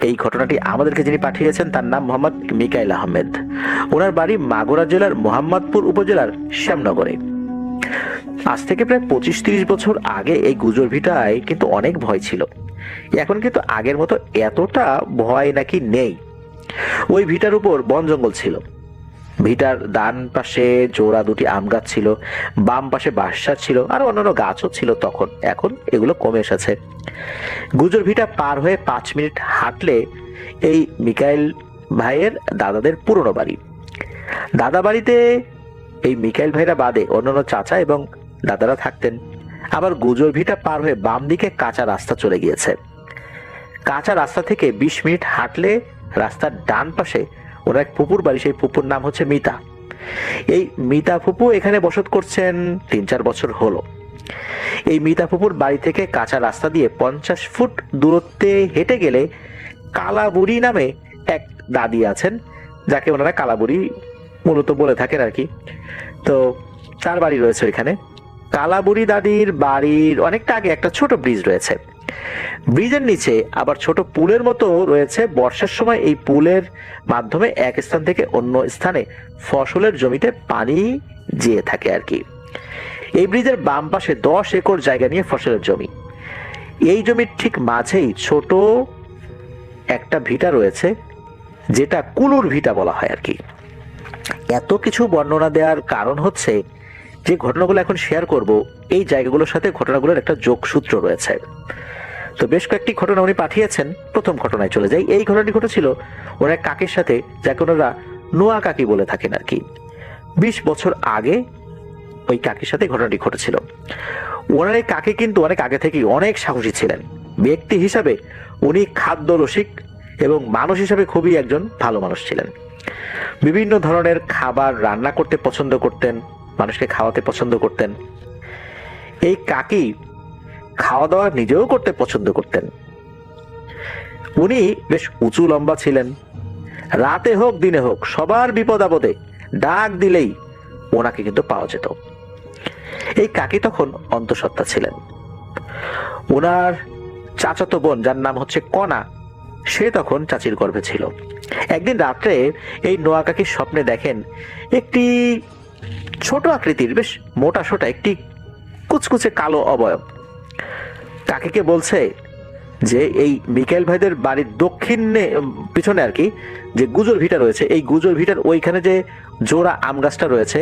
এই ঘটনাটি আমাদেরকে যিনি পাঠিয়েছেন তার নাম মোহাম্মদ মিকাইল আহমেদ। ওনার বাড়ি মাগুরা জেলার মোহাম্মদপুর উপজেলার শ্যামনগরে। আজ থেকে প্রায় 25-30 বছর আগে এই গুজর ভিটায় কিন্তু অনেক ভয় ছিল। এখন কিন্তু আগের মতো এতটা ভয় নাকি নেই। ওই ভিটার উপর বন জঙ্গল ছিল। ভিটার ডান পাশে জোড়া দুটি আম গাছ ছিল, বাম পাশে বাঁশঝাড় ছিল, আর অন্যান্য গাছও ছিল তখন। এখন এগুলো কমে এসেছে। গুজর ভিটা পার হয়ে 5 মিনিট হাঁটলে এই মিকাইল ভাইয়ের দাদাদের পুরনো বাড়ি। দাদা বাড়িতে এই মিকাইল ভাইরা বাদে অন্যান্য চাচা এবং দাদারা থাকতেন। আবার গুজর ভিটা পার হয়ে বাম দিকে কাঁচা রাস্তা চলে গিয়েছে। কাঁচা রাস্তা থেকে 20 মিনিট হাঁটলে রাস্তার ডান পাশে ওরা এক ফুপুর বাড়ি। সেই ফুপুর নাম হচ্ছে মিতা। এই মিতা ফুপু এখানে বসত করছেন 3-4 বছর হলো। এই মিতা ফুপুর বাড়ি থেকে কাঁচা রাস্তা দিয়ে 50 ফুট দূরত্বে হেঁটে গেলে কালাবুড়ি নামে এক দাদি আছেন, যাকে ওনারা কালাবুড়ি মূলত বলে থাকেন আর কি। তো তার বাড়ি রয়েছে ওইখানে। কালাবুড়ি দাদির বাড়ির অনেকটা আগে একটা ছোট ব্রিজ রয়েছে। ব্রিজের নিচে আবার ছোট পুলের মতো রয়েছে। বর্ষার সময় এই পুলের মাধ্যমে এক স্থান থেকে অন্য স্থানে ফসলের জমিতে পানি যেয়ে থাকে আর কি। এই ব্রিজের বাম পাশে 10 একর জায়গা নিয়ে ফসলের জমি। এই জমির ঠিক মাঝেই ছোট একটা ভিটা রয়েছে, যেটা কুলুর ভিটা বলা হয় আর কি। এত কিছু বর্ণনা দেওয়ার কারণ হচ্ছে যে ঘটনাগুলো এখন শেয়ার করব, এই জায়গাগুলোর সাথে ঘটনাগুলোর একটা যোগসূত্র রয়েছে। তো বেশ কয়েকটি ঘটনা উনি পাঠিয়েছেন। প্রথম ঘটনায় চলে যাই। এই ঘটনাটি ঘটেছিল ওর এক কাকির সাথে, যাকে ওনারা নোয়া কাকি বলে থাকেন আর কি। 20 বছর আগে ওই কাকির সাথে ঘটনাটি ঘটেছিল। ওনার এই কাকি কিন্তু অনেক আগে থেকেই অনেক সাহসী ছিলেন। ব্যক্তি হিসাবে উনি খাদ্য রসিক এবং মানুষ হিসাবে খুবই একজন ভালো মানুষ ছিলেন। বিভিন্ন ধরনের খাবার রান্না করতে পছন্দ করতেন, মানুষকে খাওয়াতে পছন্দ করতেন। এই কাকি খাওয়া দাওয়া নিজেও করতে পছন্দ করতেন। উনি বেশ উঁচু লম্বা ছিলেন। রাতে হোক দিনে হোক সবার বিপদ আপদে ডাক দিলেই ওনাকে কিন্তু পাওয়া যেত। এই কাকি তখন অন্তঃসত্ত্বা ছিলেন। ওনার চাচাতো বোন, যার নাম হচ্ছে কণা, সে তখন চাচির গর্ভে ছিল। একদিন রাত্রে এই নোয়া কাকির স্বপ্নে দেখেন একটি ছোট আকৃতির বেশ মোটা সোটা একটি কুচকুচে কালো অবয়ব। কাকিকে বলছে যে এই মিকাইল ভাইদের বাড়ির দক্ষিণে পিছনে আর কি যে গুজর ভিটা রয়েছে, এই গুজর ভিটার ওইখানে যে জোড়া আম গাছটা রয়েছে,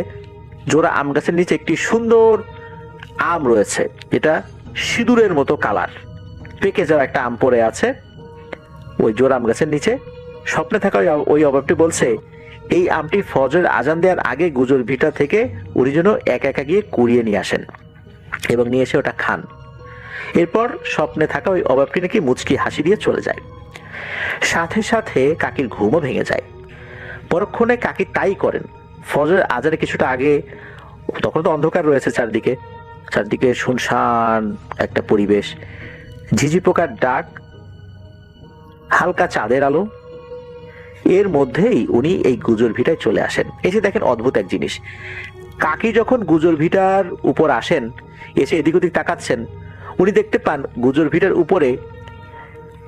জোড়া আম গাছের নিচে একটি সুন্দর আম রয়েছে, যেটা সিঁদুরের মতো কালার, পেকে যাওয়া একটা আম পড়ে আছে ওই জোড়া আম গাছের নিচে। স্বপ্নে থাকা ওই অভাবটি বলছে এই আমটি ফজরের আজান দেওয়ার আগে গুজর ভিটা থেকে উনি যেন একা একা গিয়ে কুড়িয়ে নিয়ে আসেন এবং নিয়ে এসে ওটা খান। এরপর স্বপ্নে থাকা ওই অভাবটি নাকি মুচকি হাসি দিয়ে চলে যায়। সাথে সাথে কাকির ঘুমও ভেঙে যায়। পরক্ষণে কাকি তাই করেন। ফজরের আজানে কিছুটা আগে, তখন তো অন্ধকার রয়েছে চারদিকে, চারদিকে শুনশান একটা পরিবেশ, ঝিঝি পোকার ডাক, হালকা চাঁদের আলো, এর মধ্যেই উনি এই গুজর ভিটায় চলে আসেন। এসে দেখেন অদ্ভুত এক জিনিস। কাকি যখন গুজর ভিটার উপর আসেন, এসে এদিক ওদিক তাকাচ্ছেন, উনি দেখতে পান গুজর ভিটার উপরে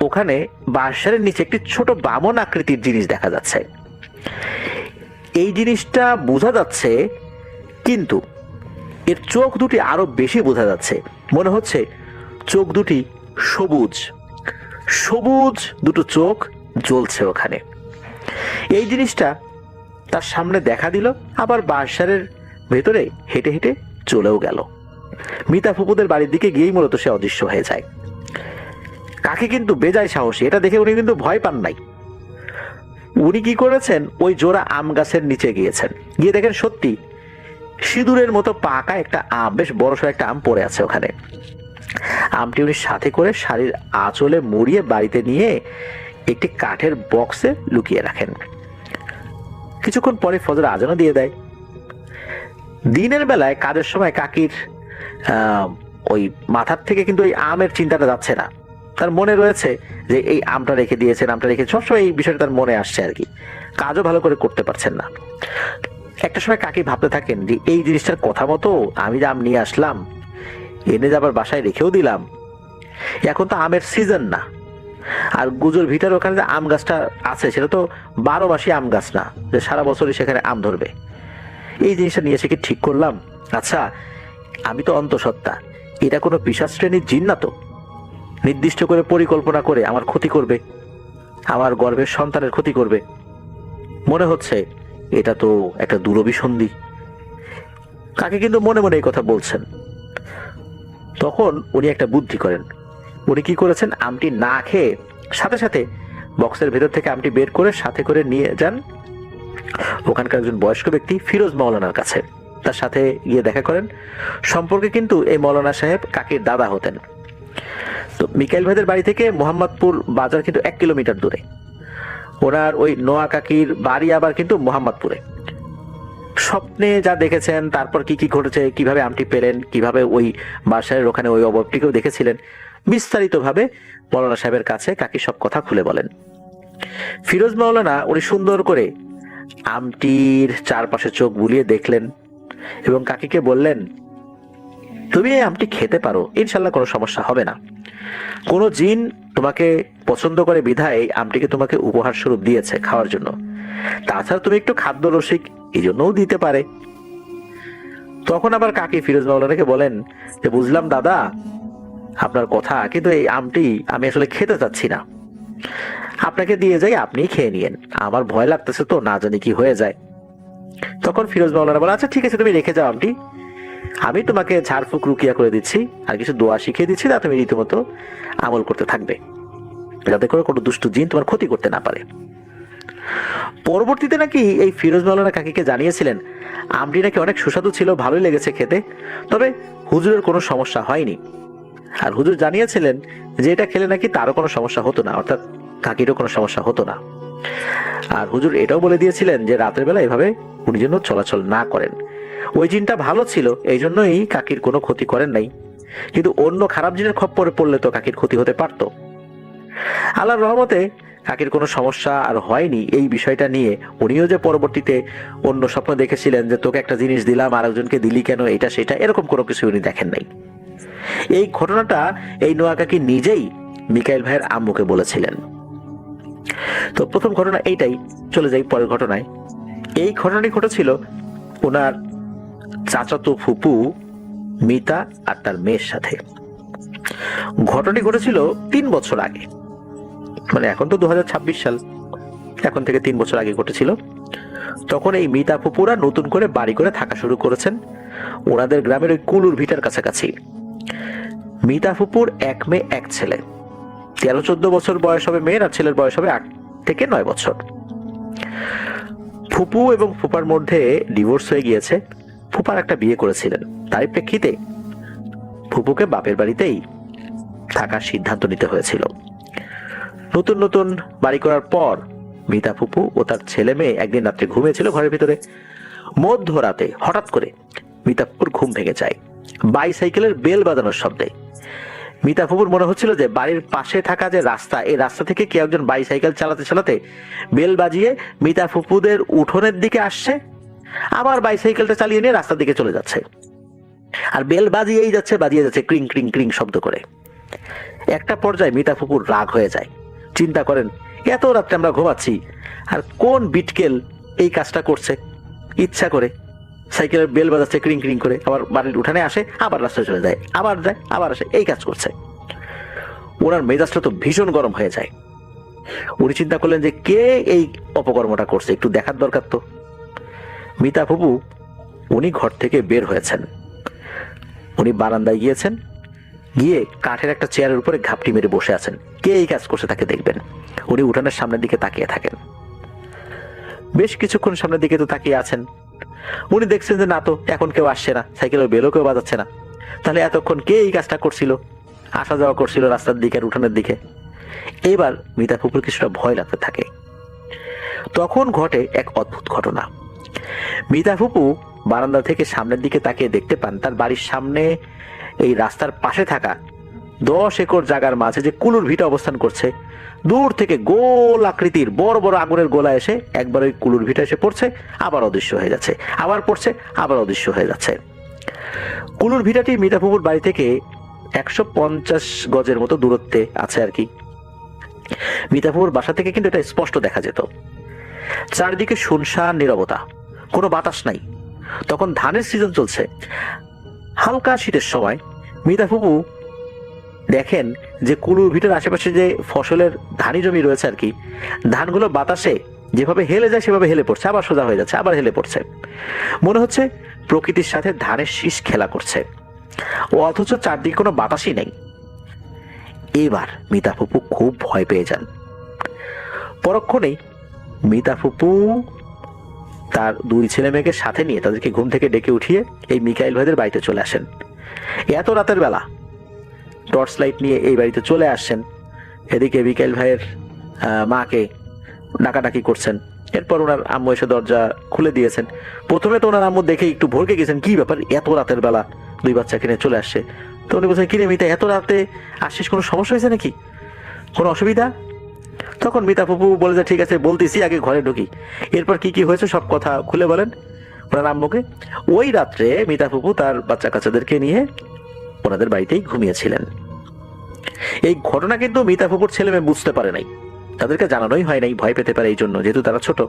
ওখানে বাঁশঝাড়ের নিচে একটি ছোট বামন আকৃতির জিনিস দেখা যাচ্ছে। এই জিনিসটা বোঝা যাচ্ছে, কিন্তু এর চোখ দুটি আরো বেশি বোঝা যাচ্ছে। মনে হচ্ছে চোখ দুটি সবুজ সবুজ, দুটো চোখ জ্বলছে ওখানে। এই জিনিসটা তার সামনে দেখা দিল, আবার বাঁশঝাড়ের ভেতরে হেঁটে হেঁটে চলেও গেল। মিতা ফুপুদের বাড়ির দিকে গিয়েই মূলত সে অদৃশ্য হয়ে যায়। কাকি কিন্তু বেজায় সাহসী, এটা দেখে উনি কিন্তু ভয় পান নাই। উনি কি করেছেন, ওই জোড়া আম গাছের নিচে গিয়েছেন, গিয়ে দেখেন সত্যি সিঁদুরের মতো পাকা একটা আম, বেশ বড়সড় একটা আম পড়ে আছে ওখানে। আমটি উনি সাথে করে শাড়ির আঁচলে মুড়িয়ে বাড়িতে নিয়ে একটি কাঠের বক্সে লুকিয়ে রাখেন। কিছুক্ষণ পরে ফজর আজানও দিয়ে দেয়। দিনের বেলায় কাজের সময় কাকির ওই মাথার থেকে কিন্তু ওই আমের চিন্তাটা যাচ্ছে না। তার মনে রয়েছে যে এই আমটা রেখে দিয়েছেন, আমটা রেখে, সবসময় এই বিষয়টা তার মনে আসছে আর কি। কাজও ভালো করে করতে পারছেন না। একটা সময় কাকি ভাবতে থাকেন যে এই জিনিসটার কথা মতো আমি যে আম নিয়ে আসলাম, এনে যে আবার বাসায় রেখেও দিলাম, এখন তো আমের সিজন না, আর গুজর ভিটার ওখানে যে আম গাছটা আছে সেটা তো 12 মাসি আম গাছ না যে সারা বছরই সেখানে আম ধরবে। এই জিনিসটা নিয়ে এসে কি ঠিক করলাম? আচ্ছা, আমি তো অন্তঃসত্ত্বা, এটা কোনো পিশাচ শ্রেণীর জিন না তো? নির্দিষ্ট করে পরিকল্পনা করে আমার ক্ষতি করবে, আমার গর্ভের সন্তানের ক্ষতি করবে। মনে হচ্ছে এটা তো একটা দুরভিসন্ধি। কাকে কিন্তু মনে মনে এই কথা বলছেন। তখন উনি একটা বুদ্ধি করেন। উনি কি করেছেন, আমটি না খেয়ে সাথে সাথে বক্সের ভেতর থেকে আমটি বের করে সাথে করে নিয়ে যান ওখানকার একজন বয়স্ক ব্যক্তি ফিরোজ মাওলানার কাছে। তার সাথে গিয়ে দেখা করেন। সম্পর্কে কিন্তু এই মৌলানা সাহেব কাকির দাদা হতেন। তো মিকাইল ভাইদের বাড়ি থেকে মোহাম্মদপুর বাজার কিন্তু 1 কিলোমিটার দূরে। ওনার ওই নোয়া কাকির বাড়ি আবার কিন্তু মোহাম্মদপুরে। স্বপ্নে যা দেখেছেন, তারপর কি কি ঘটেছে, কিভাবে আমটি পেলেন, কিভাবে ওই বাসায় ওখানে ওই অভাবটিকেও দেখেছিলেন, বিস্তারিতভাবে মৌলানা সাহেবের কাছে কাকি সব কথা খুলে বলেন। ফিরোজ মাওলানা উনি সুন্দর করে আমটির চারপাশে চোখ বুলিয়ে দেখলেন এবং কাকিকে বললেন, তুমি এই আমটি খেতে পারো, ইনশাল্লাহ কোনো সমস্যা হবে না। কোনো জিন তোমাকে পছন্দ করে বিধায় এই আমটিকে তোমাকে উপহার স্বরূপ দিয়েছে খাওয়ার জন্য। তাছাড়া তুমি একটু খাদ্য রসিক, এই জন্যও দিতে পারে। তখন আবার কাকি ফিরোজ মাওলানাকে বলেন যে, বুঝলাম দাদা আপনার কথা, কিন্তু এই আমটি আমি আসলে খেতে চাচ্ছি না, আপনাকে দিয়ে যাই, আপনি খেয়ে নিয়েন, আমার ভয় লাগতেছে তো, না জানি কি হয়ে যায়। তখন ফিরোজ মাওলানা বলে, আচ্ছা ঠিক আছে, তুমি রেখে যাও আমটি, আমি তোমাকে ঝাড়ফুঁক রুকিয়া করে দিচ্ছি আর কিছু দোয়া শিখিয়ে দিচ্ছি, তা তুমি রীতিমতো আমল করতে থাকবে, যাতে করে কোনো দুষ্ট জিন তোমার ক্ষতি করতে না পারে। পরবর্তীতে নাকি এই ফিরোজ মাওলানা কাকিকে জানিয়েছিলেন আমটি নাকি অনেক সুস্বাদু ছিল, ভালোই লেগেছে খেতে, তবে হুজুরের কোনো সমস্যা হয়নি। আর হুজুর জানিয়েছিলেন যে এটা খেলে নাকি তারও কোনো সমস্যা হতো না, অর্থাৎ কাকিরও কোনো সমস্যা হতো না। আর হুজুর এটাও বলে দিয়েছিলেন যে রাতের বেলা এভাবে উনি যেন চলাচল না করেন। ওই জিনটা ভালো ছিল, এই জন্যই কাকির কোনো ক্ষতি করেন নাই, কিন্তু অন্য খারাপ জিনের খপ্পরে পড়লে তো কাকির ক্ষতি হতে পারত। আল্লাহর রহমতে কাকির কোনো সমস্যা আর হয়নি। এই বিষয়টা নিয়ে উনিও যে পরবর্তীতে অন্য স্বপ্ন দেখেছিলেন যে তোকে একটা জিনিস দিলাম আর একজনকে দিলি কেন, এটা সেটা, এরকম কোনো কিছু উনি দেখেন নাই। এই ঘটনাটা এই নোয়া কাকি নিজেই মিকাইল ভাইয়ের আম্মুকে বলেছিলেন। তো প্রথম ঘটনা এইটাই। চলে যাই পরের ঘটনায়। এই ঘটনাটি ঘটেছিল ওনার চাচাতো ফুপু মিতা আর তার মেয়ের সাথে। ঘটনাটি ঘটেছিল 3 বছর আগে, মানে এখন তো 2026 সাল, এখন থেকে 3 বছর আগে ঘটেছিল। তখন এই মিতা ফুপুরা নতুন করে বাড়ি করে থাকা শুরু করেছেন ওনাদের গ্রামের ওই কুলুর ভিটার কাছাকাছি। মিতা ফুপুর 1 মেয়ে 1 ছেলে। 13-14 বছর বয়স হবে মেয়ের, আর ছেলের বয়স হবে 8 থেকে 9 বছর। ফুপু এবং ফুপার মধ্যে ডিভোর্স হয়ে গিয়েছে। ফুপার একটা বিয়ে করেছিলেন, তারই প্রেক্ষিতে ফুপুকে বাপের বাড়িতেই থাকার সিদ্ধান্ত নিতে হয়েছিল। নতুন নতুন বাড়ি করার পর মিতা ফুপু ও তার ছেলে মেয়ে একদিন রাত্রে ঘুমিয়েছিল ঘরের ভিতরে। মধ্যরাতে হঠাৎ করে মিতা ফুপুর ঘুম ভেঙে যায় বাইসাইকেলের বেল বাজানোর শব্দে। মিতা ফুপুর মনে হচ্ছিল যে বাড়ির পাশে থাকা যে রাস্তা, এই রাস্তা থেকে কেউ একজন বাইসাইকেল চালাতে চালাতে বেল বাজিয়ে মিতা ফুপুদের উঠোনের দিকে আসছে, আবার বাইসাইকেলটা চালিয়ে নিয়ে রাস্তার দিকে চলে যাচ্ছে, আর বেল বাজিয়ে যাচ্ছে ক্রিং ক্রিং ক্রিং শব্দ করে। একটা পর্যায়ে মিতা ফুপুর রাগ হয়ে যায়। চিন্তা করেন, এত রাত্রে আমরা ঘুমাচ্ছি আর কোন বিটকেল এই কাজটা করছে, ইচ্ছা করে সাইকেলের বেল বাজাচ্ছে ক্রিং ক্রিং করে, আবার বাড়ির উঠানে আসে, আবার রাস্তায় চলে যায়, আবার যায়, আবার আসে, এই কাজ করছে। ওনার মেজাজটা তো ভীষণ গরম হয়ে যায়। উনি চিন্তা করলেন যে কে এই অপকর্মটা করছে, একটু দেখার দরকার তো। মিতা ফুপু উনি ঘর থেকে বের হয়েছেন, উনি বারান্দায় গিয়েছেন, গিয়ে কাঠের একটা চেয়ারের উপরে ঘাপটি মেরে বসে আছেন। কে এই কাজ করছে তাকে দেখবেন। উনি উঠানের সামনের দিকে তাকিয়ে থাকেন। বেশ কিছুক্ষণ সামনের দিকে তো তাকিয়ে আছেন। উনি দেখছেন যে না তো এখন কেউ আসছে না, সাইকেলের বেলও কেউ বাজাচ্ছে না, তাহলে এতক্ষণ কে এই কাজটা করছিল, আসা যাওয়া করছিল রাস্তার দিকে আর উঠানের দিকে। এবার মিতা ফুপুর কিছুটা ভয় লাগতে থাকে। তখন ঘটে এক অদ্ভুত ঘটনা। মিতা ফুপু বারান্দা থেকে সামনের দিকে তাকিয়ে দেখতে পান তার বাড়ির সামনে এই রাস্তার পাশে থাকা 10 একর জায়গার মাঝে যে কুলুর ভিটা অবস্থান করছে, দূর থেকে গোল আকৃতির বড় বড় আগুনের গোলা এসে একবার ওই কুলুর ভিটা এসে পড়ছে, আবার অদৃশ্য হয়ে যাচ্ছে, আবার পড়ছে, আবার অদৃশ্য হয়ে যাচ্ছে। কুলুর ভিটাটি মিতা ফুপুর বাড়ি থেকে 150 গজের মতো দূরত্বে আছে আর কি। মিতাপুর বাসা থেকে কিন্তু এটা স্পষ্ট দেখা যেত। চারিদিকে শুনশান নীরবতা, কোনো বাতাস নাই। তখন ধানের সিজন চলছে। হালকা শীতের সময় মিতা ফুপু দেখেন যে কুলুর ভিতর আশেপাশে যে ফসলের ধানি জমি রয়েছে আর কি, ধানগুলো বাতাসে যেভাবে হেলে যায় সেভাবে হেলে পড়ছে, আবার সোজা হয়ে যাচ্ছে, আবার হেলে পড়ছে। মনে হচ্ছে প্রকৃতির সাথে ধানের শীষ খেলা করছে, ও অথচ চারদিকে কোনো বাতাসই নেই। এবার মিতা ফুপু খুব ভয় পেয়ে যান। পরক্ষণেই মিতা ফুপু তার দুই ছেলে মেয়েকে সাথে নিয়ে তাদেরকে ঘুম থেকে ডেকে উঠিয়ে এই মিকাইল ভাইদের বাড়িতে চলে আসেন। এত রাতের বেলা টর্চ লাইট নিয়ে এই বাড়িতে চলে আসছেন। এদিকে মিকাইল ভাইয়ের মাকে ডাকাডাকি করছেন। এরপর ওনার আম্মু এসে দরজা খুলে দিয়েছেন। প্রথমে তো ওনার আম্মু দেখে একটু ভরকে গেছেন, কি ব্যাপার এত রাতের বেলা দুই বাচ্চাকে নিয়ে চলে আসছে। তো উনি বলছেন, কিরে মিতা, এত রাতে আসছিস, কোনো সমস্যা হয়েছে নাকি, কোনো অসুবিধা? তখন মিতা ফুপু বলে যে ঠিক আছে বলতেছি, আগে ঘরে ঢুকি, এরপর কি কি হয়েছে সব কথা খুলে বলেন ওনার আম্মুকে। ওই রাত্রে মিতা ফুপু তার বাচ্চা কাচ্চাদেরকে নিয়ে ওনাদের বাড়িতেই ঘুমিয়েছিলেন। এই ঘটনা কিন্তু মিতা ফুপুর ছেলে মেয়ে বুঝতে পারে নাই, তাদেরকে জানানোই হয় নাই, ভয় পেতে পারে এই জন্য, যেহেতু তারা ছোট।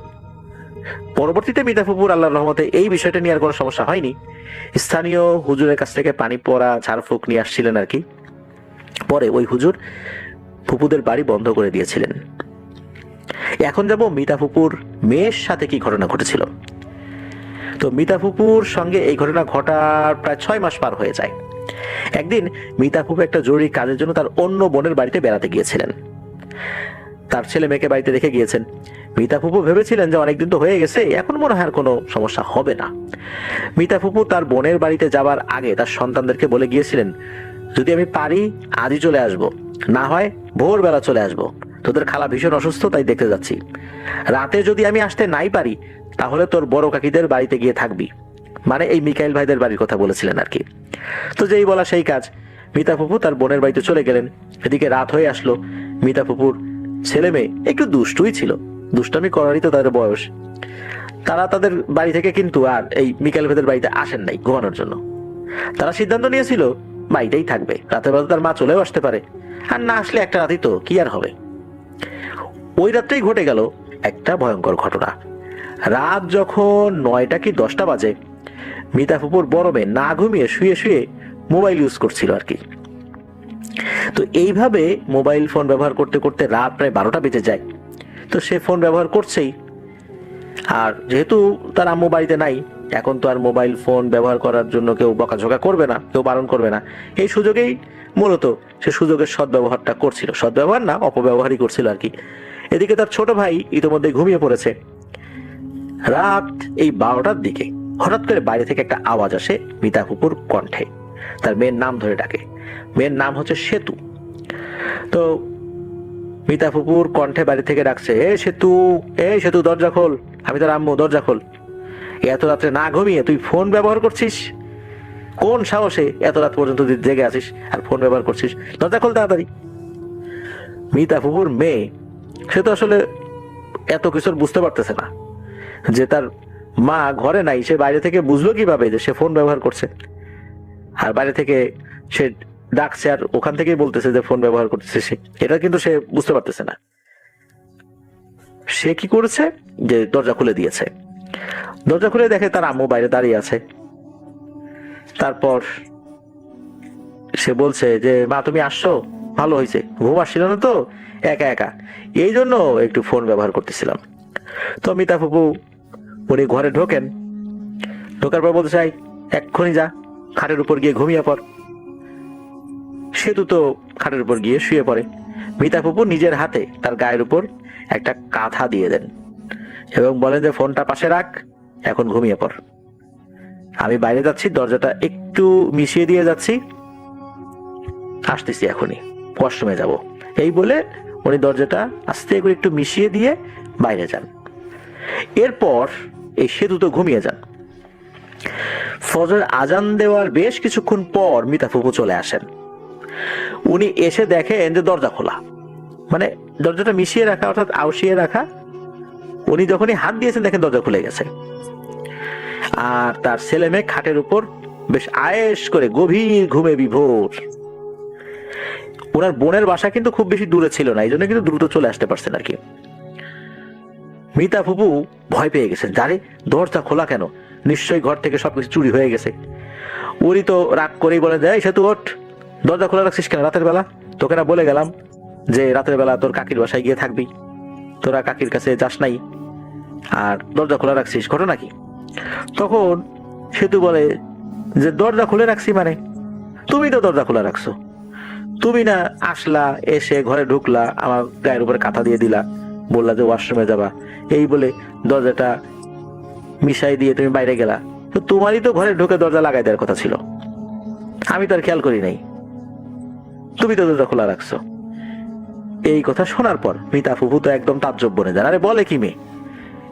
পরবর্তীতে মিতা ফুপুর আল্লাহর রহমতে এই বিষয়টা নিয়ে আর কোনো সমস্যা হয়নি। স্থানীয় হুজুরের কাছ থেকে পানি পড়া ঝাড়ফুঁক নিয়ে আসছিলেন আর কি। পরে ওই হুজুর ফুপুদের বাড়ি বন্ধ করে দিয়েছিলেন। এখন যাব মিতা ফুপুর মেয়ের সাথে কি ঘটনা ঘটেছিল। তো মিতা ফুপুর সঙ্গে এই ঘটনা ঘটার প্রায় 6 মাস পার হয়ে যায়। একদিন মিতা ফুপু একটা জরুরি কাজের জন্য তার অন্য বোনের বাড়িতে বেড়াতে গিয়েছিলেন। তার ছেলে মেয়েকে বাড়িতে রেখে গিয়েছেন। মিতা ফুপু ভেবেছিলেন যে অনেকদিন তো হয়ে গেছে, এখন মনে হয় আর কোনো সমস্যা হবে না। মিতা ফুপু তার বোনের বাড়িতে যাবার আগে তার সন্তানদেরকে বলে গিয়েছিলেন, যদি আমি পারি আজই চলে আসব, না হয় ভোরবেলা চলে আসব, তোদের খালা ভীষণ অসুস্থ তাই দেখতে যাচ্ছি। রাতে যদি আমি আসতে নাই পারি তাহলে তোর বড় কাকিদের বাড়িতে গিয়ে থাকবি, মানে এই মিকাইল ভাইদের বাড়ির কথা বলেছিলেন আর কি। তো যেই বলা সেই কাজ, মিতা ফুপু তার বোনের বাড়িতে চলে গেলেন। এদিকে রাত হয়ে আসলো। মিতা ফুপুর ছেলে মেয়ে একটু দুষ্টুই ছিল, দুষ্টামি করারই তো তাদের বয়স। তারা তাদের বাড়ি থেকে কিন্তু আর এই মিকাইল ভাইদের বাড়িতে আসেন নাই ঘুমানোর জন্য। তারা সিদ্ধান্ত নিয়েছিল বাড়িতেই থাকবে, রাতের বেলা তার মা চলেও আসতে পারে, আর না আসলে একটা রাতই তো, কি আর হবে। ওই রাত্রেই ঘটে গেল একটা ভয়ঙ্কর ঘটনা। রাত যখন 9টা কি 10টা বাজে, মিতা ফুপুর বড় মেয়ে না ঘুমিয়ে শুয়ে শুয়ে মোবাইল ইউজ করছিল আর কি। তো এইভাবে মোবাইল ফোন ব্যবহার করতে করতে রাত প্রায় 12টা বেজে যায়। তো সে ফোন ব্যবহার করছেই, আর যেহেতু তার আম্মু বাড়িতে নাই, এখন তো আর মোবাইল ফোন ব্যবহার করার জন্য কেউ বকাঝকা করবে না, কেউ বারণ করবে না। এই সুযোগেই মূলত সে সুযোগের সদ্ব্যবহারটা করছিল, সদ্ব্যবহার না অপব্যবহারই করছিল আর কি। এদিকে তার ছোট ভাই ইতিমধ্যে ঘুমিয়ে পড়েছে। রাত এই 12টার দিকে হঠাৎ করে বাইরে থেকে একটা আওয়াজ আসে মিতা ফুপুর কণ্ঠে, তার মেয়ের নাম ধরে ডাকে। মেয়ের নাম হচ্ছে সেতু। তো মিতা ফুপুর কণ্ঠে বাড়ি থেকে ডাকছে, এ সেতু, এ সেতু, দরজা খোল, আমি তোর আম্মু, দরজা খোল। এত রাত্রে না ঘুমিয়ে তুই ফোন ব্যবহার করছিস, কোন সাহসে এত রাত পর্যন্ত জেগে আছিস আর ফোন ব্যবহার করছিস, দরজা খোল তাড়াতাড়ি। মিতা ফুপুর মেয়ে, সে তো আসলে এত কিছু বুঝতে পারতেছে না যে তার মা ঘরে নাই, সে বাইরে থেকে বুঝলো কিভাবে যে সে ফোন ব্যবহার করছে, আর বাইরে থেকে সে ডাকছে আর ওখান থেকেই বলতেছে যে ফোন ব্যবহার করতেছে সে, এটা কিন্তু সে বুঝতে পারতেছে না। সে কি করেছে যে দরজা খুলে দিয়েছে। দরজা খুলে দেখে তার আম্মু বাইরে দাঁড়িয়ে আছে। তারপর সে বলছে যে মা তুমি আসছো, ভালো হয়েছে, ঘুম আসছিল না তো একা একা, এই জন্য একটু ফোন ব্যবহার করতেছিলাম। তো মিতা ফুপু উনি ঘরে ঢোকেন, ঢোকার পর বলতে চাই এক্ষুনি যা খাটের উপর গিয়ে ঘুমিয়ে পড়। সেতু তো খাটের উপর গিয়ে শুয়ে পড়ে। মিতা ফুপু নিজের হাতে তার গায়ের উপর একটা কাঁথা দিয়ে দেন এবং বলেন যে ফোনটা পাশে রাখ, এখন ঘুমিয়ে পড়, আমি বাইরে যাচ্ছি, দরজাটা একটু মিশিয়ে দিয়ে যাচ্ছি, আসতেছি এখনই, ওয়াশরুমে যাব। এই বলে উনি দরজাটা আস্তে করে একটু মিশিয়ে দিয়ে বাইরে যান। এরপর এই সেতু তো ঘুমিয়ে যান। ফজর আজান দেওয়ার বেশ কিছুক্ষণ পর মিতা ফুপু চলে আসেন। উনি এসে দেখেন যে দরজা খোলা, মানে দরজাটা মিশিয়ে রাখা অর্থাৎ আউশিয়ে রাখা। উনি যখনই হাত দিয়েছেন দেখেন দরজা খুলে গেছে, আর তার ছেলে মেয়ে খাটের উপর বেশ আয়েশ করে গভীর ঘুমে বিভোর। ওনার বোনের বাসা কিন্তু খুব বেশি দূরে ছিল না, এই জন্য কিন্তু দ্রুত চলে আসতে পারছেন আর কি। মিতা ফুপু ভয় পেয়ে গেছেন, জানে দরজা খোলা কেন, নিশ্চয়ই ঘর থেকে সবকিছু চুরি হয়ে গেছে। উনি তো রাগ করেই বলে দেয়, সে তো ওঠ, দরজা খোলা রাখছিস কেন রাতের বেলা? তোকে না বলে গেলাম যে রাতের বেলা তোর কাকির বাসায় গিয়ে থাকবি, তোরা কাকির কাছে যাস নাই আর দরজা খোলা রাখছিস, ঘটনা কি? তখন সেতু বলে যে দরজা খুলে রাখছি মানে? তুমি তো দরজা খোলা রাখছো, তুমি না আসলা, এসে ঘরে ঢুকলা, আমার গায়ের উপরে কাঁথা দিয়ে দিলা, বললা যে ওয়াশরুমে যাবা, এই বলে দরজাটা মিশাই দিয়ে তুমি বাইরে গেলা, তো তোমারই তো ঘরে ঢুকে দরজা লাগাই দেওয়ার কথা ছিল, আমি তো আর খেয়াল করি নাই, তুমি তো দরজা খোলা রাখছো। এই কথা শোনার পর মিতা ফুফু তো একদম তাজ্জব বনে যান, আরে বলে কি মেয়ে,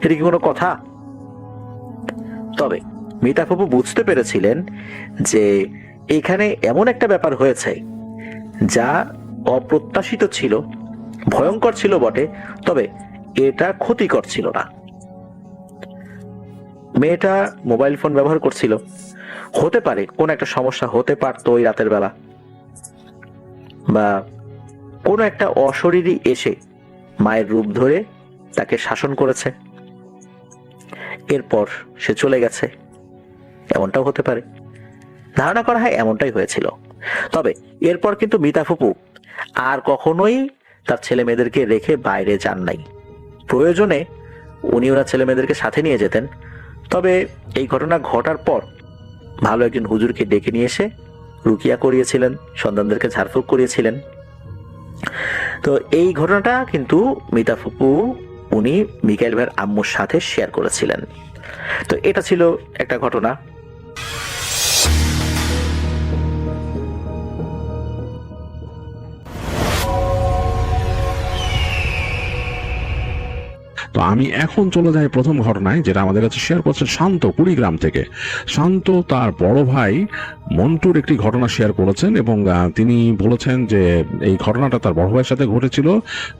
এটা কি কোনো কথা? তবে মিতা ফুফু বুঝতে পেরেছিলেন যে এখানে এমন একটা ব্যাপার হয়েছে যা অপ্রত্যাশিত ছিল, ভয়ঙ্কর ছিল বটে, তবে এটা ক্ষতিকর ছিল না। মেয়েটা মোবাইল ফোন ব্যবহার করছিল, হতে পারে কোন একটা সমস্যা হতে পারতো ওই রাতের বেলা, বা কোনো একটা অশরীরী এসে মায়ের রূপ ধরে তাকে শাসন করেছে, এরপর সে চলে গেছে, এমনটাও হতে পারে। ধারণা করা হয় এমনটাই হয়েছিল। তবে এরপর কিন্তু মিতা ফুপু আর কখনোই তার ছেলে মেয়েদেরকে রেখে বাইরে যান নাই। প্রয়োজনে উনি ওনার ছেলে মেয়েদেরকে সাথে নিয়ে যেতেন। তবে এই ঘটনা ঘটার পর ভালো একজন হুজুরকে ডেকে নিয়ে এসে রুকিয়া করিয়েছিলেন, সন্তানদেরকে ঝাড়ফুঁক করিয়েছিলেন। তো এই ঘটনাটা কিন্তু মিতা ফুপু উনি মিকাইল ভাইয়ের আম্মুর সাথে শেয়ার করেছিলেন। তো এটা ছিল একটা ঘটনা। তো আমি এখন চলে যাই প্রথম ঘটনায়, যেটা আমাদের কাছে শেয়ার করছে শান্ত কুড়িগ্রাম থেকে। শান্ত তার বড় ভাই মন্টুর একটি ঘটনা শেয়ার করেছেন এবং তিনি বলেছেন যে এই ঘটনাটা তার বড় ভাইয়ের সাথে ঘটেছিল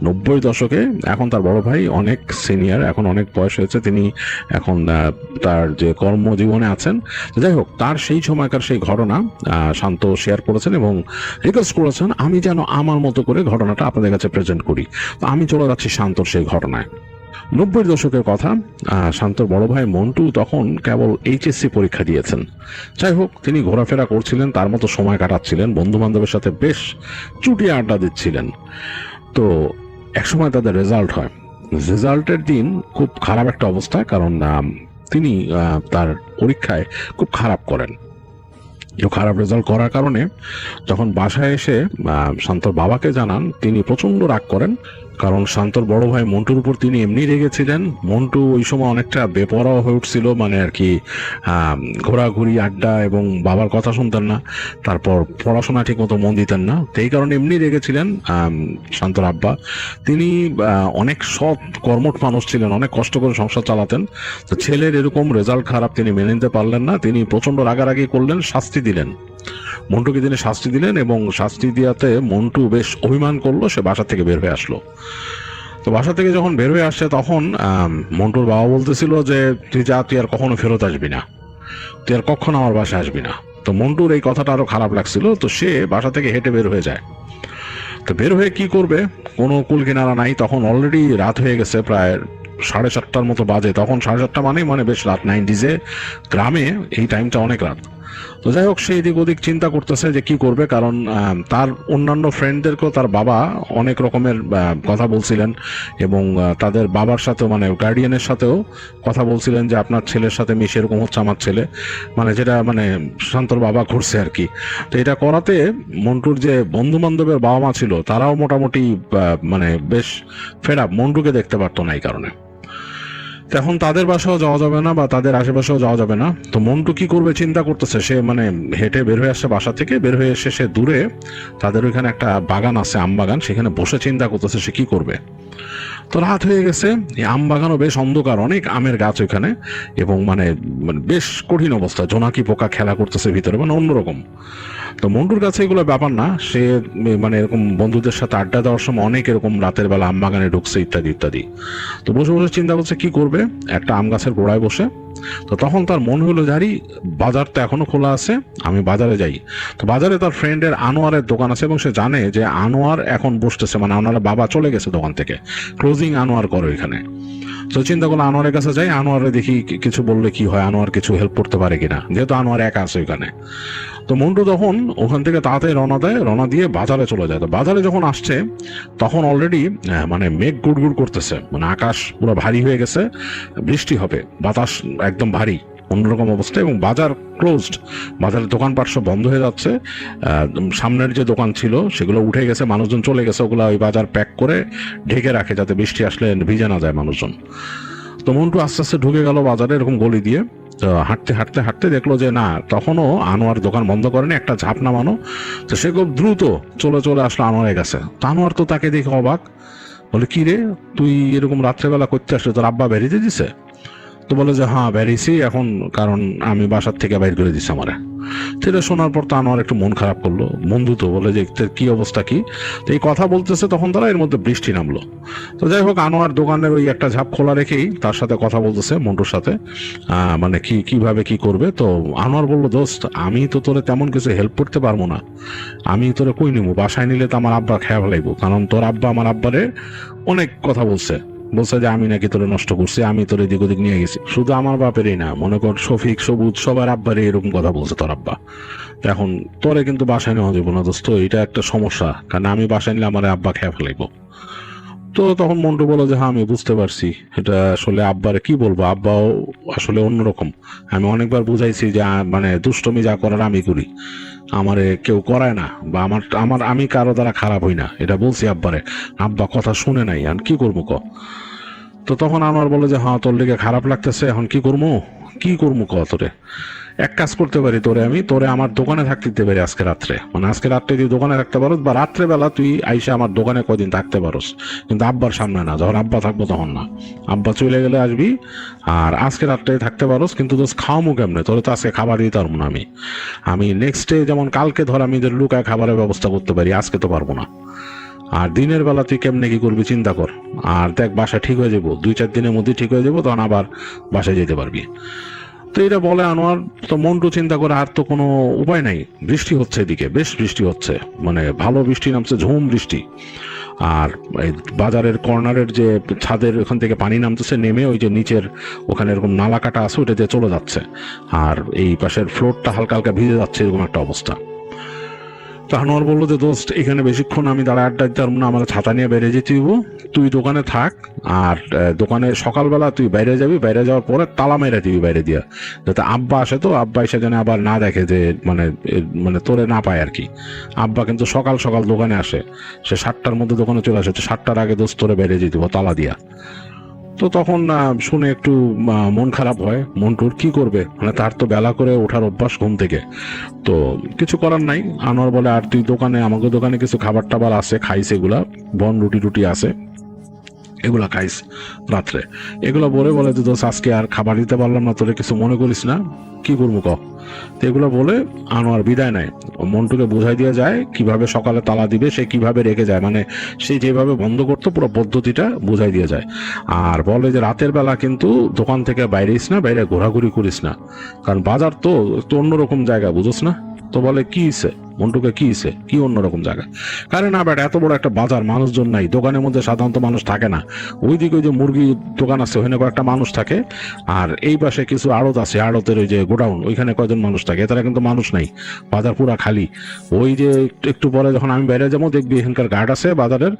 90 দশকে। এখন তার বড় ভাই অনেক সিনিয়র, এখন অনেক বয়স হয়েছে, তিনি এখন তার যে কর্মজীবনে আছেন। যাই হোক, তার সেই সময়কার সেই ঘটনা শান্ত শেয়ার করেছেন এবং রিকোয়েস্ট করেছেন আমি যেন আমার মতো করে ঘটনাটা আপনাদের কাছে প্রেজেন্ট করি। তো আমি চলে যাচ্ছি শান্তর সেই ঘটনায়। 90 দশকের কথা। শান্তর বড় ভাই মন্টু তখন কেবল এইচএসসি পরীক্ষা দিয়েছেন। যাই হোক, তিনি ঘোরাফেরা করছিলেন, তার মতো সময় কাটাচ্ছিলেন, বন্ধু বান্ধবের সাথে বেশ চুটিয়ে আড্ডা দিচ্ছিলেন। তো একসময় তাদের রেজাল্ট হয়। রেজাল্টের দিন খুব খারাপ একটা অবস্থা, কারণ তিনি তার পরীক্ষায় খুব খারাপ করেন। খারাপ রেজাল্ট করার কারণে যখন বাসায় এসে শান্তর বাবাকে জানান, তিনি প্রচন্ড রাগ করেন, কারণ শান্তর বড় ভাই মন্টুর উপর তিনি এমনি রেগেছিলেন। মন্টু ওই সময় অনেকটা বেপরোয়া হয়ে উঠছিল, মানে আর কি ঘোরাঘুরি আড্ডা এবং বাবার কথা শুনতেন না, তারপর পড়াশোনা ঠিক মতো মন দিতেন না। তো এই কারণে এমনি রেগেছিলেন শান্তর আব্বা। তিনি অনেক সৎ কর্মঠ মানুষ ছিলেন, অনেক কষ্ট করে সংসার চালাতেন। তো ছেলের এরকম রেজাল্ট খারাপ তিনি মেনে নিতে পারলেন না, তিনি প্রচন্ড রাগারাগি করলেন, শাস্তি দিলেন মন্টুকে। তিনি শাস্তি দিলেন এবং শাস্তি দেওয়াতে মন্টু বেশ অভিমান করলো, সে বাসা থেকে বের হয়ে আসলো। তো বাসা থেকে যখন বের হয়ে আসছে তখন মন্টুর বাবা বলতেছিল যে তুই যা, তুই আর কখনো ফেরত আসবি না, তুই আর কখনো আমার বাসায় আসবি না। তো মন্টুর এই কথাটা আরো খারাপ লাগছিল, তো সে বাসা থেকে হেঁটে বের হয়ে যায়। তো বের হয়ে কি করবে, কোনো কুল কিনারা নাই। তখন অলরেডি রাত হয়ে গেছে, প্রায় 7:30টার মতো বাজে। তখন 7:30 মানে বেশ রাত। 90s গ্রামে এই টাইমটা অনেক রাত। তো যাই হোক, সে এদিক ওদিক চিন্তা করতেছে যে কি করবে, কারণ তার অন্যান্য ফ্রেন্ডদেরকেও তার বাবা অনেক রকমের কথা বলছিলেন এবং তাদের বাবার সাথেও, মানে গার্ডিয়ানের সাথেও কথা বলছিলেন যে আপনার ছেলের সাথে মিশে এরকম হচ্ছে আমার ছেলে, মানে যেটা মানে শান্তর বাবা করছে আর কি। তো এটা করাতে মন্টুর যে বন্ধু বান্ধবের বাবা মা ছিল তারাও মোটামুটি মানে বেশ ফেড আপ, মন্টুকে দেখতে পারতো না এই কারণে। এখন তাদের বাসাও যাওয়া যাবে না বা তাদের আশেপাশেও যাওয়া যাবে না। তো মন্টু কি করবে চিন্তা করতেছে, সে মানে হেঁটে বের হয়ে আসছে বাসা থেকে। বের হয়ে এসে সে দূরে, তাদের ওইখানে একটা বাগান আছে, আম বাগান, সেখানে বসে চিন্তা করতেছে সে কি করবে। তো রাত হয়ে গেছে, এই আম বাগানও বেশ অন্ধকার, অনেক আমের গাছ ওইখানে, এবং মানে বেশ কঠিন অবস্থা, জোনাকি পোকা খেলা করতেছে ভিতরে, মানে অন্যরকম। তো মন্টুর কাছে এগুলো ব্যাপার না, সে মানে এরকম বন্ধুদের সাথে আড্ডা দেওয়ার সময় অনেক এরকম রাতের বেলা আম বাগানে ঢুকছে ইত্যাদি ইত্যাদি। তো বসে বসে চিন্তা করছে কি করবে, একটা আম গাছের গোড়ায় বসে। তো তখন তার মনে হলো জারি বাজার তো এখনো খোলা আছে, আমি বাজারে যাই। তো বাজারে তার ফ্রেন্ডের আনোয়ারের দোকান আছে এবং সে জানে যে আনোয়ার এখন বসতেছে, মানে আনোয়ারের বাবা চলে গেছে দোকান থেকে, ক্লোজিং আনোয়ার করো এখানে। তো চিন্তা করলো আনোয়ারের কাছে যাই, আনোয়ারে দেখি কিছু বললে কি হয়, আনোয়ার কিছু হেল্প করতে পারে কিনা, যেহেতু আনোয়ার একা আছে ওইখানে। তো মন্টু তখন ওখান থেকে তাড়াতাড়ি রওনা দেয়, রওনা দিয়ে বাজারে চলে যায়। তো বাজারে যখন আসছে তখন অলরেডি মানে মেঘ গুড়গুড় করতেছে, মানে আকাশ পুরো ভারী হয়ে গেছে, বৃষ্টি হবে, বাতাস একদম ভারী, অন্যরকম অবস্থা, এবং বাজার ক্লোজড, বাজারের দোকানপাট সব বন্ধ হয়ে যাচ্ছে। সামনের যে দোকান ছিল সেগুলো উঠে গেছে, মানুষজন চলে গেছে, ওগুলো ওই বাজার প্যাক করে ঢেকে রাখে যাতে বৃষ্টি আসলে ভিজে না যায় মানুষজন। তো মন্টু আস্তে আস্তে ঢুকে গেল বাজারে এরকম গলি দিয়ে। তো হাঁটতে হাঁটতে হাঁটতে দেখলো যে না, তখনও আনোয়ার দোকান বন্ধ করেনি, একটা ঝাঁপ নামানো। তো সে খুব দ্রুত চলে চলে আসলো আনোয়ারের কাছে। তো আনোয়ার তো তাকে দেখে অবাক, বলে কি রে তুই এরকম রাত্রেবেলা করতে আসলে, তোর আব্বা বেরিয়ে দিছে? তো বলে যে হ্যাঁ বেরিয়েছি এখন, কারণ আমি বাসার থেকে বাইর করে দিচ্ছি আমারে। সেটা শোনার পর তো আনোয়ার একটু মন খারাপ করলো, বন্ধু তো বলে যে তোর কি অবস্থা কি। তো এই কথা বলতেছে তখন তারা, এর মধ্যে বৃষ্টি নামলো। তো যাই হোক, আনোয়ার দোকানের ওই একটা ঝাঁপ খোলা রেখেই তার সাথে কথা বলতেছে মন্টুর সাথে, মানে কিভাবে কি করবে। তো আনোয়ার বললো দোস্ত, আমি তো তোরে তেমন কিছু হেল্প করতে পারবো না, আমি তোরে কই নিবো, বাসায় নিলে তো আমার আব্বা খেয়া ফেলাইবো, কারণ তোর আব্বা আমার আব্বারে অনেক কথা বলছে যে আমি নাকি তোরে নষ্ট করছি, আমি তোরে এদিক ওদিক নিয়ে গেছি। শুধু আমার বাপেরই না, মনে কর শফিক সবুজ সবার আব্বারে এরকম কথা বলছে তোর আব্বা। এখন তোরে কিন্তু বাসায় নেওয়া যাবো না দোস্ত, এটা একটা সমস্যা, কারণ আমি বাসায় নিলে আমার আব্বা খেয়ে ফেলাইবো। তো তখন মন্টু বলো যে হ্যাঁ আমি বুঝতে পারছি, এটা আসলে আব্বারে কি বলবো, আব্বাও আসলে অন্যরকম। আমি অনেকবার বুঝাইছি যে মানে দুষ্টমি যা করার আমি করি, আমারে কেউ করায় না, বা আমি কারো দ্বারা খারাপ হই না, এটা বলছি আব্বারে। আব্বা কথা শুনে নাই, আর কি করবো ক। তো তখন আমার বলে যে হ্যাঁ তোর লেগে খারাপ লাগতেছে, এখন কি করবো ক তোরে। এক কাজ করতে পারি, তোরে আমার দোকানে থাকতে দিতে পারি আজকে রাত্রে, মানে আজকে রাত্রে তুই দোকানে থাকতে পারোস, বা রাত্রে বেলা তুই আইসা আমার দোকানে কদিন থাকতে পারোস, কিন্তু আব্বার সামনে না, যখন আব্বা থাকবো তখন না, আব্বা চলে গেলে আসবি। আর আজকে রাত্রে থাকতে পারোস, কিন্তু তোর খাওয়ামু কেমনে, তোরে তো আজকে খাবার দিতে পারবো না আমি নেক্সট ডে, যেমন কালকে ধর আমি লুকায় খাবারের ব্যবস্থা করতে পারি, আজকে তো পারবো না। আর দিনের বেলা তুই কেমনে কি করবি চিন্তা কর, আর দেখ বাসা ঠিক হয়ে যাবো, 2-4 দিনের মধ্যে ঠিক হয়ে যাবো, তখন আবার বাসায় যেতে পারবি। তো এটা বলে আনোয়ার। তো মন্টু চিন্তা করে আর তো কোনো উপায় নাই, বৃষ্টি হচ্ছে এদিকে, বেশ বৃষ্টি হচ্ছে, মানে ভালো বৃষ্টি নামছে, ঝুম বৃষ্টি। আর এই বাজারের কর্নারের যে ছাদের ওখান থেকে পানি নামতেছে, নেমে ওই যে নিচের ওখানে এরকম নালা কাটা আছে ওটা দিয়ে চলে যাচ্ছে, আর এই পাশের ফ্লোরটা হালকা হালকা ভিজে যাচ্ছে, এরকম একটা অবস্থা। তো আনোয়ার বললো যে দোস্ত, এখানে বেশিক্ষণ আমি দাঁড়ায় আড্ডা দিতে পারবো না, আমার ছাতা নিয়ে বেরিয়ে যেতে দিব, তুই দোকানে থাক। আর দোকানে সকালবেলা তুই বাইরে যাবি, বাইরে যাওয়ার পরে তালা মেরে দিবি বাইরে দিয়া, যাতে আব্বা আসে, তো আব্বা এসে যেন আবার না দেখে যে মানে তোরে না পায় আর কি। আব্বা কিন্তু সকাল সকাল দোকানে আসে, সে 7টার মধ্যে দোকানে চলে আসে, 7টার আগে দোস্ত তোরে বেরিয়ে যেতে দিব তালা দিয়া। তো তখন শুনে একটু মন খারাপ হয় মন্টুর, কি করবে, মানে তার তো বেলা করে ওঠার অভ্যাস ঘুম থেকে, তো কিছু করার নাই। আনোয়ার বলে আর তুই আমাকে দোকানে কিছু খাবার টাবার আছে, খাইস, এগুলা বন রুটি আছে, এগুলা খাইস রাত্রে। এগুলো বলে যে দোস্ত আজকে আর খাবার দিতে পারলাম না, তোরে কিছু মনে করিস না, কি করবো ক। তো এগুলো বলে আনোয়ার বিদায় নেয়, মন্টুকে বোঝাই দিয়ে যায় কিভাবে সকালে তালা দিবে, সে কিভাবে রেখে যায়, মানে সে যেভাবে বন্ধ করতো পুরো পদ্ধতিটা বোঝাই দিয়ে যায়। আর বলে যে রাতের বেলা কিন্তু দোকান থেকে বাইরেইস না, বাইরে ঘোরাঘুরি করিস না, কারণ বাজার তো অন্যরকম জায়গা, বুঝোস না। তো বলে কি হিসে মন্টুকে, কি অন্যরকম জায়গা, কারণ না বেটা এত বড় একটা বাজার, মানুষজন নাই, দোকানের মধ্যে সাধারণত মানুষ থাকে না, ওইদিকে ওই যে মুরগি দোকান আছে ওখানে কয়েকটা মানুষ থাকে, আর এই পাশে কিছু আড়ত আছে, আড়তের ওই যে গোডাউন ওইখানে কয়েকজন মানুষ থাকে, এছাড়া কিন্তু মানুষ নাই, বাজার পুরা খালি। ওই যে একটু পরে যখন আমি বাইরে যাবো দেখবি এখানকার গার্ড আছে বাজারের,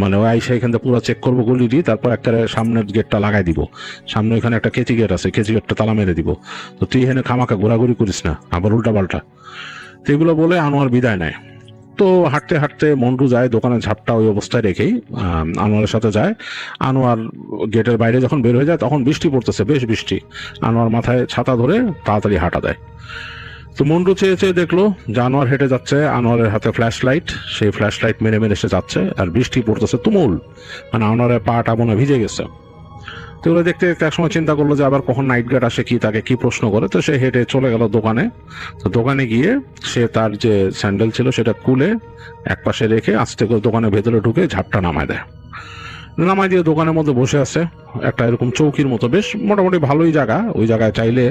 মানে ওই আইসা এখান থেকে পুরো চেক করবো গলি দিয়ে, তারপর একটা সামনের গেটটা লাগাই দিব, সামনে ওইখানে একটা কেচি গেট আছে, কেচি গেটটা তালা মেরে দিব, তো তুই এখানে খামাখা ঘোরাঘুরি করিস না, আবার উল্টা পাল্টা। তো এগুলো বলে আনোয়ার বিদায় নেয়। তো হাঁটতে হাঁটতে মন্টু যায় দোকানের ঝাপটা ওই অবস্থায় রেখেই আনোয়ারের সাথে যায়। আনোয়ার গেটের বাইরে যখন বের হয়ে যায় তখন বৃষ্টি পড়তেছে, বেশ বৃষ্টি। আনোয়ার মাথায় ছাতা ধরে তাড়াতাড়ি হাঁটা দেয়। তো মন্টু চেয়ে দেখলো যে আনোয়ার হেঁটে যাচ্ছে, আনোয়ারের হাতে ফ্ল্যাশ লাইট, সেই ফ্ল্যাশ লাইট মেরে মেরে সে যাচ্ছে, আর বৃষ্টি পড়তেছে তুমুল, মানে আনোয়ারের পাটা মনে ভিজে গেছে। তো এগুলো দেখতে দেখতে একসময় চিন্তা করলো যে আবার কখন নাইট গার্ড আসে কি তাকে কি প্রশ্ন করে। তো সে হেঁটে চলে গেল দোকানে। তো দোকানে গিয়ে সে তার যে স্যান্ডেল ছিল সেটা খুলে একপাশে রেখে আস্তে করে দোকানের ভেতরে ঢুকে ঝাপটা নামায় দেয়। নামাই দিয়ে দোকানের মধ্যে বসে আছে একটা এরকম চৌকির মতো, বেশ মোটামুটি ভালোই জায়গা। ওই জায়গায় চাইলে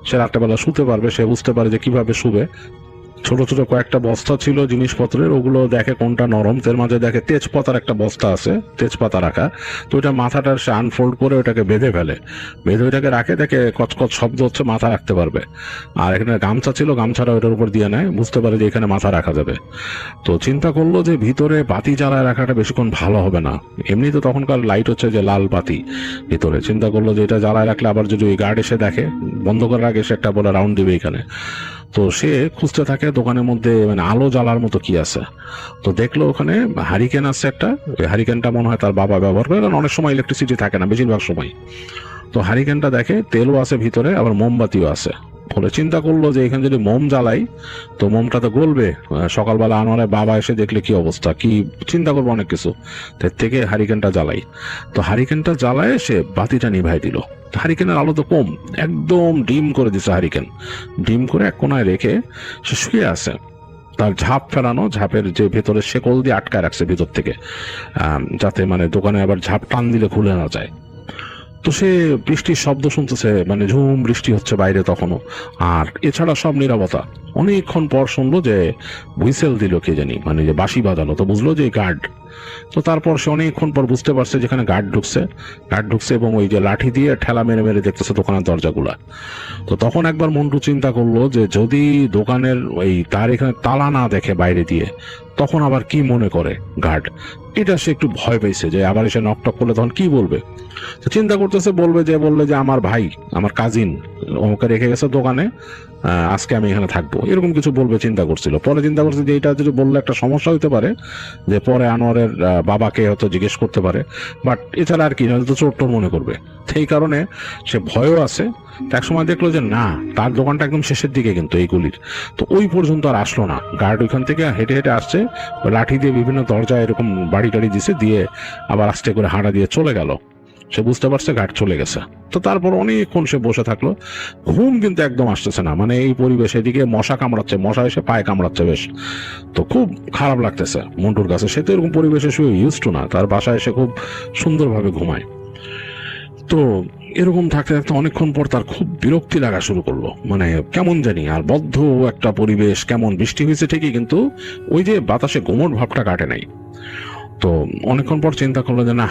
সে রাত্রেবেলা শুতে পারবে, সে বুঝতে পারে যে কিভাবে শুবে। ছোট ছোট কয়েকটা বস্তা ছিল জিনিসপত্রের, ওগুলো দেখে কোনটা নরম। এর মাঝে দেখে তেজপাতার একটা বস্তা আছে, তেজপাতা রাখা। তো ওইটা মাথাটা সে আনফোল্ড করে ওটাকে বেঁধে ফেলে, বেঁধে ওইটাকে রাখে, দেখে কচকচ শব্দ হচ্ছে, মাথা রাখতে পারবে। আর এখানে গামছা ছিল, গামছাটা ওইটার উপর দিয়ে নেয়, বুঝতে পারে যে এখানে মাথা রাখা যাবে। তো চিন্তা করলো যে ভিতরে বাতি জ্বালায় রাখাটা বেশিক্ষণ ভালো হবে না। এমনি তো তখনকার লাইট হচ্ছে যে লাল বাতি ভিতরে। চিন্তা করলো যে এটা জ্বালায় রাখলে আবার যদি ওই গার্ড এসে দেখে, বন্ধ করার আগে সে একটা বলে রাউন্ড দিবে এখানে। তো সে খুঁজতে থাকে দোকানের মধ্যে মানে আলো জ্বালার মতো কি আছে। তো দেখলো ওখানে হারিকেন আছে একটা। ওই হারিকেনটা মনে হয় তার বাবা ব্যবহার করে, কারণ অনেক সময় ইলেকট্রিসিটি থাকে না বেশিরভাগ সময়। তো হারিকেনটা দেখে তেলও আছে ভিতরে, আবার মোমবাতিও আছে। ফলে চিন্তা করলো যে এখানে যদি মোম জ্বালাই তো মোমটা তো গলবে। সকালবেলা আনোয়ারের বাবা এসে দেখলে কি অবস্থা, কি চিন্তা করবো অনেক কিছু। তার থেকে হারিকেনটা জ্বালাই। তো হারিকেনটা জ্বালায় সে বাতিটা নিভাই দিল। হারিকেনের আলো তো কম, একদম ডিম করে দিছে হারিকেন। ডিম করে এক কোনায় রেখে সে শুয়ে আছে। তার ঝাঁপ ফেরানো, ঝাঁপের যে ভেতরে শেকল দিয়ে আটকায় রাখছে ভিতর থেকে, যাতে মানে দোকানে আবার ঝাঁপ টান দিলে খুলে না যায়। তো সে বৃষ্টির শব্দ শুনতেছে, মানে ঝুম বৃষ্টি হচ্ছে বাইরে তখনও। আর এছাড়া সব নীরবতা। অনেকক্ষণ পর শুনলো যে হুইসেল দিল কে জানি, মানে যে বাঁশি বাজালো। তো বুঝলো যে গার্ড। তো তারপর সে অনেকক্ষণ পর বুঝতে পারছে যেখানে গার্ড ঢুকছে এবং ওই যে লাঠি দিয়ে ঠেলা মেরে মেরে দেখতেছে দোকানের দরজাগুলা। তো তখন একবার মন্টু চিন্তা করলো যে যদি দোকানের ওই তার এখানে তালা না দেখে বাইরে দিয়ে, তখন আবার কি মনে করে গার্ড। এটা সে একটু ভয় পেয়েছে যে আবার এসে নকটক করলে তখন কি বলবে। তো চিন্তা করতেছে বলবে যে আমার ভাই, আমার কাজিন আমাকে রেখে গেছে দোকানে, আজকে আমি এখানে থাকবো, এরকম কিছু বলবে চিন্তা করছিল। পরে চিন্তা করছে যে এটা যদি বললে একটা সমস্যা হতে পারে, যে পরে আনোয়ারের বাবাকে হয়তো জিজ্ঞেস করতে পারে। বাট এছাড়া আর কি, নয়তো চোর টোর মনে করবে। সেই কারণে সে ভয়ও আছে। এক সময় দেখলো যে না, তার দোকানটা একদম শেষের দিকে কিন্তু এই গলির। তো ওই পর্যন্ত আর আসলো না। গার্ড ওইখান থেকে হেঁটে হেঁটে আসছে, লাঠি দিয়ে বিভিন্ন দরজা এরকম বাড়ি টাড়ি দিছে, দিয়ে আবার আস্তে করে হাঁটা দিয়ে চলে গেল। সে বুঝতে পারছে গার্ড চলে গেছে। তো তারপর অনেকক্ষণ সে বসে থাকলো। ঘুম কিন্তু একদম আসতেছে না, মানে এই পরিবেশ, এদিকে মশা কামড়াচ্ছে, মশা এসে পায়ে কামড়াচ্ছে বেশ। তো খুব খারাপ লাগতেছে মন্টুর কাছে। সে তো এরকম পরিবেশে শুয়ে ইউজ টু না, তার বাসায় এসে খুব সুন্দরভাবে ঘুমায়। তো এরকম থাকতে থাকতে অনেকক্ষণ পর তার খুব বিরক্তি লাগা শুরু করলো, মানে কেমন জানি। আর বদ্ধ একটা পরিবেশ, কেমন বৃষ্টি হয়েছে ঠিকই, কিন্তু ওই যে বাতাসে গোমট ভাবটা কাটে নাই। তো অনেকক্ষণ পর চিন্তা করলো যে না,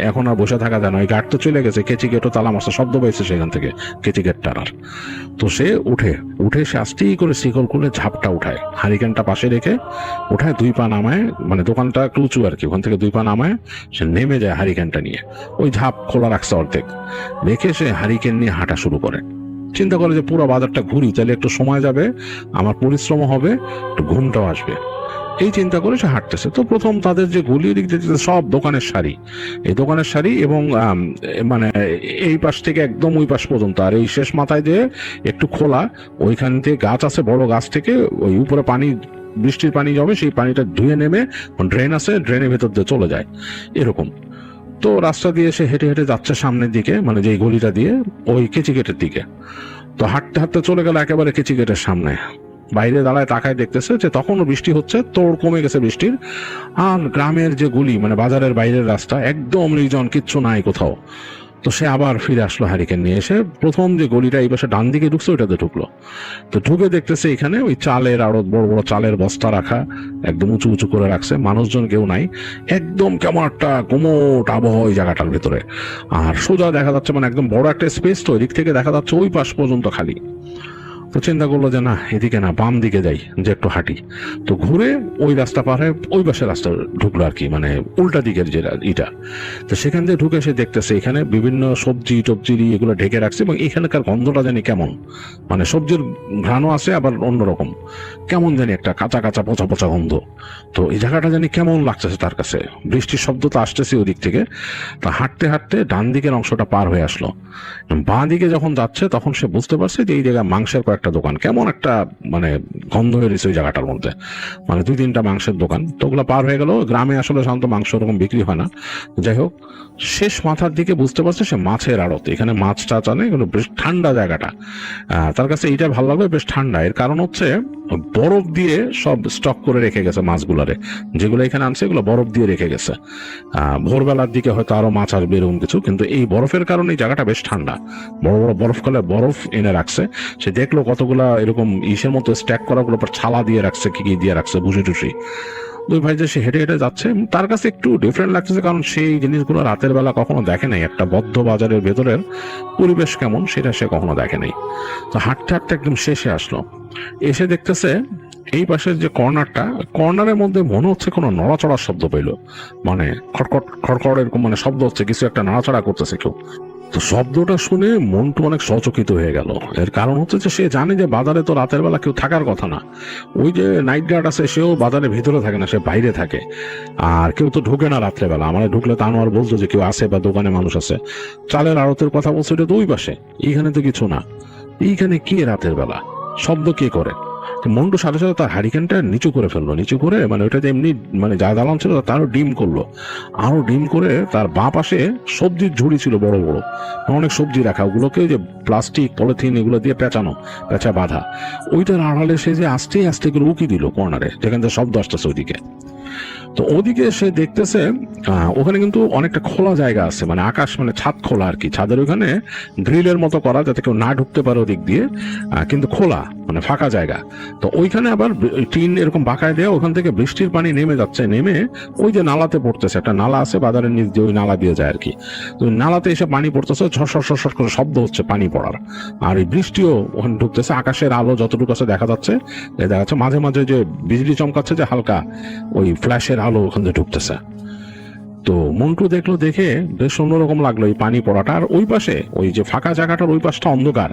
এখন আর বসে থাকা যায় না। ওই গার্ড তো চলে গেছে, কেচি গেটও তালা মারছে, শব্দ পাইছে সেখান থেকে কেচি গেট টানার। তো সে উঠে সে আস্তেই করে শিকল খুলে ঝাপটা উঠায়, হারিকেনটা পাশে রেখে উঠায়, 2 পা নামায়, মানে দোকানটা একটু উঁচু আর কি, ওখান থেকে 2 পা নামায় সে নেমে যায় হারিকেনটা নিয়ে। ওই ঝাপ খোলা রাখছে অর্ধেক, রেখে সে হারিকেন নিয়ে হাঁটা শুরু করে। চিন্তা করে যে পুরো বাজারটা ঘুরি, তাহলে একটু সময় যাবে, আমার পরিশ্রম হবে, একটু ঘুমটাও আসবে। এই চিন্তা করে সে হাঁটতেছে। তো প্রথম তাদের যে গলি দিক দিয়ে সব দোকানের সারি, এই দোকানের সারি, এবং মানে এই পাশ থেকে একদম ওই পাশ পর্যন্ত। আর এই শেষ মাথায় যে একটু খোলা, ওইখান থেকে গাছ আছে, বড় গাছ থেকে ওই উপরে পানি, বৃষ্টির পানি জমে, সেই পানিটা ধুয়ে নেমে ড্রেন আছে, ড্রেনের ভেতর দিয়ে চলে যায় এরকম। তো রাস্তা দিয়ে সে হেঁটে হেঁটে যাচ্ছে সামনের দিকে, মানে যে গলিটা দিয়ে, ওই কেচি গেটের দিকে। তো হাঁটতে হাঁটতে চলে গেল একেবারে কেচি গেটের সামনে। বাইরে দাঁড়ায় তাকায় দেখতেছে যে তখনও বৃষ্টি হচ্ছে, তোড় কমে গেছে বৃষ্টির। আর গ্রামের যে গলি, মানে বাজারের বাইরের রাস্তা, একদম নির্জন, কিচ্ছু নাই কোথাও। তো সে আবার ফিরে আসলো হারিকেন নিয়ে। এসে প্রথম যে গলিটা এই পাশে ডান দিকে ঢুকছে, ওইটাতে ঢুকলো। তো ঢুকে দেখতেছে এখানে ওই চালের, আরো বড় বড় চালের বস্তা রাখা, একদম উঁচু উঁচু করে রাখছে, মানুষজন কেউ নাই। একদম কেমন একটা কোমট আবহাওয়া ওই জায়গাটার ভেতরে। আর সোজা দেখা যাচ্ছে, মানে একদম বড় একটা স্পেস, তো এদিক থেকে দেখা যাচ্ছে ওই পাশ পর্যন্ত খালি। তো চিন্তা করলো যে না, এদিকে না, বাম দিকে যাই, যে একটু হাঁটি। তো ঘুরে ওই রাস্তা পার হয়ে ওই পাশে রাস্তা ঢুকলো আর কি, মানে উল্টা দিকের যে ইটা। তো সেখান থেকে ঢুকে সে দেখতেছে এখানে বিভিন্ন সবজি টবজি এগুলো ঢেকে রাখছে, এবং এখানকার গন্ধটা জানি কেমন, মানে সবজির ঘ্রাণও আছে, আবার অন্যরকম কেমন জানি একটা কাঁচা কাঁচা পচা পচা গন্ধ। তো এই জায়গাটা জানি কেমন লাগতেছে তার কাছে। বৃষ্টির শব্দ তো আসতেছে ওই দিক থেকে। তা হাঁটতে হাঁটতে ডান দিকের অংশটা পার হয়ে আসলো। বাঁ দিকে যখন যাচ্ছে তখন সে বুঝতে পারছে যে এই জায়গায় মাংসের একটা দোকান, কেমন একটা মানে গন্ধ বেরিয়েছে ওই জায়গাটার মধ্যে, মানে 2-3টা মাংসের দোকান। তো ওগুলো পার হয়ে গেল। গ্রামে আসলে সাধারণত মাংস ওরকম বিক্রি হয় না। যাই হোক, শেষ মাথার দিকে বুঝতে পারছে সে মাছের আড়ত, এখানে মাছ টাছ আনে, এগুলো বেশ ঠান্ডা জায়গাটা। তার কাছে এইটা ভালো লাগলো, বেশ ঠান্ডা। এর কারণ হচ্ছে বরফ দিয়ে সব স্টক করে রেখে গেছে মাছগুলারে, যেগুলো এখানে আনছে এগুলো বরফ দিয়ে রেখে গেছে। ভোরবেলার দিকে হয়তো আরো মাছ আসবে এরকম কিছু, কিন্তু এই বরফের কারণে এই জায়গাটা বেশ ঠান্ডা। বড় বড় বরফ এনে রাখছে। সে দেখলো কতগুলা এরকম ইসের মতো স্ট্যাক করা গুলো ছালা দিয়ে রাখছে, কি কি দিয়ে রাখছে, ভুসি টুসি। দুই ভাই যে সে হেঁটে হেঁটে যাচ্ছে, তার কাছে একটু ডিফারেন্ট লাগতেছে, কারণ সেই জিনিসগুলো রাতের বেলা কখনো দেখে নাই। একটা বদ্ধ বাজারের ভেতরের পরিবেশ কেমন সেটা সে কখনো দেখে নাই। তো হাঁটতে হাঁটতে একদম শেষে আসলো, এসে দেখতেছে এই পাশের যে কর্নারের মধ্যে মনে হচ্ছে কোনো নড়াচড়ার শব্দ পেলো, মানে খটখট খড়খড় এরকম মানে শব্দ হচ্ছে, কিছু একটা নাড়াচড়া করতেছে কেউ। তো শব্দটা শুনে মনটা অনেক সচকিত হয়ে গেল। এর কারণ হচ্ছে যে সে জানে যে বাজারে তো রাতের বেলা কেউ থাকার কথা না। ওই যে নাইট গার্ড আছে সেও বাজারের ভিতরে থাকে না, সে বাইরে থাকে। আর কেউ তো ঢুকে না রাত্রেবেলা, মানে ঢুকলে তা আনোয়ার বলতো যে কেউ আসে বা দোকানে মানুষ আছে। চালের আড়তের কথা বলছে, এটা তো ওই পাশে, এইখানে তো কিছু না। এইখানে কে রাতের বেলা শব্দ কে করে? মন্টু সাথে সাথে তার হারিকেনটা নিচু করে ফেললো, নিচু করে মানে ওইটাতে এমনি মানে যা দালান ছিল তারও ডিম করলো। আরো ডিম করে তার বাঁ পাশে সবজির ঝুড়ি ছিল বড় বড়, অনেক সবজি রাখা, ওগুলোকে যে প্লাস্টিক পলিথিন এগুলো দিয়ে পেঁচা বাঁধা। ওইটার আড়ালে সে যে আস্তে আস্তে করে উকি দিল কর্নারে, যেখান থেকে শব্দ আসতেছে ওইদিকে। তো ওদিকে সে দেখতেছে ওখানে কিন্তু অনেকটা খোলা জায়গা আছে, মানে আকাশ মানে ছাদ খোলা আর কি, ছাদের ওখানে গ্রিলের মতো করা যাতে কেউ না ঢুকতে পারে ওদিক দিয়ে, কিন্তু খোলা মানে ফাঁকা জায়গা। তো ওইখানে আবার টিন এরকম বাঁকায় দেওয়া, ওখান থেকে বৃষ্টির পানি নেমে যাচ্ছে, নেমে ওই যে নালাতে পড়তেছে, একটা নালা আছে বাজারের নিচ দিয়ে, ওই নালা দিয়ে যায় আর কি। তো ওই নালাতে এসে পানি পড়তেছে, ঝরঝর করে শব্দ হচ্ছে পানি পড়ার, আর এই বৃষ্টিও ওখানে ঢুকতেছে। আকাশের আলো যতটুকু আছে দেখা যাচ্ছে, মাঝে মাঝে যে বিজলি চমকাচ্ছে যে হালকা, ওই ফ্ল্যাশের আলো ওখান থেকে ঢুকতেছে। তো মন্টু দেখলো, দেখে বেশ অন্যরকম লাগলো এই পানি পড়াটা। আর ওই পাশে ওই যে ফাঁকা জায়গাটার ওই পাশটা অন্ধকার,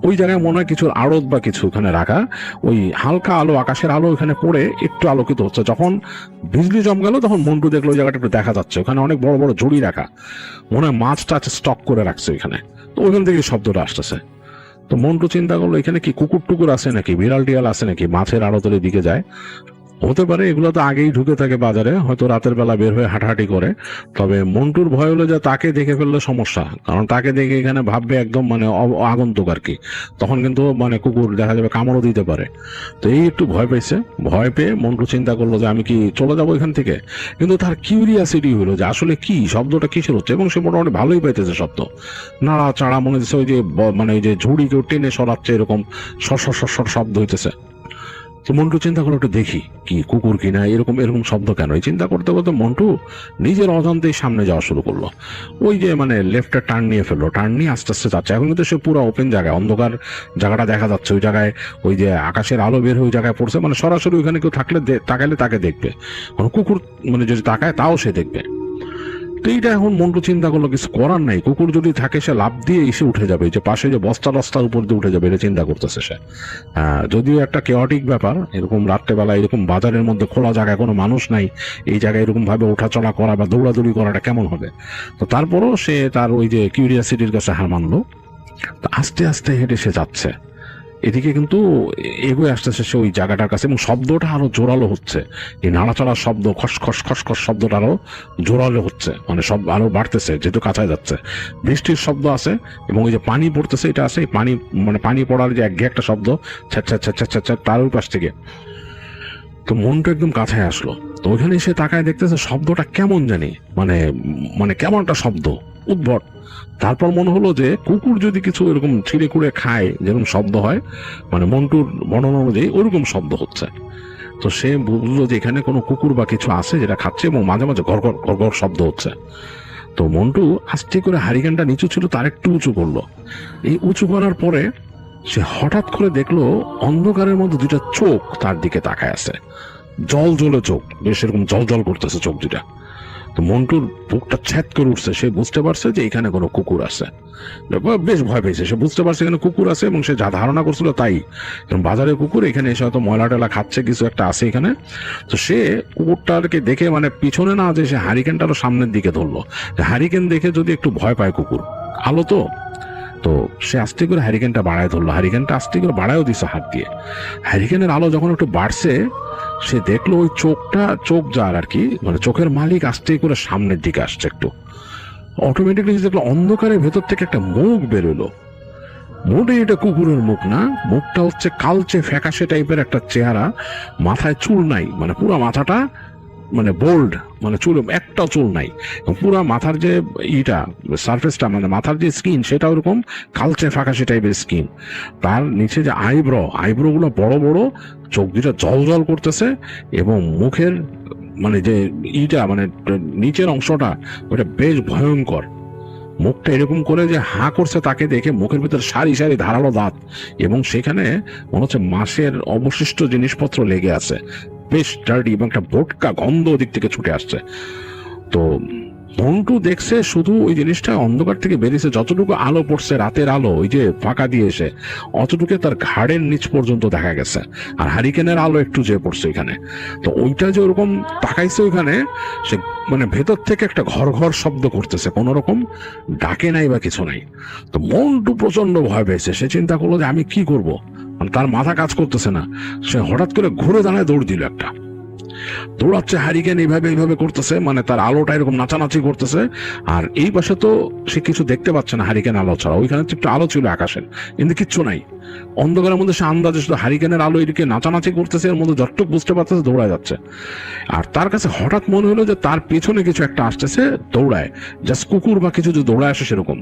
ওই জায়গায় মনে হয় কিছু আড়ত বা কিছু ওখানে রাখা। ওই হালকা আলো, আকাশের আলো ওখানে পড়ে একটু আলোকিত হচ্ছে। যখন বিজলি চমকালো তখন মন্টু দেখলো ওই জায়গাটা একটু দেখা যাচ্ছে, ওখানে অনেক বড় বড় ঝুড়ি রাখা, মনে হয় মাছ টাছ স্টক করে রাখছে ওইখানে। তো ওইখান থেকে শব্দটা আসতেছে। তো মন্টু চিন্তা করলো এখানে কি কুকুর টুকুর আছে নাকি, বিড়াল টিয়াল আছে নাকি, মাছের আড়তের দিকে যায়। হতে পারে এগুলো তো আগেই ঢুকে থাকে বাজারে, হয়তো রাতের বেলা বের হয়ে হাঁটাহাঁটি করে। তবে মন্টুর ভয় হলো যে তাকে দেখে ফেললে সমস্যা, কারণ তাকে দেখে এখানে ভাববে একদম মানে আগন্তুক আর কি, তখন কিন্তু মানে কুকুর দেখা যাবে কামড়ও দিতে পারে। তো এই একটু ভয় পেয়েছে, ভয় পেয়ে মন্টু চিন্তা করলো যে আমি কি চলে যাবো এখান থেকে। কিন্তু তার কিউরিয়াসিটি হলো যে আসলে কি শব্দটা কিসের হচ্ছে, এবং সে মোটামুটি ভালোই পাইতেছে শব্দ, নাড়া চাড়া মনে হচ্ছে ওই যে মানে ওই যে ঝুড়ি কেউ টেনে সরাচ্ছে এরকম সর শব্দ হইতেছে। তো মন্টু চিন্তা করে একটু দেখি কি কুকুর কিনা, এরকম এরকম শব্দ কেন। এই চিন্তা করতে করতে মন্টু নিজের অজান্তেই সামনে যাওয়া শুরু করলো। ওই যে মানে লেফটে টার্ন নিয়ে ফেললো, টার্ন নিয়ে আস্তে আস্তে যাচ্ছে। এখন কিন্তু সে পুরো ওপেন জায়গায়, অন্ধকার জায়গাটা দেখা যাচ্ছে, ওই জায়গায় ওই যে আকাশের আলো বের হয়ে ওই জায়গায় পড়ছে, মানে সরাসরি ওইখানে কেউ থাকলে তাকাইলে তাকে দেখবে, কোনো কুকুর মানে যদি তাকায় তাও সে দেখবে। তো এইটা এখন মন্টু চিন্তা করলো কিছু করার নাই, কুকুর যদি থাকে সে লাফ দিয়ে এসে উঠে যাবে, যে পাশে যে বস্তার উপর দিয়ে উঠে যাবে, এটা চিন্তা করতেছে সে। যদিও একটা কেওয়াটিক ব্যাপার, এরকম রাত্রেবেলা এরকম বাজারের মধ্যে খোলা জায়গায় কোনো মানুষ নাই, এই জায়গায় এরকম ভাবে ওঠাচলা করা বা দৌড়াদৌড়ি করাটা কেমন হবে। তো তারপরও সে তার ওই যে কিউরিয়াসিটির কাছে হার মানলো। তো আস্তে আস্তে হেঁটে সে যাচ্ছে, এদিকে কিন্তু এগোয় আসতেছে সে ওই জায়গাটার কাছে, এবং শব্দটা আরো জোরালো হচ্ছে, এই নাড়াচাড়ার শব্দ, খসখস খসখস শব্দটা আরো জোরালো হচ্ছে, মানে সব আরো বাড়তেছে যেহেতু কাছায় যাচ্ছে। বৃষ্টির শব্দ আছে, এবং ওই যে পানি পড়তেছে এটা আছে, পানি মানে পানি পড়ার যে একঘেয়ে একটা শব্দ, ছ্যাঁচ্ছা তার ওই পাশ থেকে। তো মনটা একদম কাছায় আসলো। তো ওইখানে এসে তাকায় দেখতেছে শব্দটা কেমন জানি, মানে মানে কেমন একটা শব্দ, উদ্ভট। তারপর মনে হলো যে কুকুর যদি কিছু এরকম ছিঁড়ে কুড়ে খায় যেরকম শব্দ হয়, মানে মন্টুর বর্ণনা অনুযায়ী ওরকম শব্দ হচ্ছে। তো সে বুঝলো যে এখানে কোনো কুকুর বা কিছু আছে যেটা খাচ্ছে, এবং মাঝে মাঝে ঘর ঘর শব্দ হচ্ছে। তো মন্টু আস্তে করে হারিকেনটা নিচু ছিল তার একটু উঁচু করলো। এই উঁচু করার পরে সে হঠাৎ করে দেখলো অন্ধকারের মধ্যে দুইটা চোখ তার দিকে তাকায় আছে, জল জ্বলে চোখ, বেশ এরকম জল জল করতেছে চোখ দুটা। তো মন্টুর বুকটা ছ্যাদ করে উঠছে, সে বুঝতে পারছে যে এখানে কোনো কুকুর আছে। বেশ ভয় পেয়েছে, সে বুঝতে পারছে এখানে কুকুর আছে, এবং সে যা ধারণা করছিল তাই, বাজারে কুকুর, এখানে এসে হয়তো ময়লা টেলা খাচ্ছে, কিছু একটা আছে এখানে। তো সে কুকুরটাকে দেখে মানে পিছনে না যে সে হারিকেনটারও সামনের দিকে ধরলো, হারিকেন দেখে যদি একটু ভয় পায় কুকুর, আলো তো তো সে আস্তে করে হ্যারিকেনটা বাড়ায় ধরলো, হ্যারিকেনটা আস্তে করে বাড়ায়ও দিছে হাত দিয়ে। হ্যারিকেনের আলো যখন একটু বাড়ছে, সে দেখলো ওই চোখ যার আর কি, মানে চোখের মালিক আস্তে করে সামনের দিকে আসছে একটু। অটোমেটিকলি দেখলো অন্ধকারের ভেতর থেকে একটা মুখ বেরোলো। মোটে এটা কুকুরের মুখ না, মুখটা হচ্ছে কালচে ফ্যাকাশে টাইপের একটা চেহারা, মাথায় চুল নাই, মানে পুরো মাথাটা মানে বোল্ড, মানে চুল একটাও চুল নাই, পুরো মাথার যে সারফেসটা মানে মাথার যে স্কিন সেটা ওরকম কালচে ফ্যাকাশে টাইপের স্কিন। তার নিচে যে আইব্রো গুলো বড় বড়, চোখ দুটা জল জল করতেছে, এবং মুখের মানে যে মানে নিচের অংশটা ওটা বেশ ভয়ঙ্কর। মুখটা এরকম করে যে হাঁ করছে তাকে দেখে, মুখের ভিতরে সারি সারি ধারালো দাঁত, এবং সেখানে মনে হচ্ছে মাসের অবশিষ্ট জিনিসপত্র লেগে আছে, বেশ ডার্টি, এবং একটা বোটকা গন্ধ ওদিক থেকে ছুটে আসছে। তো মন্টু দেখছে শুধু ওই জিনিসটা অন্ধকার থেকে বেরিয়েছে, যতটুকু আলো পড়ছে রাতের আলো ওই যে ফাঁকা দিয়ে এসে, অতটুকু তার ঘাড়ের নিচ পর্যন্ত দেখা গেছে, আর হারিকেনের আলো একটু যে পড়ছে এখানে। তো ওইটা যে ওরকম তাকাইছে ওইখানে, সে মানে ভেতর থেকে একটা ঘর ঘর শব্দ করতেছে, কোন রকম ডাকে নাই বা কিছু নাই। তো মন্টু প্রচন্ড ভয় পেয়েছে, সে চিন্তা করলো যে আমি কি করব, মানে তার মাথা কাজ করতেছে না। সে হঠাৎ করে ঘুরে দাঁড়ায় দৌড় দিল একটা, দৌড়াচ্ছে, হ্যারিকেন এইভাবে করতেছে, মানে তার আলোটা এরকম নাচানাচি করতেছে। আর এই পাশে তো সে কিছু দেখতে পাচ্ছে না হ্যারিকেন আলো ছাড়া, ওইখানে তো একটু আলো ছিল আকাশের, কিন্তু কিচ্ছু নাই। অন্ধকারের মধ্যে সে আন্দাজে শুধু হ্যারিকেনের আলো এদিকে নাচানাচি করতেছে, এর মধ্যে যতটুক বুঝতে পারতেছে দৌড়া যাচ্ছে। আর তার কাছে হঠাৎ মনে হলো যে তার পেছনে কিছু একটা আসতেছে দৌড়ায়, জাস্ট কুকুর বা কিছু যে দৌড়ায় আসে সেরকম।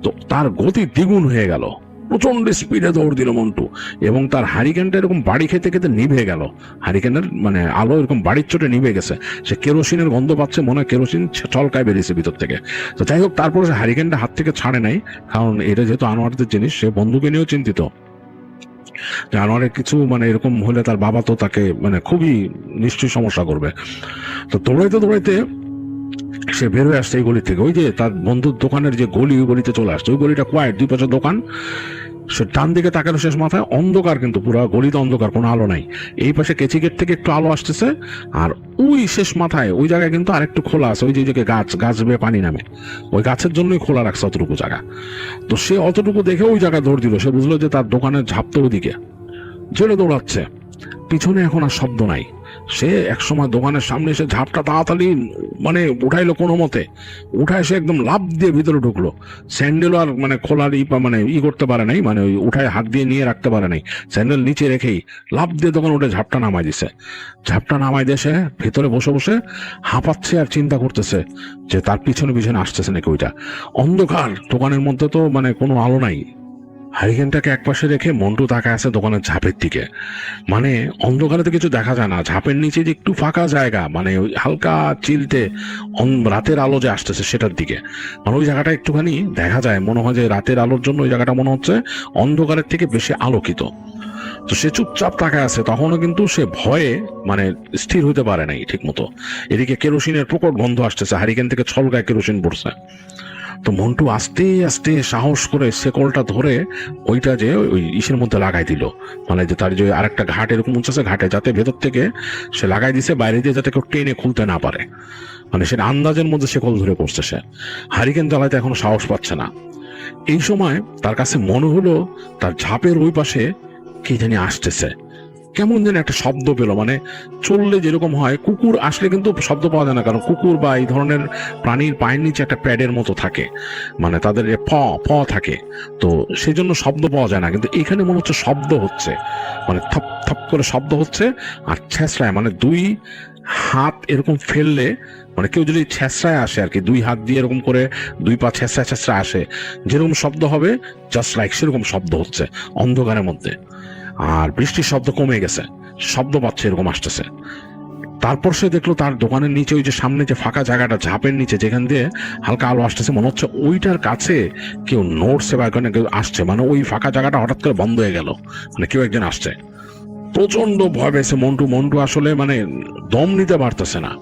তো তার গতি দ্বিগুণ হয়ে গেল, প্রচন্ড স্পিডে দৌড় দিল মন্টু, এবং তার হারিকেনটা এরকম বাড়ি খেতে খেতে নিভে গেল। হারিকেনের মানে আলো এরকম বাড়ির চোটে নিভে গেছে, সে কেরোসিনের গন্ধ পাচ্ছে, মনে হয় কেরোসিন ছলকায় বেরিয়েছে ভিতর থেকে। তো যাই হোক, তারপরে সে হারিকেনটা হাত থেকে ছাড়ে নাই, কারণ এটা যেহেতু আনোয়ারদের জিনিস, সে বন্ধুকে নিয়েও চিন্তিত যে আনোয়ারের কিছু মানে এরকম হলে তার বাবা তো তাকে মানে খুবই নিশ্চয়ই সমস্যা করবে। তো দৌড়াইতে সে বের হয়ে আসছে এই গলি থেকে, ওই যে তার বন্ধুর দোকানের যে গলি, ওই গলিতে চলে আসছে। ওই গলিটা কোয়াইট, দুই পাশে দোকান। সে ডান দিকে তাকালো, শেষ মাথায় অন্ধকার, কিন্তু পুরো গলিতে অন্ধকার, কোনো আলো নাই। এই পাশে কেচি গেট থেকে একটু আলো আসতেছে, আর ওই শেষ মাথায় ওই জায়গায় কিন্তু আরেকটু খোলা আছে, ওই যে গাছ বেয়ে পানি নামে, ওই গাছের জন্যই খোলা রাখছে অতটুকু জায়গা। তো সে অতটুকু দেখে ওই জায়গায় দৌড় দিল। সে বুঝলো যে তার দোকানের ঝাপতো ওদিকে, জোরে দৌড়াচ্ছে, পিছনে এখন আর শব্দ নাই। সে একসময় দোকানের সামনে এসে ঝাপটা তাড়াতাড়ি মানে উঠাইলো, কোনো মতে উঠায় সে একদম লাফ দিয়ে ভিতরে ঢুকলো। স্যান্ডেল আর মানে খোলার মানে করতে পারে নাই, মানে ওই উঠায় হাত দিয়ে নিয়ে রাখতে পারে নাই, স্যান্ডেল নিচে রেখেই লাফ দিয়ে দোকান উঠে ঝাপটা নামাই দিছে। ঝাপটা নামাই দিয়ে সে ভেতরে বসে বসে হাঁপাচ্ছে আর চিন্তা করতেছে যে তার পিছনে আসতেছে নাকি ওইটা। অন্ধকার, দোকানের মধ্যে তো মানে কোনো আলো নাই। হারিকেনটাকে একপাশে রেখে মন্টু তাকায় আছে দোকানের ঝাপের দিকে, মানে অন্ধকারে তো কিছু দেখা যায় না, ঝাপের নিচে যে একটু ফাঁকা জায়গা, মানে ওই হালকা চিলতে রাতের আলো যে আসতেছে সেটার দিকে, মানে ওই জায়গাটা একটুখানি দেখা যায়, মনে হয় যে রাতের আলোর জন্য ওই জায়গাটা মনে হচ্ছে অন্ধকারের থেকে বেশি আলোকিত। তো সে চুপচাপ তাকায় আছে, তখনও কিন্তু সে ভয়ে মানে স্থির হইতে পারে নাই ঠিক মতো। এদিকে কেরোসিনের প্রকট গন্ধ আসতেছে, হারিকেন থেকে ছলকায় কেরোসিন পড়ছে। তো মন্টু আস্তে আস্তে সাহস করে শেকলটা ধরে ওইটা যে ওই ইসের মধ্যে লাগাই দিল, মানে যে তার যে আরেকটা ঘাট এরকম উঠছে ঘাটে, যাতে ভেতর থেকে সে লাগাই দিছে, বাইরে দিয়ে যাতে কেউ টেনে খুলতে না পারে, মানে সেটা আন্দাজের মধ্যে শেকল ধরে পড়ছে। সে হারিকেন জ্বালাইতে এখনো সাহস পাচ্ছে না। এই সময় তার কাছে মনে হলো তার ঝাপের ওই পাশে কি জানি আসতেছে, কেমন যেন একটা শব্দ পেলো, মানে চললে যেরকম হয়, কুকুর আসলে কিন্তু শব্দ পাওয়া যায় না, কারণ কুকুর বা এই ধরনের প্রাণীর পায়ের নিচে একটা প্যাডের মতো থাকে, মানে তাদের প থাকে, তো সেই জন্য শব্দ পাওয়া যায় না। কিন্তু এখানে মনে হচ্ছে শব্দ হচ্ছে, মানে থপ থপ করে শব্দ হচ্ছে, আর ছেঁচড়ায়, মানে দুই হাত এরকম ফেললে, মানে কেউ যদি ছেঁচড়ায় আসে আর কি, দুই হাত দিয়ে এরকম করে দুই পা ছেঁচড়া আসে, যেরকম শব্দ হবে জাস্ট লাইক সেরকম শব্দ হচ্ছে অন্ধকারের মধ্যে। আর বৃষ্টির শব্দ কমে গেছে, শব্দ পাচ্ছে এরকম আসতেছে। তারপর সে দেখলো তার দোকানের নিচে ওই যে সামনে যে ফাঁকা জায়গাটা ঝাপের নিচে, যেখান দিয়ে হালকা আলো আসতেছে, মনে হচ্ছে ওইটার কাছে কেউ নড়ছে বা এখানে কেউ আসছে, মানে ওই ফাঁকা জায়গাটা হঠাৎ করে বন্ধ হয়ে গেল, মানে কেউ একজন আসছে। প্রচন্ড ভয় পেয়েছে মন্টু আসলে মানে দম নিতে পারতেছে না।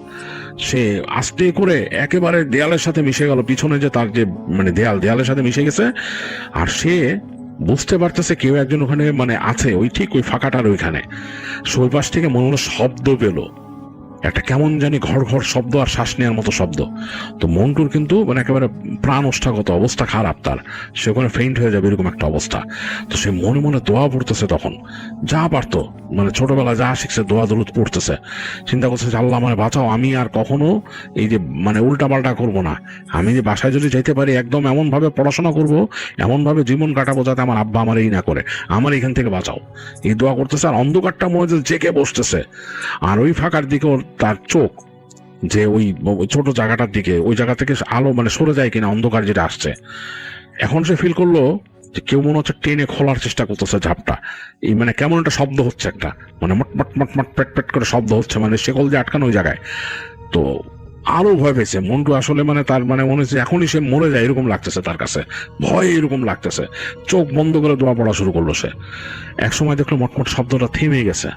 সে আস্তে করে একেবারে দেয়ালের সাথে মিশে গেল, পিছনে যে তার যে মানে দেয়ালের সাথে মিশে গেছে। আর সে বুঝতে পারতেছে কেউ একজন ওখানে মানে আছে, ওই ঠিক ওই ফাঁকাটার ওইখানে। ওই পাশ থেকে মনে হলো শব্দ পেল, একটা কেমন জানি ঘর ঘর শব্দ আর শ্বাস নেওয়ার মতো শব্দ। তো মন্টুর কিন্তু মানে একেবারে প্রাণ ওষ্ঠাগত অবস্থা খারাপ, তার সে ওখানে ফেইন্ট হয়ে যাবে এরকম একটা অবস্থা। তো সে মনে মনে দোয়া পড়তেছে, তখন যা পারতো মানে ছোটবেলা যা শিখছে দোয়া দরুদ পড়তেছে, চিন্তা করতেছে যে আল্লাহ মানে বাঁচাও, আমি আর কখনো এই যে মানে উল্টা পাল্টা করবো না, আমি যে বাসায় যদি যাইতে পারি একদম এমন ভাবে পড়াশোনা করব, এমন ভাবে জীবন কাটাবো যাতে আমার আব্বা আমার এই না করে, আমার এখান থেকে বাঁচাও, এই দোয়া করতেছে। আর অন্ধকারটা মনে জেগে বসতেছে, আর ওই ফাঁকার দিকে ওর তার চোখ যে ওই ছোট জায়গাটার দিকে, ওই জায়গা থেকে আলো মানে সরে যায় কিনা অন্ধকার যেটা আসছে। এখন সে ফিল করলো যে কেউ মনে হচ্ছে টেনে খোলার চেষ্টা করতেছে ঝাপটা, এই মানে কেমন একটা শব্দ হচ্ছে, একটা মানে মট মট মট মট পেট পেট করে শব্দ হচ্ছে, মানে শেকল দিয়ে আটকানো ওই জায়গায়। তো আরো ভয় পেয়েছে মন্টু, আসলে মানে তার মানে মনে হচ্ছে এখনই সে মরে যায় এরকম লাগতেছে তার কাছে, ভয় এরকম লাগতেছে। চোখ বন্ধ করে দোয়া পড়া শুরু করলো সে। এক সময় দেখলো মটমট শব্দটা থেমে গেছে,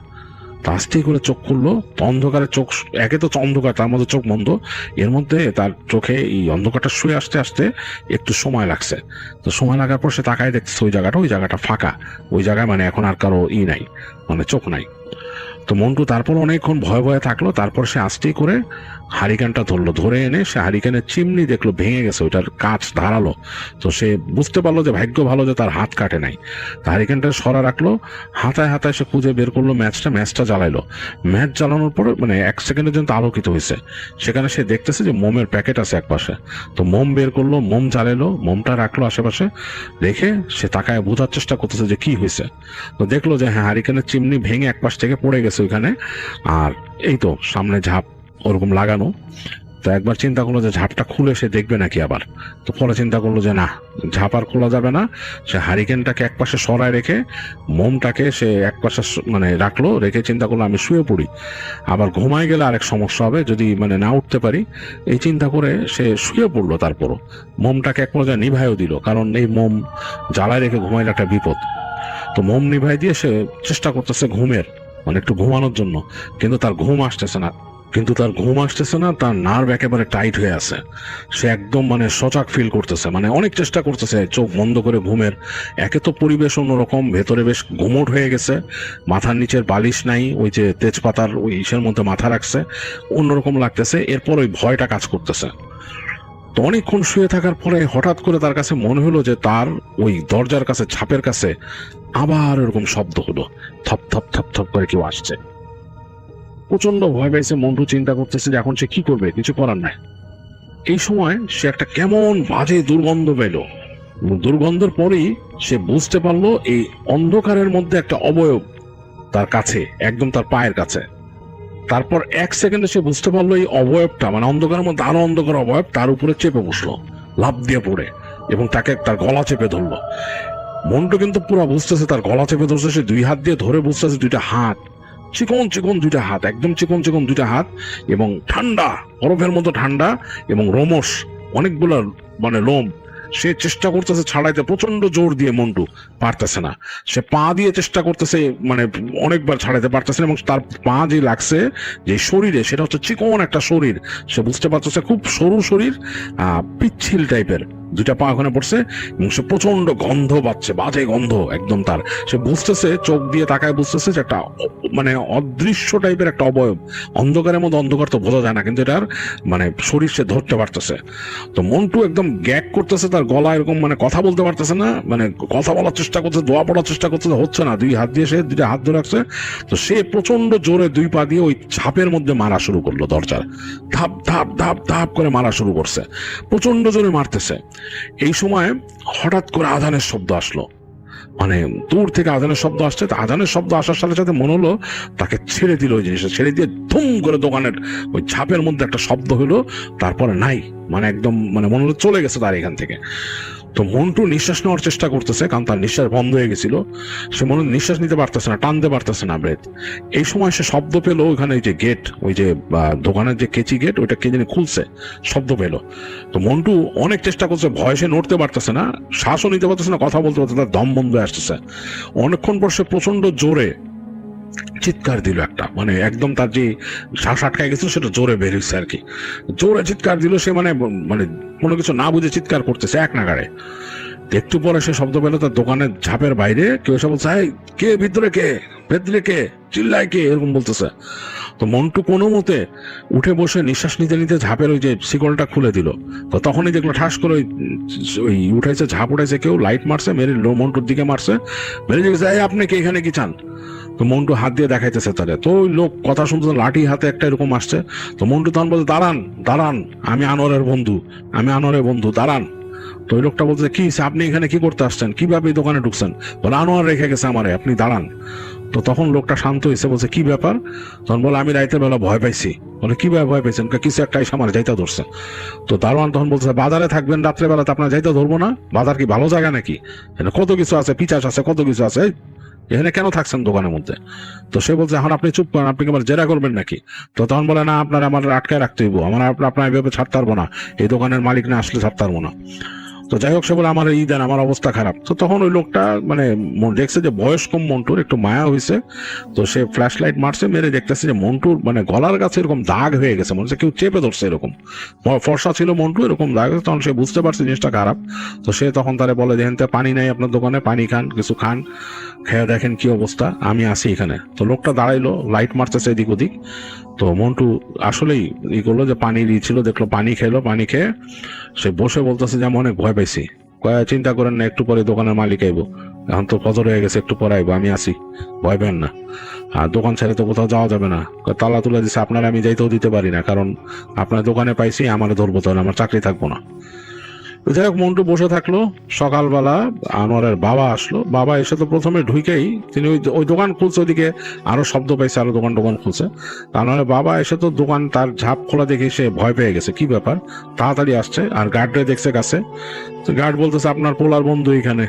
আস্তে করে চোখ খুললো। অন্ধকারে চোখ, একে তো অন্ধকার তার মধ্যে চোখ বন্ধ, এর মধ্যে তার চোখে এই অন্ধকারটা শুয়ে আসতে আসতে একটু সময় লাগছে। তো সময় লাগার পর সে তাকায় দেখছে ওই জায়গাটা ফাঁকা, ওই জায়গায় মানে এখন আর কারো নাই, মানে চোখ নাই। তো মন্টু তারপর অনেকক্ষণ ভয়ে ভয়ে থাকলো, তারপর সে আস্তে করে হারিকেনটা ধরলো, ধরে এনে সে হারিকেনের চিমনি দেখলো ভেঙে গেছে, ওইটার কাঁচ ধারালো। তো সে বুঝতে পারলো যে ভাগ্য ভালো যে তার হাত কাটে নাই। হারিকেনটা সরা রাখলো, হাতায় হাতায় সে খুঁজে বের করলো ম্যাচটা জ্বালাইলো। ম্যাচ জ্বালানোর পরে মানে 1 সেকেন্ডের জন্য আলোকিত হয়েছে, সেখানে সে দেখতেছে যে মোমের প্যাকেট আছে এক পাশে। তো মোম বের করলো, মোম জ্বালাইলো, মোমটা রাখলো আশেপাশে রেখে সে তাকায় বোঝার চেষ্টা করতেছে যে কি হয়েছে। তো দেখলো যে হ্যাঁ, হারিকেনের চিমনি ভেঙে এক পাশ থেকে পড়ে গেছে ওইখানে, আর এই তো সামনে ঝাঁপ ওরকম লাগানো। তো একবার চিন্তা করলো যে ঝাঁপটা খুলে সে দেখবে নাকি আবার। তো পরে চিন্তা করলো যে না, ঝাঁপ আর খোলা যাবে না। সে হারিকেনটাকে এক পাশে সরায় রেখে মোমটাকে সে এক পাশে মানে রাখলো, রেখে চিন্তা করলো আমি শুয়ে পড়ি, আবার ঘুমায় গেলে আরেক সমস্যা হবে যদি মানে না উঠতে পারি, এই চিন্তা করে সে শুয়ে পড়লো। তারপরও মোমটাকে এক পর্যায়ে নিভাইও দিল, কারণ এই মোম জ্বালায় রেখে ঘুমাইলে একটা বিপদ। তো মোম নিভাই দিয়ে সে চেষ্টা করতেছে ঘুমের, মানে একটু ঘুমানোর জন্য, কিন্তু তার ঘুম আসতেছে না, তার নার্ভ একেবারে টাইট হয়ে আছে। সে একদম মানে সজাগ ফিল করতেছে, মানে অনেক চেষ্টা করতেছে চোখ বন্ধ করে ঘুমের। একে তো পরিবেশ অন্যরকম, ভেতরে বেশ ঘুমট হয়ে গেছে, মাথার নিচের বালিশ নাই, ওই যে তেজপাতার ওই ইসের মধ্যে মাথা রাখছে, অন্যরকম লাগতেছে। এরপর ওই ভয়টা কাজ করতেছে। তো অনেকক্ষণ শুয়ে থাকার পরে হঠাৎ করে তার কাছে মনে হলো যে তার ওই দরজার কাছে, ছাপের কাছে আবার এরকম শব্দ হলো, থপ থপ থপ থপ করে কেউ আসছে। প্রচন্ড ভয় পেয়েছে মন্টু, চিন্তা করতেছে যে এখন সে কি করবে, কিছু করার নাই। এই সময় সে একটা কেমন বাজে দুর্গন্ধ পেল। দুর্গন্ধের পরেই সে বুঝতে পারলো এই অন্ধকারের মধ্যে একটা অবয়ব তার কাছে, একদম তার পায়ের কাছে। তারপর 1 সেকেন্ডে সে বুঝতে পারলো এই অবয়বটা মানে অন্ধকারের মধ্যে আরো অন্ধকার অবয়ব তার উপরে চেপে বসলো, লাফ দিয়ে পড়ে, এবং তাকে তার গলা চেপে ধরলো। মন্টু কিন্তু পুরো বুঝতেছে তার গলা চেপে ধরছে, সে 2 হাত দিয়ে ধরে বুঝতেছে 2টা হাত, চিকন চিকন 2টা হাত, একদম চিকন চিকন 2টা হাত, এবং ঠান্ডা, বরফের মতো ঠান্ডা, এবং রোমশ অনেকগুলো মানে লোম। সে চেষ্টা করতেছে ছাড়াইতে প্রচন্ড জোর দিয়ে, মন্টু পারতেছে না। সে পা দিয়ে চেষ্টা করতেছে, মানে অনেকবার ছাড়াইতে পারতেছে না, এবং তার পা যে লাগছে যে শরীরে, সেটা হচ্ছে চিকন একটা শরীর। সে বুঝতে পারতেছে খুব সরু শরীর, পিচ্ছিল টাইপের 2টা পা ওখানে পড়ছে, এবং সে প্রচন্ড গন্ধ পাচ্ছে, বাজে গন্ধ একদম তার। সে বুঝতেছে, চোখ দিয়ে তাকায় বুঝতেছে যে একটা মানে অদৃশ্য টাইপের একটা অবয়ব। অন্ধকারের মধ্যে অন্ধকার তো বোঝা যায় না, কিন্তু এটার মানে শরীর সে ধরতে পারতেছে। তো মন্টু একদম গ্যাগ করতেছে, তার গলা এরকম মানে কথা বলতে পারতেছে না, মানে কথা বলার চেষ্টা করছে, দোয়া পড়ার চেষ্টা করছে, হচ্ছে না। 2 হাত দিয়ে সে 2টা হাত ধরে রাখছে। তো সে প্রচন্ড জোরে 2 পা দিয়ে ওই ছাপের মধ্যে মারা শুরু করলো, দরজার ধাপ ধাপ ধাপ ধাপ করে মারা শুরু করছে, প্রচন্ড জোরে মারতেছে। এই সময় হঠাৎ করে আজানের শব্দ আসলো, মানে দূর থেকে আজানের শব্দ আসছে। তো আজানের শব্দ আসার সাথে সাথে মনে হলো তাকে ছেড়ে দিল, ওই জিনিসটা ছেড়ে দিয়ে ধুম করে দোকানের ওই ছাপের মধ্যে একটা শব্দ হলো, তারপরে নাই, মানে একদম মানে মনে হলো চলে গেছে তার এখান থেকে। তো মন্টু নিঃশ্বাস নেওয়ার চেষ্টা করতেছে, কারণ তার নিঃশ্বাস বন্ধ হয়ে গেছিল, সে মনে নিঃশ্বাস নিতে পারতেছে না, টানতে পারতেছে না ব্রেথ। এই সময় সে শব্দ পেলো ওইখানে যে গেট, ওই যে দোকানের যে কেচি গেট, ওইটা কে জানি খুলছে, শব্দ পেলো। তো মন্টু অনেক চেষ্টা করছে, ভয় সে নড়তে পারতেছে না, শ্বাসও নিতে পারতেছে না, কথা বলতে পারতেছে না, দম বন্ধ হয়ে আসতেছে। অনেকক্ষণ পর সে প্রচন্ড জোরে চিৎকার দিল একটা, মানে একদম তার যে শ্বাস আটকায় গেছিল সেটা জোরে বেরিয়েছে আর কি, জোরে চিৎকার দিল সে, মানে মানে কোনো কিছু না বুঝে চিৎকার করতেছে এক নাগাড়ে। একটু পরে সে শব্দ পেল তার দোকানের ঝাপের বাইরে কেউ এসে বলছে, "এই, কে ভিতরে, কে ভেতরে, কে চিল্লায়, কে?" এরকম বলতেছে। তো মন্টু কোনো মতে উঠে বসে নিঃশ্বাস নিতে নিতে ঝাপের ওই যে শিকলটা খুলে দিল। তো তখনই দেখলো ঠাস করে ওই উঠাইছে, ঝাঁপ উঠাইছে, কেউ লাইট মারছে, মেরে মন্টুর দিকে মারছে, মেরে জিজ্ঞেস, "এই, আপনি কি এখানে কি চান?" তো মন্টু হাত দিয়ে দেখাইতেছে তারে। তো ওই লোক কথা শুনতে লাঠি হাতে একটা এরকম আসছে। তো মন্টু তখন বলছে, "দাঁড়ান দাঁড়ান, আমি আনোয়ারের বন্ধু, আমি আনোয়ারের বন্ধু, দাঁড়ান।" তো ওই লোকটা বলছে, "কি আপনি এখানে কি করতে আসছেন, কিভাবে এই দোকানে ঢুকছেন?" বলে, "আনোয়ার রেখে গেছে আমারে, আপনি দাঁড়ান।" তো তখন লোকটা শান্ত হয়েছে, বলছে, "কি ব্যাপার?" তখন বলে, "আমি রাইতের বেলা ভয় পাইছি।" বলে, "কিভাবে ভয় পাইছেন?" "কিছু একটা এসে আমার যাইতে ধরছে।" তো দারোয়ান তখন বলছে, "বাজারে থাকবেন রাত্রেবেলাতে, আপনার যাইতে ধরবো না? বাজার কি ভালো জায়গা নাকি? এখানে কত কিছু আছে, পিচাস আছে, কত কিছু আছে, এখানে কেন থাকছেন দোকানের মধ্যে?" তো সে বলছে, "এখন আপনি চুপ করেন, আপনি কি আমার জেরা করবেন নাকি?" তো তখন বলে, "না, আপনার আমার আটকায় রাখতে হইব, আপনার এভাবে ছাড়তে পারবো না, এই দোকানের মালিক না আসলে ছাড়তে পারবো না।" তো যাই হোক, সে বলে, "আমার দেন, আমার অবস্থা খারাপ।" তো তখন ওই লোকটা মানে দেখছে যে বয়স কম মন্টুর, একটু মায়া হয়েছে। তো সে ফ্ল্যাশ লাইট মারছে, মেরে দেখতেছে যে মন্টুর মানে গলার কাছে এরকম দাগ হয়ে গেছে, মনে হচ্ছে কেউ চেপে ধরছে এরকম। ফর্সা ছিল মন্টু, এরকম দাগ হয়েছে। তখন সে বুঝতে পারছে জিনিসটা খারাপ। তো সে তখন তারে বলে, "দেখেন তো, পানি নাই আপনার দোকানে, পানি খান, কিছু খান, খেয়ে দেখেন কি অবস্থা, আমি আসি এখানে।" তো লোকটা দাঁড়াইলো, লাইট মারতেছে এদিক ওদিক। তো মন্টু আসলেই ই করলো যে পানি ছিল, দেখলো পানি খেলো, পানি খেয়ে সে বসে বলতেছে যে, "আমি অনেক ভয় পাইছি।" "চিন্তা করেন না, একটু পরে দোকানের মালিক আইবো, এখন তো ফজর হয়ে গেছে, একটু পরে আইবো, আমি আসি, ভয় পেন না, আর দোকান ছেড়ে তো কোথাও যাওয়া যাবে না। তালা তুলে দিছে, আপনারা আমি যাইতেও দিতে পারি না, কারণ আপনার দোকানে পাইছি, আমার ধরবো, তাহলে আমার চাকরি থাকবো না।" যাই হোক, মন্টু বসে থাকলো। সকালবেলা আনোয়ারের বাবা আসলো। বাবা এসে তো প্রথমে ঢুকেই তিনি ওই দোকান খুলছে, ওইদিকে আরো শব্দ পাইছে, আরো দোকান খুলছে। আনোয়ারের বাবা এসে তো দোকান তার ঝাপ খোলা দেখে সে ভয় পেয়ে গেছে, কি ব্যাপার, তাড়াতাড়ি আসছে। আর গার্ডরে দেখছে কাছে। তো গার্ড বলতেছে, "আপনার পোলার বন্ধু এখানে,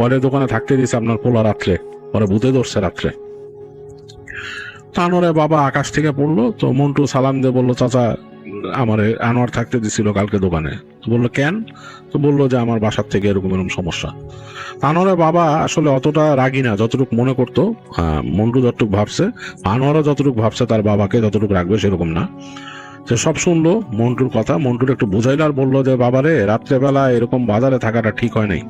ওরে দোকানে থাকতে দিয়েছে আপনার পোলা, রাত্রে ওরা ভূতে ধরছে রাত্রে।" আনোয়ারের বাবা আকাশ থেকে পড়লো। তো মন্টু সালাম দিয়ে বললো, "চাচা, আমারে আনোয়ার থাকতে দিছিল কালকে দোকানে।" তো বললো, "কেন?" তো বললো যে, "আমার বাসার থেকে এরকম এরকম সমস্যা।" আনোয়ারের বাবা আসলে অতটা রাগী না, যতটুকু মনে করতো মন্টু যতটুকু ভাবছে, আনোয়ারও যতটুকু ভাবছে তার বাবাকে যতটুকু রাখবে সেরকম না। সে সব শুনলো মন্টুর কথা, মন্টুর একটু বুঝাইলো আর বললো যে, "বাবারে, রাত্রেবেলা এরকম বাজারে থাকাটা ঠিক হয় নাই।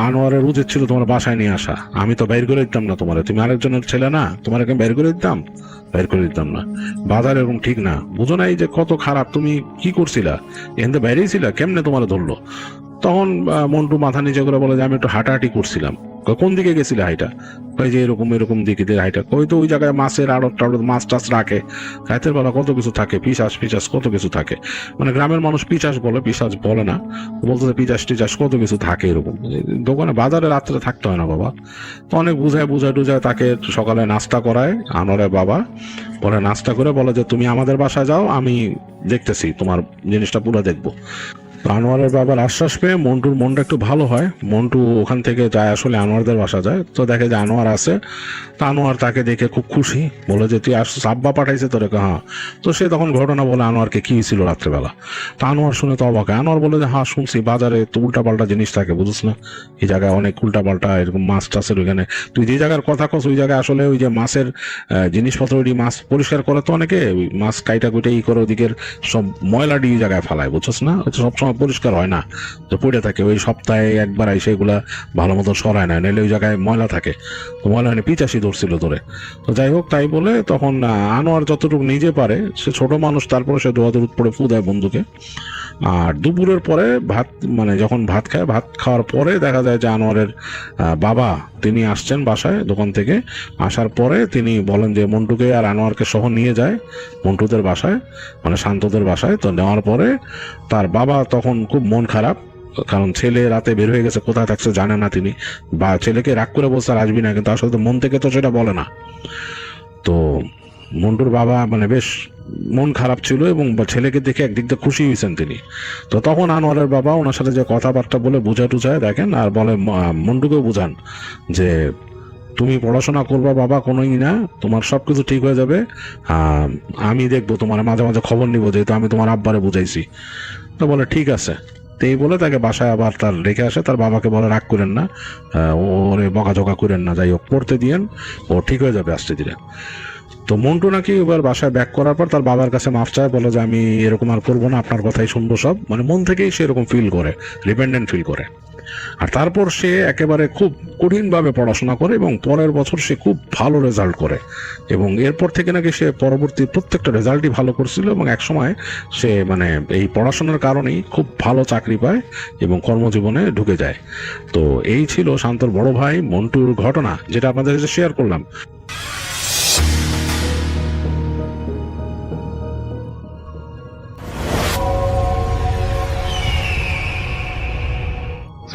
আনোয়ারের উচিত ছিল তোমার বাসায় নিয়ে আসা, আমি তো বের করে দিতাম না তোমার, তুমি আরেকজনের ছেলে না, তোমার বের করে দিতাম? বের করে দিতাম না। বাজার এরকম ঠিক না, বুঝো না এই যে কত খারাপ, তুমি কি করছিলা, এখান থেকে বাইরেই ছিলা, কেমনে তোমার ধরলো?" তখন মন্টু মাথা নিচে করে বলে যে, "আমি একটু হাঁটাহাঁটি করছিলাম।" "কোন দিকে গেছিলে হাইটা?" "ওই যে এরকম এরকম দিকে দিয়ে হাইটা।" "ওই তো ওই জায়গায় মাছের আড়ত টাড়ত, মাছ টাছ রাখে, রাতের বেলা কত কিছু থাকে, পিচাস কত কিছু থাকে।" মানে গ্রামের মানুষ পিচাস বলে, পিসাজ বলে না। বলতেছে পিচাস টিচাস কত কিছু থাকে এরকম। দোকানে বাজারে রাত্রে থাকতে হয় না বাবা। তো অনেক বুঝায় টুঝায় তাকে সকালে নাস্তা করায় আনোয়ারের বাবা। পরে নাস্তা করে বলে যে, "তুমি আমাদের বাসায় যাও, আমি দেখতেছি, তোমার জিনিসটা পুরো দেখবো।" আনোয়ারের বাবার আশ্বাস পেয়ে মন্টুর মনটা একটু ভালো হয়। মন্টু ওখান থেকে যায়, আসলে আনোয়ারদের বাসা যায়। তো দেখে যে আনোয়ার আছে। তো আনোয়ার তাকে দেখে খুব খুশি, বলে যে, "তুই আসছিস, আব্বা পাঠাইছে তোরে?" "হ্যাঁ।" তো সে তখন ঘটনা বলে আনোয়ারকে কি হয়েছিল রাত্রেবেলা। তো আনোয়ার শুনে তো অবাক। আনোয়ার বলে যে, "হ্যাঁ, শুনছি, বাজারে তো উল্টাপাল্টা জিনিস থাকে, বুঝছ না, এই জায়গায় অনেক উল্টাপাল্টা এরকম মাছ টাছের, ওইখানে তুই যে জায়গার কথা কস ওই জায়গায় আসলে ওই যে মাছের জিনিসপত্র, ওই মাছ পরিষ্কার করে তো অনেকে, ওই মাছ কাইটা কুইটা ই করে ওদিকের সব ময়লা ডি জায়গায় ফেলায়, বুঝছস না, সবসময় পরিষ্কার হয় না, তো পড়ে থাকে, ওই সপ্তাহে একবার আইসে এগুলা ভালো মতো সরায় না, নাহলে ওই জায়গায় ময়লা থাকে, তো ময়লা এনে পিচাশি ধরছিল ধরে।" তো যাই হোক, তাই বলে তখন আনোয়ার যতটুকু নিজে পারে, সে ছোট মানুষ, তারপরে সে দোয়াদুরুদ পড়ে ফু দেয় বন্ধুকে। আর দুপুরের পরে ভাত, মানে যখন ভাত খায়, ভাত খাওয়ার পরে দেখা যায় যে আনোয়ারের বাবা তিনি আসছেন বাসায় দোকান থেকে। আসার পরে তিনি বলেন যে মন্টুকে আর আনোয়ারকে সহ নিয়ে যায় মন্টুদের বাসায়, মানে শান্তদের বাসায়। তো নেওয়ার পরে তার বাবা তখন খুব মন খারাপ, কারণ ছেলে রাতে বের হয়ে গেছে, কোথায় থাকছে জানে না তিনি, বা ছেলেকে রাগ করে বলছে আর আসবি না, কিন্তু আসলে মন থেকে তো সেটা বলে না। তো মন্টুর বাবা মানে বেশ মন খারাপ ছিল, এবং ছেলেকে দেখে একদিক দিয়ে খুশি হয়েছেন তিনি। তো তখন আনোয়ারের বাবা ওনার সাথে যে কথাবার্তা বলে টুঝায় দেখেন, আর বলে মন্টুকেও বুঝান যে, "তুমি পড়াশোনা করবা বাবা, কোনোই না, তোমার সবকিছু ঠিক হয়ে যাবে, আমি দেখবো, তোমার মাঝে মাঝে খবর নিবো, যেহেতু আমি তোমার আব্বারে বুঝাইছি।" তো বলে, "ঠিক আছে।" তো এই বলে তাকে বাসায় আবার তার রেখে আসে। তার বাবাকে বলে, "রাগ করেন না, ওরে বকাঝকা করেন না, যাই হোক পড়তে দিয়েন, ও ঠিক হয়ে যাবে আস্তে ধীরে।" তো মন্টু নাকি এবার বাসায় ব্যাক করার পর তার বাবার কাছে মাফ চায়, বলে যে আমি এরকম আর করবো না, আপনার কথাই শুনবো সব, মানে মন থেকেই সে এরকম ফিল করে, ডিপেন্ডেন্ট ফিল করে। আর তারপর সে একেবারে খুব কঠিনভাবে পড়াশোনা করে এবং পরের বছর সে খুব ভালো রেজাল্ট করে, এবং এরপর থেকে নাকি সে পরবর্তী প্রত্যেকটা রেজাল্টই ভালো করছিল, এবং একসময় সে মানে এই পড়াশোনার কারণেই খুব ভালো চাকরি পায় এবং কর্মজীবনে ঢুকে যায়। তো এই ছিল শান্তর বড় ভাই মন্টুর ঘটনা, যেটা আপনাদের কাছে শেয়ার করলাম।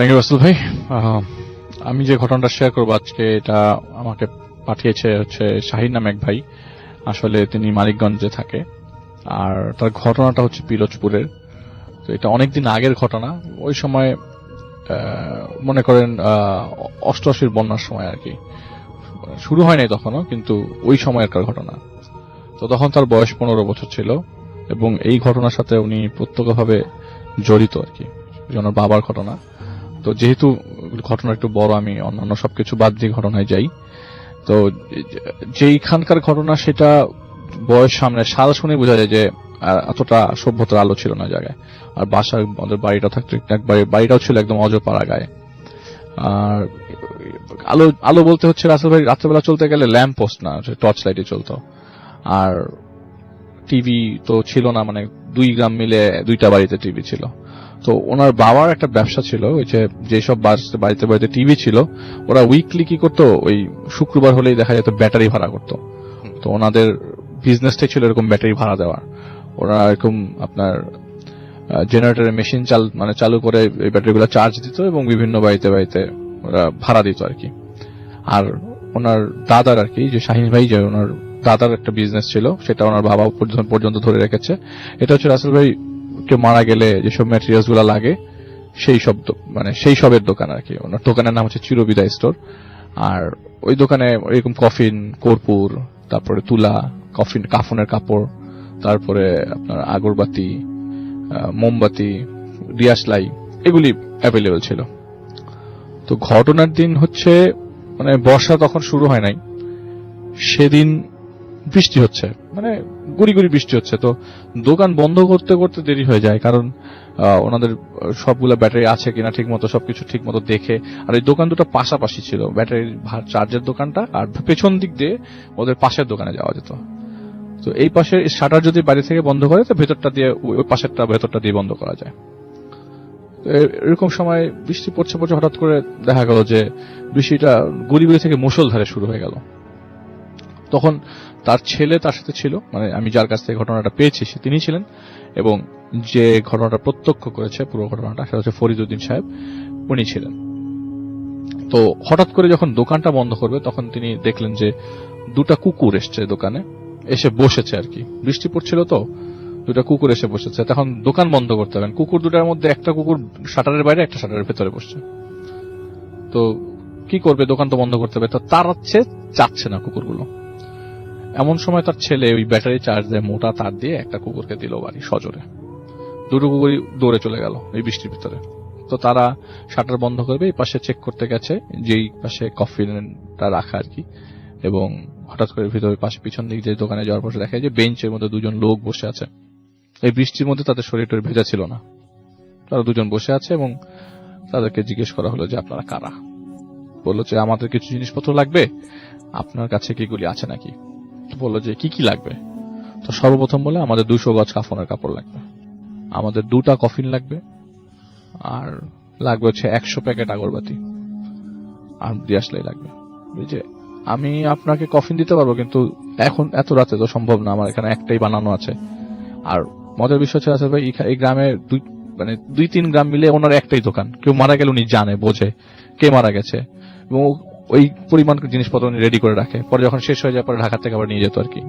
থ্যাংক ইউ রাসেল ভাই। আমি যে ঘটনাটা শেয়ার করবো আজকে, এটা আমাকে পাঠিয়েছে হচ্ছে শাহিন নামে এক ভাই। আসলে তিনি মানিকগঞ্জে থাকে, আর তার ঘটনাটা হচ্ছে পিরোজপুরের। তো এটা অনেকদিন আগের ঘটনা। ওই সময় মনে করেন 88 বন্যার সময় আর কি, শুরু হয় নাই তখনও, কিন্তু ওই সময়কার ঘটনা। তো তখন তার বয়স 15 বছর ছিল, এবং এই ঘটনার সাথে উনি প্রত্যক্ষভাবে জড়িত আর কি, ওনার বাবার ঘটনা। তো যেহেতু ঘটনা একটু বড়, আমি অন্যান্য সবকিছু বাদ দিয়ে ঘটনায় যাই। তো যেইখানকার ঘটনা, সেটা বয়স সামনে সাল শুনে বোঝা যায় যে এতটা সভ্যতার আলো ছিল না জায়গায়। আর বাসার আমাদের বাড়িটা থাকতো একবারে, বাড়িটাও ছিল একদম অজপাড়া গায়ে। আর আলো আলো বলতে হচ্ছে রাসেল ভাই, রাত্রেবেলা চলতে গেলে ল্যাম্প পোস্ট না, টর্চ লাইটে চলতো। আর টিভি তো ছিল না, মানে 2 গ্রাম মিলে 2টা বাড়িতে টিভি ছিল। তো ওনার বাবার একটা ব্যবসা ছিল, ওই যেসব বাড়িতে বাড়িতে টিভি ছিল, ওরা উইকলি কি করতো, ওই শুক্রবার হলেই দেখা যেত ব্যাটারি ভাড়া করতো। তো ওনাদের বিজনেসটাই ছিল এরকম ব্যাটারি ভাড়া দেওয়ার। ওরা এরকম আপনার জেনারেটরের মেশিন চালু করে এই ব্যাটারিগুলো চার্জ দিত এবং বিভিন্ন বাড়িতে বাড়িতে ওরা ভাড়া দিত আর কি। আর ওনার দাদার আর কি, যে শাহিন ভাই, যে ওনার দাদার একটা বিজনেস ছিল, সেটা ওনার বাবা পর্যন্ত ধরে রেখেছে। এটা হচ্ছে রাসেল ভাই কে মারা গেলে যেসব ম্যাটেরিয়ালস গুলো লাগে, সেই সবের দোকান আর কি। ওনার দোকানের নাম হচ্ছে চিরবিদায় স্টোর। আর ওই দোকানে এরকম কফিন, কর্পূর, তারপরে তুলা, কাফনের কাপড়, তারপরে আপনার আগরবাতি, মোমবাতি, ডিয়াসলাই, এগুলি অ্যাভেলেবেল ছিল। তো ঘটনার দিন হচ্ছে মানে বর্ষা তখন শুরু হয় নাই, সেদিন বৃষ্টি হচ্ছে, মানে গুড়ি গুড়ি বৃষ্টি হচ্ছে। তো দোকান বন্ধ করতে করতে দেরি হয়ে যায়, কারণ ওনাদের সবগুলা ব্যাটারি আছে কিনা ঠিক মতো, সবকিছু ঠিক মতো দেখে। আর এই দোকান দুটো পাশাপাশি ছিল, ব্যাটারির চার্জের দোকানটা, আর পেছন দিক দিয়ে ওদের পাশের দোকানে যাওয়া যেত। তো এই পাশের শাটার যদি বাড়ি থেকে বন্ধ করে, তো ভেতরটা দিয়ে, ওই পাশেরটা ভেতরটা দিয়ে বন্ধ করা যায়। এরকম সময় বৃষ্টি পড়ছে, হঠাৎ করে দেখা গেল যে বৃষ্টিটা গুড়ি গুড়ি থেকে মুষলধারে শুরু হয়ে গেল। তখন তার ছেলে তার সাথে ছিল, মানে আমি যার কাছ থেকে ঘটনাটা পেয়েছি তিনি ছিলেন, এবং যে ঘটনাটা প্রত্যক্ষ করেছে পুরো ঘটনাটা, সেটা হচ্ছে ফরিদ উদ্দিন সাহেব, উনি ছিলেন। তো হঠাৎ করে যখন দোকানটা বন্ধ করবে, তখন তিনি দেখলেন যে 2টা কুকুর এসছে দোকানে, এসে বসেছে আর কি। বৃষ্টি পড়ছিল, তো 2টা কুকুর এসে বসেছে। তখন দোকান বন্ধ করতে হবে, কুকুর 2টার মধ্যে একটা কুকুর শাটারের বাইরে, একটা শাটারের ভেতরে বসছে। তো কি করবে, দোকান তো বন্ধ করতে হবে। তো তাড়াচ্ছে, চাচ্ছে না কুকুরগুলো। এমন সময় তার ছেলে ওই ব্যাটারি চার্জ দিয়ে মোটা তার দিয়ে একটা কুকুরকে দিল বাড়ি সজোরে। 2টো কুকুরই দৌড়ে চলে গেল এই বৃষ্টির ভিতরে। তো তারা শাটার বন্ধ করবে, এই পাশে চেক করতে গেছে, যেই পাশে কফিনটা রাখা আর কি। এবং হঠাৎ করে ভিতরে পাশে পিছন দিক যে দোকানে যাওয়ার পর দেখা যায় যে বেঞ্চের মধ্যে 2জন লোক বসে আছে। এই বৃষ্টির মধ্যে তাদের শরীরটা ভেজা ছিল না, তারা 2জন বসে আছে, এবং তাদেরকে জিজ্ঞেস করা হলো যে আপনারা কারা। বললো যে আমাদের কিছু জিনিসপত্র লাগবে, আপনার কাছে কিগুলি আছে নাকি। বললো যে কি কি লাগবে। তো সর্বপ্রথম বলে আমাদের 200 গজ কাফনের কাপড় লাগবে, আমাদের 2টা কফিন লাগবে, আর লাগবে হচ্ছে 100 প্যাকেট আগরবাতি, আর দিয়াশলাই লাগবে। বুঝছে, আমি আপনাকে কফিন দিতে পারবো, কিন্তু এখন এত রাতে তো সম্ভব না, আমার এখানে একটাই বানানো আছে। আর মজার বিষয় হচ্ছে আসলে ভাই, এই গ্রামে 2-3 গ্রাম মিলে ওনার একটাই দোকান। কেউ মারা গেলে উনি জানে, বোঝে কে মারা গেছে, এবং ওই পরিমাণ জিনিসপত্র উনি রেডি করে রাখে। পরে যখন শেষ হয়ে যায়, পরে ঢাকা থেকে আবার নিয়ে যেত আর কি।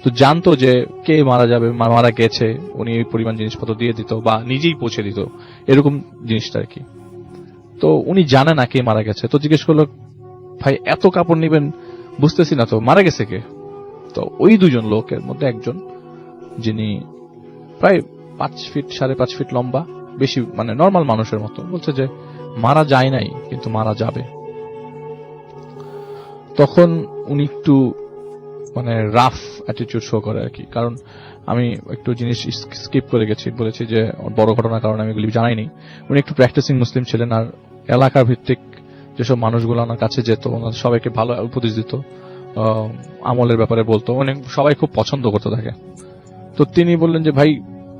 তো জানতো যে কে মারা যাবে, মারা গেছে, উনি ওই পরিমাণ জিনিসপত্র দিয়ে দিত বা নিজেই পৌঁছে দিত, এরকম জিনিসটা আর কি। তো উনি জানে না কে মারা গেছে। তো জিজ্ঞেস করলো, ভাই এত কাপড় নিবেন, বুঝতেছি না তো মারা গেছে কে। তো ওই 2জন লোকের মধ্যে একজন, যিনি প্রায় 5.5 ফিট লম্বা, বেশি মানে নর্মাল মানুষের মতো, বলছে যে মারা যায় নাই, কিন্তু মারা যাবে। তখন উনি একটু মানে রাফ অ্যাটিটিউড শো করে আর কি। কারণ আমি একটু জিনিস স্কিপ করে গেছি, বলেছি যে বড় ঘটনার কারণে আমি এগুলি জানাইনি। উনি একটু প্র্যাকটিসিং মুসলিম ছিলেন, আর এলাকার ভিত্তিক যেসব মানুষগুলো ওনার কাছে যেত, ওনার সবাইকে ভালো উপদেশ দিত, আমলের ব্যাপারে বলতো, অনেক সবাই খুব পছন্দ করতে থাকে। তো তিনি বললেন যে ভাই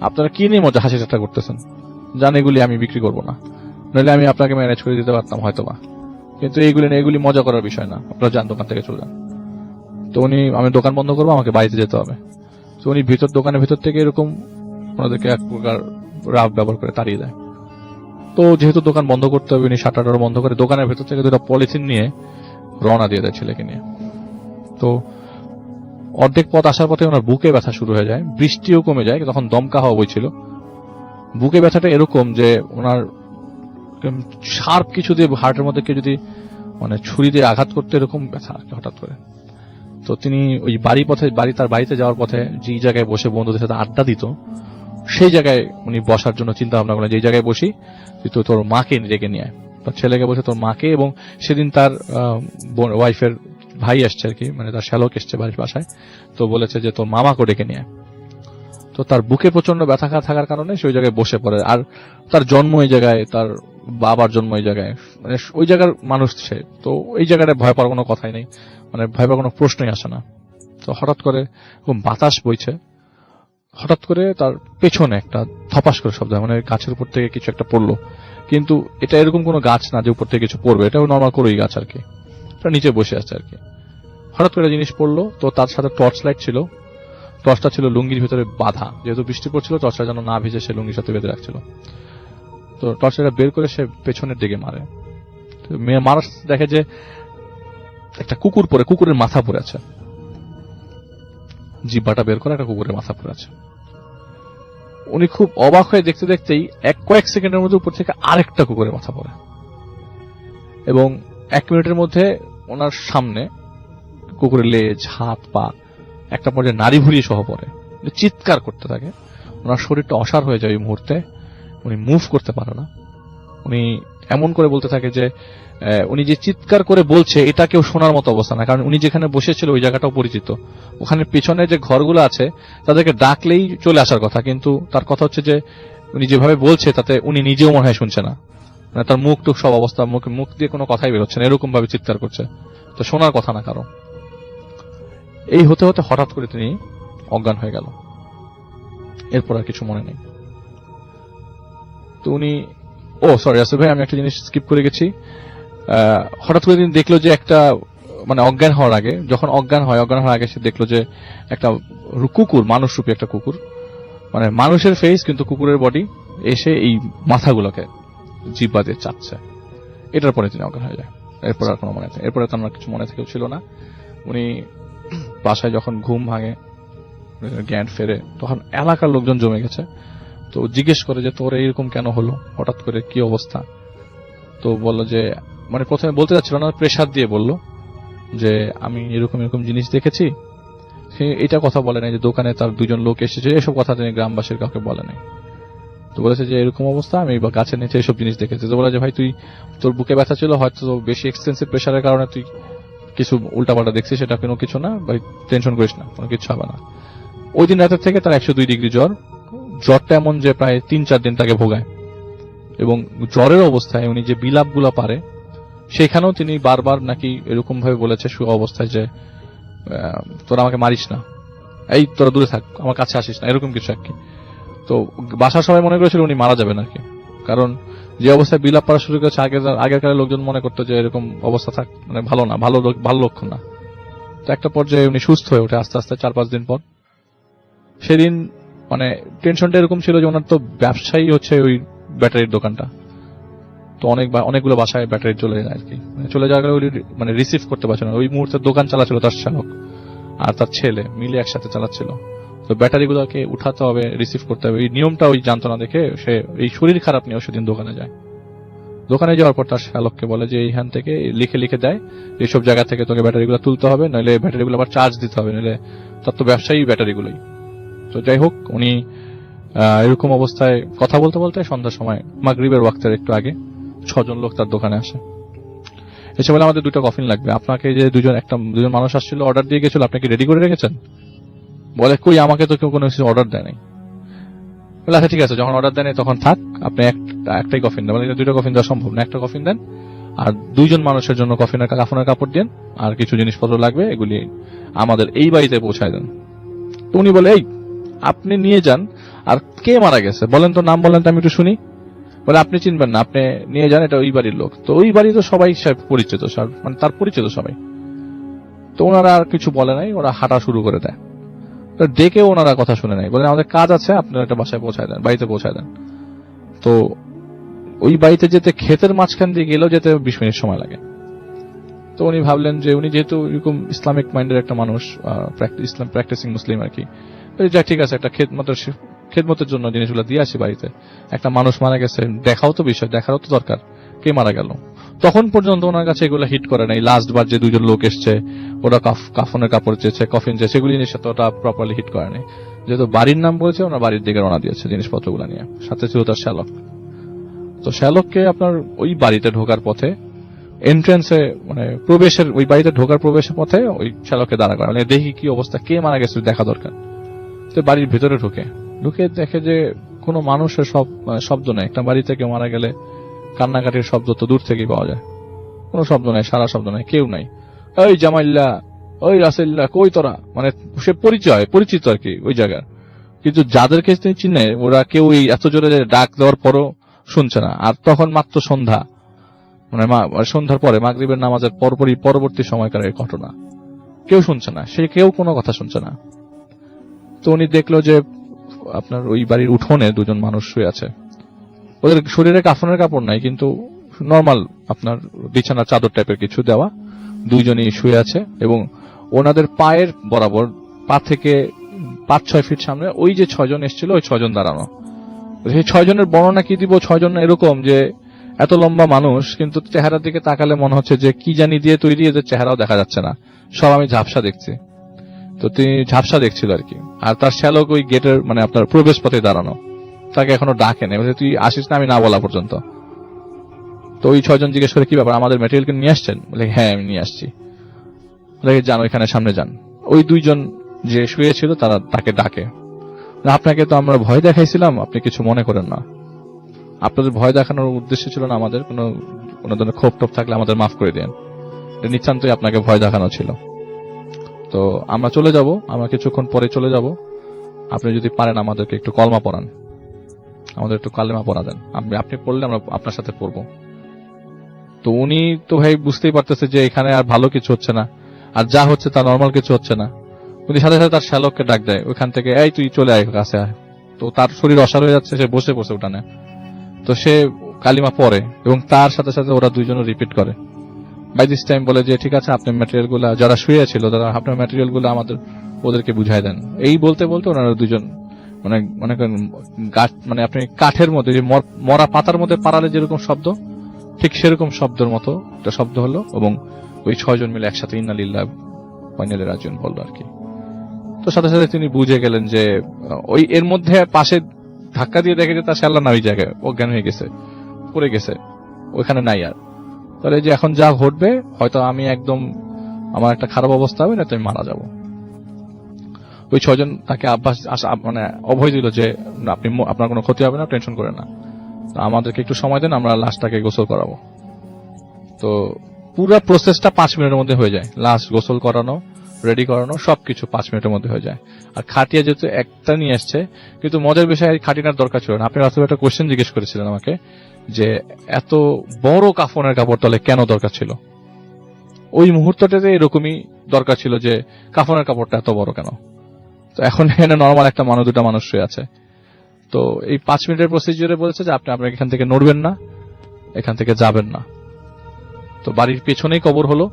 আপনারা কি নিয়ে মজা হাসি ঠাট্টা করতেছেন, জান এগুলি আমি বিক্রি করবো না, নইলে আমি আপনাকে ম্যানেজ করে দিতে পারতাম হয়তোবা, কিন্তু এগুলি মজা করার বিষয় না, আপনারা যান দোকান থেকে চলে যান। তো আমি দোকান বন্ধ করবো, আমাকে বাড়িতে যেতে হবে। তো উনি দোকানের ভিতর থেকে এরকম ওনাদেরকে এক প্রকার রাফ ব্যবহার করে তাড়িয়ে দেয়। তো যেহেতু দোকান বন্ধ করতে হবে, উনি শাটার বন্ধ করে দোকানের ভেতর থেকে দুটো পলিথিন নিয়ে রওনা দিয়ে দেয় ছেলেকে নিয়ে। তো অর্ধেক পথ আসার পথে ওনার বুকে ব্যথা শুরু হয়ে যায়, বৃষ্টিও কমে যায়, তখন দমকা হওয়া বইছিল। বুকে ব্যথাটা এরকম যে ওনার শার্প কিছু দিয়ে হার্টের মধ্যে কেউ যদি মানে ছুরি দিয়ে আঘাত করতে, এরকম ব্যথা হঠাৎ করে। তো তিনি ওই তার বাড়িতে যাওয়ার পথে যে জায়গায় বসে বন্ধুদের সাথে আড্ডা দিত, সেই জায়গায় উনি বসার জন্য চিন্তা ভাবনা করলেন, যে জায়গায় বসি তুই তো তোর মাকে ডেকে নিয়ে আয়। তার ছেলেকে বসে তোর মাকে, এবং সেদিন তার ওয়াইফের ভাই আসছে আর কি, মানে তার শ্যালক এসছে বাড়ির বাসায়, তো বলেছে যে তোর মামাকে ডেকে নিয়ে আয়। তো তার বুকে প্রচন্ড ব্যথা থাকার কারণে সেই জায়গায় বসে পড়ে। আর তার জন্ম এই জায়গায়, তার বাবার জন্ম এই জায়গায়, মানে ওই জায়গার মানুষ সে, তো এই জায়গাটা ভয় পাওয়ার কোনো কথাই নেই, মানে ভয় পাওয়ার কোনো প্রশ্নই আসে না। তো হঠাৎ করে বাতাস বইছে, হঠাৎ করে তার পেছনে একটা থপাস করে শব্দ হয়, মানে গাছের উপর থেকে কিছু একটা পড়লো। কিন্তু এটা এরকম কোনো গাছ না যে উপর থেকে কিছু পড়বে, এটাও নর্মাল করোই গাছ আর কি, এটা নিচে বসে আছে আর কি। হঠাৎ করে জিনিস পড়লো, তো তার সাথে টর্চ লাইট ছিল, টর্চটা ছিল লুঙ্গির ভিতরে বাঁধা, যেহেতু বৃষ্টি পড়ছিল টর্চটা যেন না ভিজে সে লুঙ্গির সাথে বেঁধে রাখছিল। তো টর্চটা বের করে সে পেছনের দিকে মারে, মেয়ে মারা দেখে যে একটা কুকুরের মাথা পড়ে আছে, জিব্বাটা বের করে একটা কুকুরের মাথা পড়ে আছে। উনি খুব অবাক হয়ে দেখতে দেখতেই কয়েক সেকেন্ডের মধ্যে উপর থেকে আরেকটা কুকুরের মাথা পড়ে, এবং 1 মিনিটের মধ্যে ওনার সামনে কুকুরের লেজ, হাত, পা, একটা পর্যায়ে নাড়ি ভুড়ি সহ পড়ে, চিৎকার করতে থাকে। ওনার শরীরটা অসাড় হয়ে যায় ওই মুহূর্তে, উনি মুভ করতে পারে না। উনি এমন করে বলতে থাকে যে উনি যে চিৎকার করে বলছে এটা কেউ শোনার মতো অবস্থা না, কারণ উনি যেখানে বসেছিল ওই জায়গাটাও পরিচিত, ওখানে পিছনে যে ঘরগুলো আছে তাদেরকে ডাকলেই চলে আসার কথা, কিন্তু তার কথা হচ্ছে যে উনি যেভাবে বলছে তাতে উনি নিজেও মনে হয় শুনছে না, মানে তার মুখ টুক সব অবস্থা, মুখ দিয়ে কোনো কথাই বেরোচ্ছে না, এরকম ভাবে চিৎকার করছে, তো শোনার কথা না কারো। এই হতে হতে হঠাৎ করে তিনি অজ্ঞান হয়ে গেল, এরপর আর কিছু মনে নেই। তো উনি সরি আসলে ভাই, আমি একটা জিনিস স্কিপ করে গেছি। হঠাৎ করে তিনি দেখলো যে একটা, মানে অজ্ঞান হওয়ার আগে, যখন অজ্ঞান হওয়ার আগে সে দেখলো যে একটা কুকুর, মানুষরূপী একটা কুকুর, মানে মানুষের ফেস কিন্তু কুকুরের বডি, এসে এই মাথাগুলোকে জিব্বা দিয়ে চাচ্ছে। এটার পরে তিনি অজ্ঞান হয়ে যায়। এরপর আর কোনো এরপরে তো আমার কিছু মনে থেকেও ছিল না। উনি বাসায় যখন ঘুম ভাঙে, জ্ঞান ফেরে, তখন এলাকার লোকজন জমে গেছে। তো জিজ্ঞেস করে যে তোর এইরকম কেন হলো, হঠাৎ করে কি অবস্থা? তো বললো যে, মানে প্রথমে বলতে যাচ্ছিল না, প্রেসার দিয়ে বলল যে আমি এরকম জিনিস দেখেছি। সে এটা কথা বলে নাই যে দোকানে তার 2জন লোক এসেছে, এসব কথা তিনি গ্রামবাসীর কাউকে বলে নাই। তো বলেছে যে এরকম অবস্থা, আমি গাছের নিচে এসব জিনিস দেখেছি। তো বলে যে ভাই তুই, তোর বুকে ব্যথা ছিল, হয়তো বেশি এক্সটেন্সিভ প্রেসারের কারণে তুই কিছু উল্টাপাল্টা দেখছিস, সেটা কোনো কিছু না ভাই, টেনশন করিস না, কোনো কিছু হবে না। ওই দিন রাতের থেকে তার 102 ডিগ্রি জ্বরটা এমন যে প্রায় 3-4 দিন তাকে ভোগায়, এবং জ্বরের অবস্থায় উনি যে বিলাপগুলো পারে, সেখানেও তিনি বারবার নাকি এরকম ভাবে বলেছে অবস্থায় যে তোরা আমাকে মারিস না, এই তোরা দূরে থাক, আমার কাছে আসিস না, এরকম কিছু আর কি। তো বাসার সবাই মনে করেছিল উনি মারা যাবেন আর কি, কারণ যে অবস্থায় বিলাপ পড়া শুরু করেছে, আগেরকার লোকজন মনে করতো যে এরকম অবস্থা থাক মানে ভালো না, ভালো লক্ষণ না। তো একটা পর্যায়ে উনি সুস্থ হয়ে ওঠে আস্তে আস্তে 4-5 দিন পর। সেদিন মানে টেনশনটা এরকম ছিল যে ওনার তো ব্যবসায়ী হচ্ছে ওই ব্যাটারির দোকানটা, তো অনেকগুলো বাসায় ব্যাটারি চলে যায় আর কি, চলে যাওয়া গেলে মানে রিসিভ করতে পারছে না। ওই মুহূর্তে দোকান চালাচ্ছিল তার শ্যালক আর তার ছেলে মিলে একসাথে চালাচ্ছিল। তো ব্যাটারিগুলোকে উঠাতে হবে, রিসিভ করতে হবে, এই নিয়মটা ওই জানতো না দেখে সে এই শরীর খারাপ নিয়েও সেদিন দোকানে যায়। দোকানে যাওয়ার পর তার শ্যালককে বলে যে এইখান থেকে লিখে দেয় এইসব জায়গা থেকে তোকে ব্যাটারিগুলো তুলতে হবে, নইলে ব্যাটারিগুলো আবার চার্জ দিতে হবে, নইলে তার তো ব্যবসায়ী ব্যাটারিগুলোই। তো যাই হোক, উনি এরকম অবস্থায় কথা বলতে বলতে সন্ধ্যার সময় মাগরিবের ওয়াক্তের একটু আগে 6 জন লোক তার দোকানে আসে, এসে বলে আমাদের 2টা কফিন লাগবে, আপনাকে যে দুজন মানুষ আসছিল অর্ডার দিয়ে গেছিল, আপনি কি রেডি করে রেখেছেন? বলে কই, আমাকে তো কেউ কোনো কিছু অর্ডার দেয় নাই। বলে আচ্ছা ঠিক আছে, যখন অর্ডার দেন তখন থাক, আপনি একটাই কফিন দেন। বলে 2টা কফিন দেওয়া সম্ভব না, একটা কফিন দেন, আর 2জন মানুষের জন্য কাফনের কাপড় দেন, আর কিছু জিনিসপত্র লাগবে, এগুলি আমাদের এই বাড়িতে পৌঁছায় দেন। তো উনি বলে এই আপনি নিয়ে যান, আর কে মারা গেছে বলেন তো, নাম বলেন তো আমি একটু শুনি। বলে আপনি চিনবেন না, আপনি নিয়ে যান, এটা ওই বাড়ির লোক। তো ওই বাড়ি তো সবাই পরিচিত, মানে তার পরিচিত সবাই। তো ওনারা আর কিছু বলে নাই, ওরা হাঁটা শুরু করে দেয়। তো ডেকে ওনারা কথা শুনে নাই, বলে আমাদের কাজ আছে, আপনারা একটা বাসায় পৌঁছায় দেন, বাড়িতে পৌঁছায় দেন। তো ওই বাড়িতে যেতে ক্ষেতের মাঝখান দিয়ে গেলেও যেতে 20 মিনিট সময় লাগে। তো উনি ভাবলেন যে উনি যেহেতু এরকম ইসলামিক মাইন্ডের একটা মানুষ, ইসলাম প্র্যাকটিসিং মুসলিম আর কি, যা ঠিক আছে, একটা খেদমতের জন্য জিনিসগুলো দিয়ে আসি বাড়িতে। একটা মানুষ মারা গেছে, দেখাও তো বিষয়, দেখারও তো দরকার, কে মারা গেল। তখন পর্যন্ত ওনার কাছে এগুলো হিট করে নাই। লাস্ট বার যে 2জন লোক এসছে, ওরা কাফনের কাপড় চেয়েছে, কফিন চেয়েছে, সেগুলি জিনিস ওটা প্রপারলি হিট করে নাই। যেহেতু বাড়ির নাম বলেছে, ওনার বাড়ির দিকে রওনা দিয়েছে জিনিসপত্রগুলো নিয়ে, সাথে ছিল তার শ্যালক। তো শ্যালককে আপনার ওই বাড়িতে ঢোকার পথে এন্ট্রান্সে, মানে প্রবেশের, ওই বাড়িতে ঢোকার প্রবেশের পথে ওই শ্যালককে দাঁড়া করা, মানে দেখি কি অবস্থা, কে মারা গেছে দেখা দরকার। তো বাড়ির ভেতরে ঢুকে দেখে যে কোনো মানুষের শব্দ নেই। একটা বাড়িতে কেউ মারা গেলে কান্নাকাটির শব্দ তো দূর থেকেই পাওয়া যায়, কোনো শব্দ নাই, সারা শব্দ নাই, কেউ নাই। ওই জামাইল্লা, ওই রাসেল্লা, কই তোরা, মানে সে পরিচিত আর কি ওই জায়গার। কিন্তু যাদেরকে তিনি চিনে, ওরা কেউ এত জোরে ডাক দেওয়ার পরও শুনছে না। আর তখন মাত্র সন্ধ্যা, মানে সন্ধ্যার পরে মাগরিবের নামাজের পরবর্তী সময়কার এই ঘটনা, কেউ শুনছে না, সে কেউ কোনো কথা শুনছে না। তো উনি দেখলো যে আপনার ওই বাড়ির উঠোনে 2জন মানুষ শুয়ে আছে। ওদের শরীরে কাফনের কাপড় নাই, কিন্তু নর্মাল আপনার বিছানার চাদর টাইপের কিছু দেওয়া, 2জনই শুয়ে আছে। এবং ওনাদের পায়ের বরাবর, পা থেকে 5-6 ফিট সামনে ওই যে 6জন এসেছিল, ওই 6জন দাঁড়ানো। সেই 6জনের বর্ণনা কি দিব? 6জন এরকম যে এত লম্বা মানুষ, কিন্তু চেহারার দিকে তাকালে মনে হচ্ছে যে কি জানি দিয়ে তৈরি, এদের চেহারাও দেখা যাচ্ছে না, সব আমি ঝাপসা দেখছি। তো তিনি ঝাপসা দেখছিল আর কি। আর তার শ্যালক ওই গেটের, মানে আপনার প্রবেশ পথে দাঁড়ানো, তাকে এখনো ডাকে নেই, তুই আসিস না আমি না বলা পর্যন্ত। তো ওই 6জন জিজ্ঞেস করে কি ব্যাপার, আমাদের ম্যাটেরিয়ালকে নিয়ে আসছেন? বলে হ্যাঁ আমি নিয়ে আসছি। বলে যান ওইখানে সামনে যান। ওই 2জন যে শুয়েছিল তারা তাকে ডাকে, আপনাকে তো আমরা ভয় দেখাইছিলাম, আপনি কিছু মনে করেন না, আপনাদের ভয় দেখানোর উদ্দেশ্য ছিল না আমাদের, কোনো ধরনের ক্ষোভ টোপ থাকলে আমাদের মাফ করে দেন, নিতান্তই আপনাকে ভয় দেখানো ছিল। তো আমরা চলে যাব, আমরা কিছুক্ষণ পরে চলে যাব, আপনি যদি পারেন আমাদেরকে একটু কলমা পড়ান, আমাদের একটু কালেমা পড়া দেন, আপনি পড়লে আমরা আপনার সাথে পড়বো। তো উনি তো ভাই বুঝতেই পারতেছে যে এখানে আর ভালো কিছু হচ্ছে না, আর যা হচ্ছে তা নর্মাল কিছু হচ্ছে না। উনি সাথে সাথে তার শ্যালককে ডাক দেয় ওইখান থেকে, এই তুই চলে আয় কাছে আয়। তো তার শরীর অসাড় হয়ে যাচ্ছে, সে বসে উঠানে। তো সে কালিমা পড়ে এবং তার সাথে সাথে ওরা 2জনও রিপিট করে। বাই দিস টাইম বলে যে ঠিক আছে, আপনি ম্যাটেরিয়াল গুলা, যারা শুয়ে ছিল তারা আপনার ম্যাটেরিয়াল গুলো ওদেরকে বুঝাই দেন। এই বলতে বলতে ওনারা 2জন মানে মানে আপনি কাঠের মধ্যে, যে মরা পাতার মধ্যে পাড়ালে যেরকম শব্দ, ঠিক সেরকম শব্দের মতো একটা শব্দ হলো, এবং ওই 6জন মিলে একসাথে ইন্না লিল্লাহ ওয়া ইন্না ইলাইহি রাজিউন বললো আর কি। তো সাথে সাথে তিনি বুঝে গেলেন যে ওই এর মধ্যে পাশে ধাক্কা দিয়ে দেখে যে তার শ্যালা না ওই জায়গায় অজ্ঞান হয়ে গেছে, পড়ে গেছে, ওইখানে নাই আর। তাহলে যে এখন যা ঘটবে, হয়তো আমি একদম, আমার একটা খারাপ অবস্থা হবে, না তো আমি মারা যাব। ওই 6জন তাকে মানে অভয় দিল যে আপনার কোনো ক্ষতি হবে না, টেনশন করেন না, আমাদেরকে একটু সময় দেন, আমরা লাশটাকে গোসল করাবো। তো পুরো প্রসেসটা 5 মিনিটের মধ্যে হয়ে যায়, লাশ গোসল করানো, রেডি করানো, সবকিছু 5 মিনিটের মধ্যে হয়ে যায়। আর খাটিয়া যেহেতু একটা নিয়ে আসছে, কিন্তু মজার বিষয় খাটিনার দরকার ছিল না। আপনি রাস্তায় একটা কোয়েশ্চেন জিজ্ঞেস করেছিলেন আমাকে যে এত বড় কাফনের কাপড় তাহলে কেন দরকার ছিল। ওই মুহূর্তটাতে এরকমই দরকার ছিল যে কাফনের কাপড়টা এত বড় কেন। তো এখন এখানে নর্মাল একটা মানুষ, 2টা মানুষ শুয়ে আছে। তো এই 5 মিনিটের প্রসিজিওরে বলেছে যে আপনি আপনার এখান থেকে নড়বেন না, এখান থেকে যাবেন না। তো বাড়ির পেছনেই কবর হলো,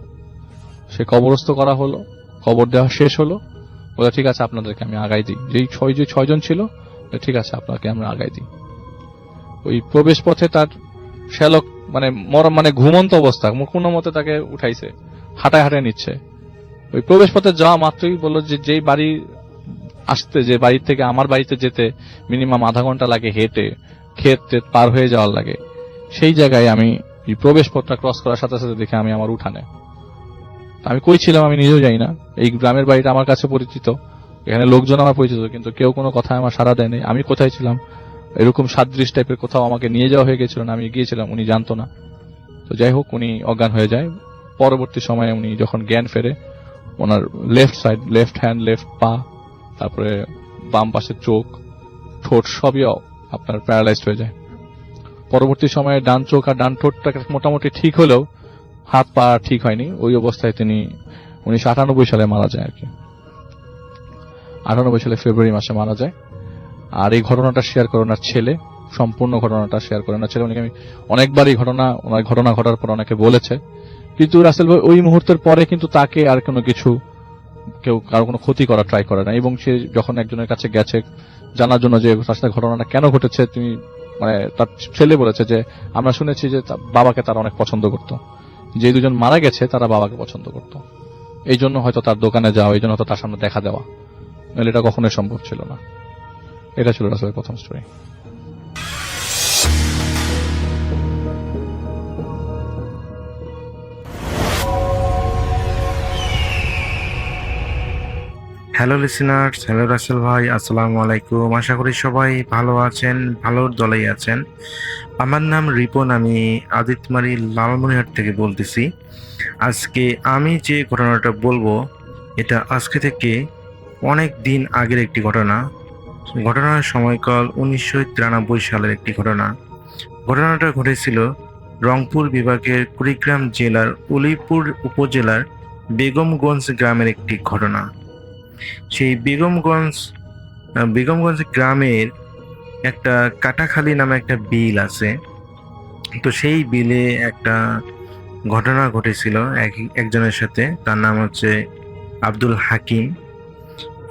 সে কবরস্থ করা হলো, কবর দেওয়া শেষ হলো। বলে ঠিক আছে আপনাদেরকে আমি আগাই দিই, যেই 6জন ছিল, ঠিক আছে আপনাকে আমরা আগাই দিই। ওই প্রবেশ পথে তার শ্যালক মানে ঘুমন্ত অবস্থা, কোনো মতে তাকে উঠাইছে, হাঁটায় নিচ্ছে। ওই প্রবেশ পথে যাওয়া মাত্রই বললো যে যেই বাড়ি আসতে, যে বাড়ি থেকে আমার বাড়িতে যেতে মিনিমাম আধা ঘন্টা লাগে হেঁটে, ক্ষেত পার হয়ে যাওয়ার লাগে, সেই জায়গায় আমি এই প্রবেশ পথটা ক্রস করার সাথে সাথে দেখে আমি আমার উঠানে। আমি কই ছিলাম আমি নিজেও জানি না। এই গ্রামের বাড়িটা আমার কাছে পরিচিত, এখানে লোকজন আমার পরিচিত, কিন্তু কেউ কোনো কথায় আমার সাড়া দেয়নি। আমি কোথায় ছিলাম এরকম সাদৃশ টাইপের কোথাও আমাকে নিয়ে যাওয়া হয়ে গেছিল না, আমি গিয়েছিলাম, উনি জানতো না। তো যাই হোক, উনি অজ্ঞান হয়ে যায়। পরবর্তী সময়ে উনি যখন জ্ঞান ফেরে, ওনার left side, left hand, left পা, তারপরে বাম পাশের চোখ, ঠোঁট সবই আপনার প্যারালাইজড হয়ে যায়। পরবর্তী সময়ে ডান চোখ আর ডান ঠোঁটটা মোটামুটি ঠিক হলেও হাত পা ঠিক হয়নি। ওই অবস্থায় তিনি 1998 সালে মারা যায় আর কি। 98 সালে ফেব্রুয়ারি মাসে মারা যায়। আর এই ঘটনাটা শেয়ার করে ওনার ছেলে, সম্পূর্ণ ঘটনাটা শেয়ার করে ওনার ছেলে। উনি আমি অনেকবার এই ঘটনা ঘটার পর অনেকে বলেছে, কিন্তু রাসেল ভাই ওই মুহূর্তের পরে কিন্তু তাকে আর কোনো কিছু, কেউ কারো কোনো ক্ষতি করা ট্রাই করে না। এবং সে যখন একজনের কাছে গেছে জানার জন্য যে তার সাথে ঘটনাটা কেন ঘটেছে, তুমি মানে তার ছেলে বলেছে যে আমরা শুনেছি যে বাবাকে তারা অনেক পছন্দ করত, যে দুজন মারা গেছে তারা বাবাকে পছন্দ করত, এই জন্য হয়তো তার দোকানে যাওয়া, এই জন্য হয়তো তার সামনে দেখা দেওয়া, নাহলে এটা কখনোই সম্ভব ছিল না। এটা ছিল রাসেলের প্রথম story. Hello listeners, hello Rasel ভাই, আসসালামু আলাইকুম। আশা করি সবাই ভালো আছেন, ভালোর দলেই আছেন। আমার নাম রিপন, আমি আদিতমারি লালমনিরহাট থেকে বলতেছি। আজকে আমি যে ঘটনাটা বলবো এটা আজকে থেকে অনেক দিন আগের একটি ঘটনা। ঘটনার সময়কাল 1993 সালের একটি ঘটনা। ঘটনাটা ঘটেছিল রংপুর বিভাগের কুড়িগ্রাম জেলার উলিপুর উপজেলার বেগমগঞ্জ গ্রামের একটি ঘটনা। সেই বেগমগঞ্জ গ্রামের একটা কাটাখালী নামে একটা বিল আছে। তো সেই বিলে একটা ঘটনা ঘটেছিল একজনের সাথে, তার নাম হচ্ছে আব্দুল হাকিম।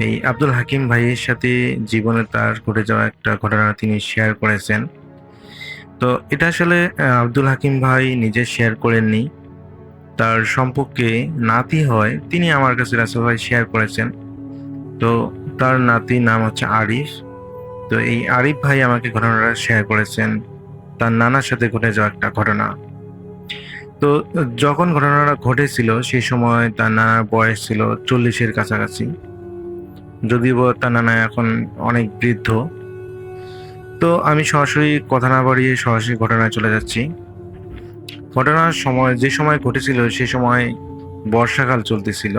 এই আব্দুল হাকিম ভাইয়ের সাথে জীবনে তার ঘটে যাওয়া একটা ঘটনা তিনি শেয়ার করেছেন। তো এটা আসলে আব্দুল হাকিম ভাই নিজে শেয়ার করেননি, তার সম্পর্কে নাতি হয় তিনি আমার কাছে রাসেল ভাই শেয়ার করেছেন। তো তার নাতির নাম হচ্ছে আরিফ। তো এই আরিফ ভাই আমাকে ঘটনাটা শেয়ার করেছেন, তার নানার সাথে ঘটে যাওয়া একটা ঘটনা। তো যখন ঘটনাটা ঘটেছিল সেই সময় তার নানার বয়স ছিল 40-এর কাছাকাছি, যদিও তার নানা এখন অনেক বৃদ্ধ। তো আমি সরাসরি কথা না বাড়িয়ে সরাসরি ঘটনায় চলে যাচ্ছি। ঘটনার সময় যে সময় ঘটেছিল সেই সময় বর্ষাকাল চলতেছিল।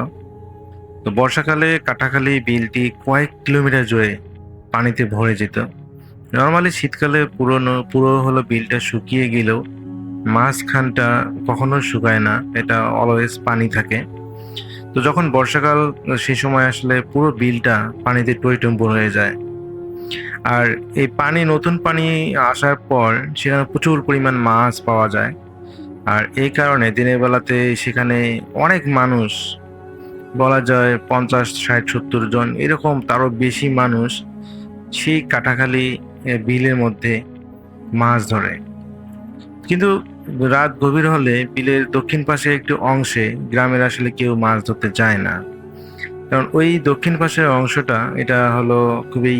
তো বর্ষাকালে কাটাখালী বিলটি কয়েক কিলোমিটার জুড়ে পানিতে ভরে যেত। নর্মালি শীতকালে পুরো হলো বিলটা শুকিয়ে গেলেও মাঝখানটা কখনো শুকায় না, এটা অলওয়েজ পানি থাকে। তো যখন বর্ষাকাল সেই সময় আসলে পুরো বিলটা পানিতে টইটুম্বুর হয়ে যায়। আর এই নতুন পানি আসার পর সেখানে প্রচুর পরিমাণ মাছ পাওয়া যায়। আর এই কারণে দিনের বেলাতে সেখানে অনেক মানুষ, বলা যায় 50, 60, 70 জন এরকম তারও বেশি মানুষ সেই কাটাখালী বিলের মধ্যে মাছ ধরে। কিন্তু রাত গভীর হলে বিলের দক্ষিণ পাশে একটু অংশে গ্রামের আসলে কেউ মাছ ধরতে যায় না, কারণ ওই দক্ষিণ পাশের অংশটা এটা হলো খুবই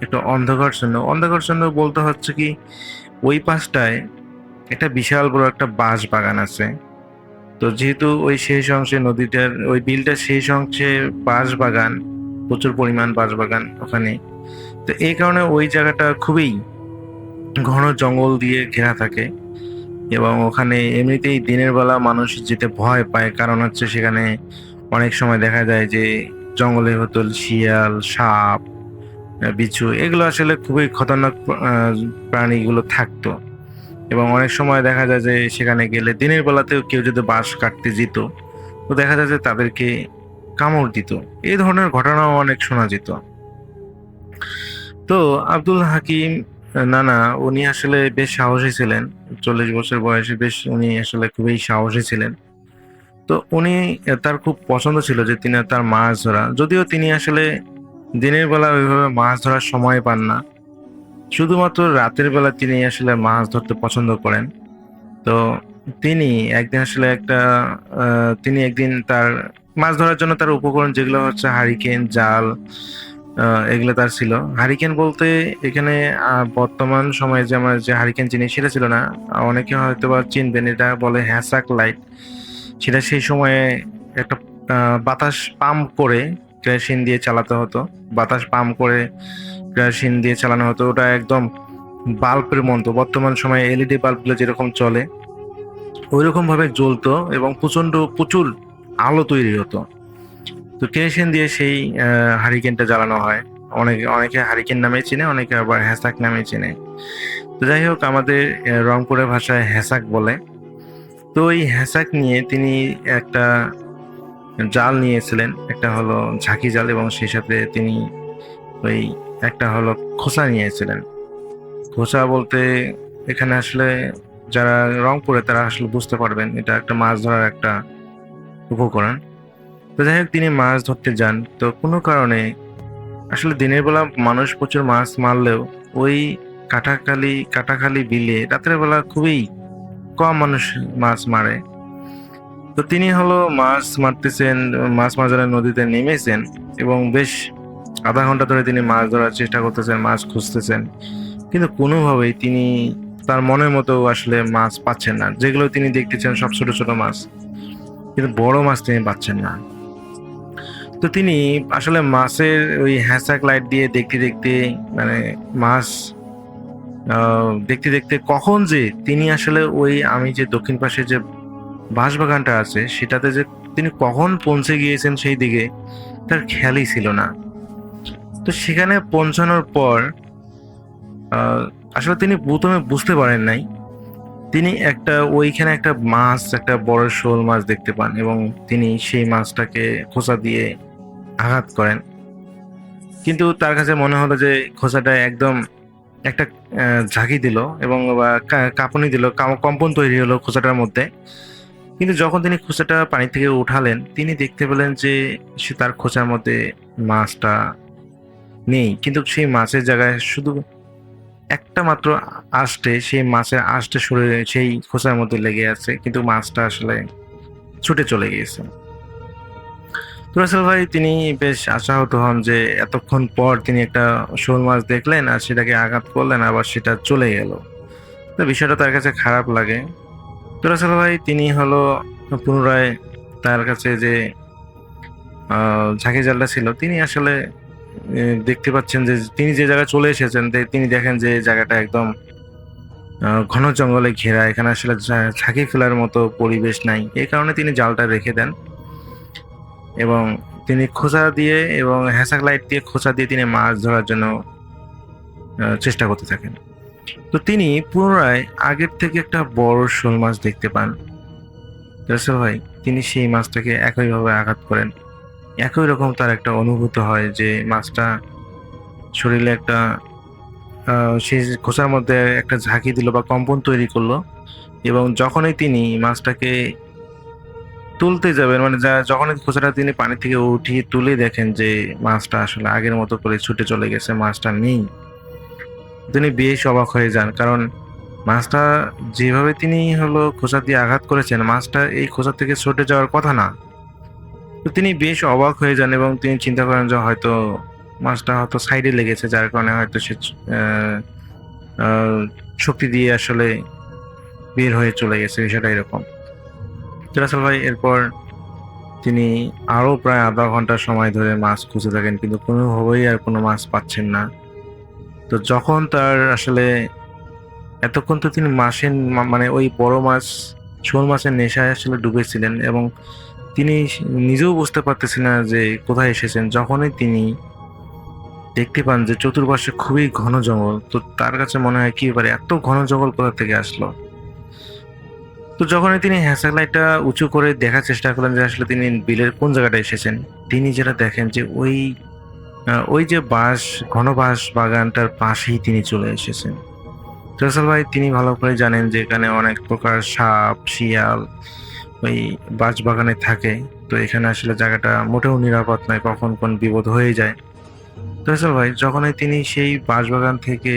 একটা অন্ধকারশূন্য বলতে হচ্ছে কি, ওই পাশটায় একটা বিশাল বড় একটা বাঁশ বাগান আছে। তো যেহেতু ওই শেষ অংশে নদীটার ওই বিলটার শেষ অংশে বাঁশ বাগান, প্রচুর পরিমাণ বাঁশ বাগান ওখানে। তো এই কারণে ওই জায়গাটা খুবই ঘন জঙ্গল দিয়ে ঘেরা থাকে এবং ওখানে এমনিতেই দিনের বেলা মানুষ যেতে ভয় পায়, কারণ হচ্ছে সেখানে অনেক সময় দেখা যায় যে জঙ্গলে হতো শিয়াল, সাপ, বিচ্ছু, এগুলো আসলে খুবই খতরনাক প্রাণীগুলো থাকতো। এবং অনেক সময় দেখা যায় যে সেখানে গেলে দিনের বেলাতেও কেউ যদি বাঁশ কাটতে যেত তো দেখা যায় যে তাদেরকে কামড় দিত। এই ধরনের ঘটনাও অনেক শোনা যেত। তো আব্দুল হাকিম নানা উনি আসলে বেশ সাহসী ছিলেন, 40 বছর বয়সে উনি আসলে খুবই সাহসী ছিলেন। তো উনি তার খুব পছন্দ ছিল যে তিনি তার মাছ ধরা, যদিও তিনি আসলে দিনের বেলা ওইভাবে মাছ ধরার সময় পান না, শুধুমাত্র রাতের বেলা তিনি আসলে মাছ ধরতে পছন্দ করেন। তো তিনি একদিন তার মাছ ধরার জন্য তার উপকরণ যেগুলো হচ্ছে হারিকেন, জাল, এগুলো তার ছিল। হারিকেন বলতে এখানে বর্তমান সময়ে যে আমরা যে হারিকেন চিনি সেটা ছিল না। অনেকে হয়তো বা চিনবেন, এটা বলে হ্যাসাক লাইট। সেটা সেই সময়ে একটা বাতাস পাম্প করে কেরোসিন দিয়ে চালাতে হতো। বাতাস পাম্প করে কেরোসিন দিয়ে চালানো হতো। ওটা একদম বাল্বের মতো, বর্তমান সময়ে এলইডি বাল্বগুলো যেরকম চলে ওইরকম ভাবে জ্বলতো এবং প্রচুর আলো তৈরি হতো। তো কেরোসিন দিয়ে সেই হারিকেনটা জ্বালানো হয়। অনেকে হারিকেন নামে চেনে, অনেকে আবার হ্যাসাক নামে চেনে। তো যাই হোক, আমাদের রংপুরের ভাষায় হ্যাসাক বলে। তো এই হ্যাসাক নিয়ে তিনি একটা জাল নিয়েছিলেন, একটা হলো ঝাঁকি জাল, এবং সেই সাথে তিনি ওই একটা হলো খোসা নিয়েছিলেন। খোসা বলতে এখানে আসলে যারা রংপুরে তারা আসলে বুঝতে পারবেন, এটা একটা মাছ ধরার একটা উপকরণ। তো যাই হোক, তিনি মাছ ধরতে যান। তো কোনো কারণে আসলে দিনের বেলা মানুষ প্রচুর মাছ মারলেও ওই কাটাখালি বিলে রাতের বেলা খুবই কম মানুষ মাছ মারে। তো তিনি হলো মাছ মারতেছেন, মাছ মারার জন্য নদীতে নেমেছেন এবং বেশ আধা ঘন্টা ধরে তিনি মাছ ধরার চেষ্টা করতেছেন, মাছ খুঁজতেছেন, কিন্তু কোনোভাবেই তিনি তার মনের মতো আসলে মাছ পাচ্ছেন না। যেগুলো তিনি দেখতেছেন সব ছোট ছোট মাছ, কিন্তু বড় মাছ তিনি পাচ্ছেন না। তো তিনি আসলে মাছের ওই হ্যাসাক লাইট দিয়ে দেখতে দেখতে, মানে মাছ দেখতে দেখতে কখন যে তিনি আসলে ওই আমি যে দক্ষিণ পাশে যে বাঁশবাগানটা আছে সেটাতে যে তিনি কখন পৌঁছে গিয়েছেন সেই দিকে তার খেয়ালই ছিল না। তো সেখানে পৌঁছানোর পর আসলে তিনি প্রথমে বুঝতে পারেন নাই। তিনি ওইখানে একটা মাছ, একটা বড় শোল মাছ দেখতে পান এবং তিনি সেই মাছটাকে খোঁচা দিয়ে আঘাত করেন। কিন্তু তার কাছে মনে হলো যে খোঁচাটা একদম একটা ঝাঁকি দিল এবং কাঁপুনি দিল, কম্পন তৈরি হলো খোঁচাটার মধ্যে। কিন্তু যখন তিনি খোঁচাটা পানি থেকে উঠালেন, তিনি দেখতে পেলেন যে সে তার খোঁচার মধ্যে মাছটা নেই, কিন্তু সেই মাছের জায়গায় শুধু একটা মাত্র সেই মাছের আঁশটে সরে সেই খোঁচার মধ্যে লেগে আছে, কিন্তু মাছটা আসলে ছুটে চলে গিয়েছে। তো রাসেল ভাই তিনি বেশ আশাহত হন যে এতক্ষণ পর তিনি একটা শোল মাছ দেখলেন আর সেটাকে আঘাত করলেন, আবার সেটা চলে গেল। তো বিষয়টা তার কাছে খারাপ লাগে। তো রাসেল ভাই তিনি হলো পুনরায় তার কাছে যে ঝাঁকি জালটা ছিল, তিনি আসলে দেখতে পাচ্ছেন যে তিনি যে জায়গায় চলে এসেছেন, তিনি দেখেন যে জায়গাটা একদম ঘন জঙ্গলে ঘেরা। এখানে আসলে ঝাঁকি ফেলার মতো পরিবেশ নাই। এই কারণে তিনি জালটা রেখে দেন এবং তিনি খোঁচা দিয়ে এবং হ্যাসাক লাইট দিয়ে খোঁচা দিয়ে তিনি মাছ ধরার জন্য চেষ্টা করতে থাকেন। তো তিনি পুনরায় আগের থেকে একটা বড় শোল মাছ দেখতে পান। রাসেল ভাই তিনি সেই মাছটাকে একইভাবে আঘাত করেন। একই রকম তার একটা অনুভূতি হয় যে মাছটা শরীরে একটা সেই খোঁচার মধ্যে একটা ঝাঁকি দিল বা কম্পন তৈরি করলো, এবং যখনই তিনি মাছটাকে তুলতে যাবেন, মানে যখনই খোঁচাটা তিনি পানি থেকে উঠিয়ে তুলে দেখেন যে মাছটা আসলে আগের মতো করে ছুটে চলে গেছে, মাছটা নেই। তিনি বেশ অবাক হয়ে যান, কারণ মাছটা যেভাবে তিনি হলো খোঁচা দিয়ে আঘাত করেছেন, মাছটা এই খোঁচা থেকে ছুটে যাওয়ার কথা না। তো তিনি বেশ অবাক হয়ে যান এবং তিনি চিন্তা করেন যে হয়তো মাছটা হয়তো সাইডে লেগেছে, যার কারণে হয়তো সে শক্তি দিয়ে আসলে বের হয়ে চলে গেছে, বিষয়টা এরকম। রাসেল ভাই এরপর তিনি আরো প্রায় আধা ঘন্টা সময় ধরে মাছ খুঁজে থাকেন, কিন্তু কোনোভাবেই আর কোনো মাছ পাচ্ছেন না। তো যখন তার আসলে এতক্ষণ তো তিনি মানে ওই বড় মাছ শোল মাছের নেশায় আসলে ডুবেছিলেন এবং তিনি নিজেও বুঝতে পারতেছেন না যে কোথায় এসেছেন। যখনই তিনি দেখতে পান যে চতুর্পাশে খুবই ঘন জঙ্গল, তো তার কাছে মনে হয় কি ব্যাপারে এত ঘন জঙ্গল কোথা থেকে আসলো। তো যখনই তিনি হ্যাসাক লাইটটা উঁচু করে দেখার চেষ্টা করলেন যে আসলে তিনি বিলের কোন জায়গাটা এসেছেন, তিনি যেটা দেখেন যে ওই যে ঘন বাঁশ বাগানটার পাশেই তিনি চলে এসেছেন। রাসেল ভাই তিনি ভালো করে জানেন যে এখানে অনেক প্রকার সাপ শিয়াল ওই বাঁশ বাগানে থাকে। তো এখানে আসলে জায়গাটা মোটেও নিরাপদ নয়, কখন কোন বিপদ হয়ে যায়। তো রাসেল ভাই যখনই তিনি সেই বাঁশবাগান থেকে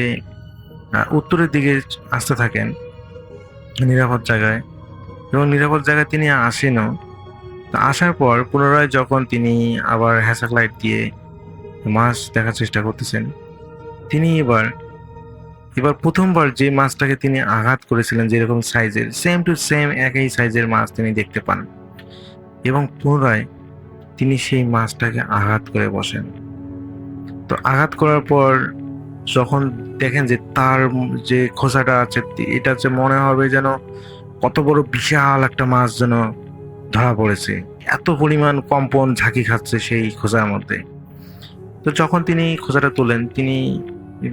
উত্তরের দিকে আসতে থাকেন নিরাপদ জায়গায়, এবং নিরাপদ জায়গায় তিনি আসেনও। তো আসার পর পুনরায় যখন তিনি আবার হ্যাসাক লাইট দিয়ে মাছ দেখার চেষ্টা করতেছেন। তিনি এবার এবার প্রথমবার যে মাছটাকে তিনি আঘাত করেছিলেন যেরকম সাইজের, সেম টু সেম একই সাইজের মাছ তিনি দেখতে পান এবং পুনরায় তিনি সেই মাছটাকে আঘাত করে বসেন। তো আঘাত করার পর যখন দেখেন যে তার যে খোসাটা আছে, এটা যে মনে হবে যেন কত বড় বিশাল একটা মাছ যেন ধরা পড়েছে, এত পরিমাণ কম্পন ঝাঁকি খাচ্ছে সেই খোসার মধ্যে। তো যখন তিনি খোসাটা তোলেন, তিনি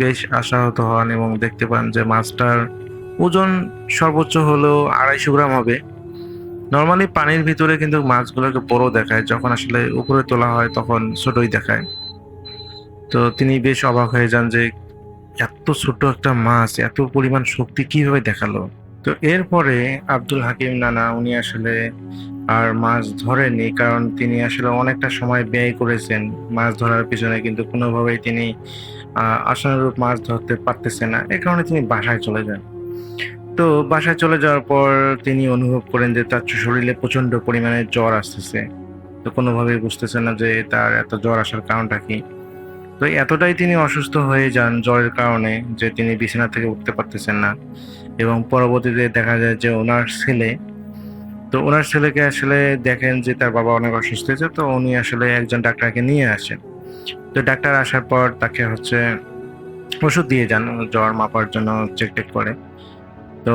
বেশ আশাহত হন এবং দেখতে পান যে মাছটার ওজন সর্বোচ্চ হলো 250 গ্রাম হবে। নর্মালি পানির ভিতরে কিন্তু মাছগুলোকে বড় দেখায়, যখন আসলে উপরে তোলা হয় তখন ছোটই দেখায়। তো তিনি বেশ অবাক হয়ে যান যে এত ছোট একটা মাছ এত পরিমাণ শক্তি কিভাবে দেখালো। তো এরপরে আব্দুল হাকিম নানা উনি আসলে আর মাছ ধরেননি, কারণ তিনি আসলে অনেকটা সময় ব্যয় করেছেন মাছ ধরার পিছনে, কিন্তু কোনোভাবেই তিনি আশানুরূপ মাছ ধরতে পারতেছেন না। এই কারণে তিনি বাসায় চলে যান। তো বাসায় চলে যাওয়ার পর তিনি অনুভব করেন যে তার শরীরে প্রচন্ড পরিমাণে জ্বর আসতেছে। তো কোনোভাবেই বুঝতেছেন না যে তার এত জ্বর আসার কারণটা কি। তো এতটাই তিনি অসুস্থ হয়ে যান জ্বরের কারণে যে তিনি বিছানা থেকে উঠতে পারতেছেন না। এবং পরবর্তীতে দেখা যায় যে ওনার ছেলেকে আসলে দেখেন যে তার বাবা অনেক অসুস্থ হয়েছে, তো উনি আসলে একজন ডাক্তারকে নিয়ে আসেন। তো ডাক্তার আসার পর তাকে ওষুধ দিয়ে যান জ্বর মাপার জন্য, চেক টেক করে। তো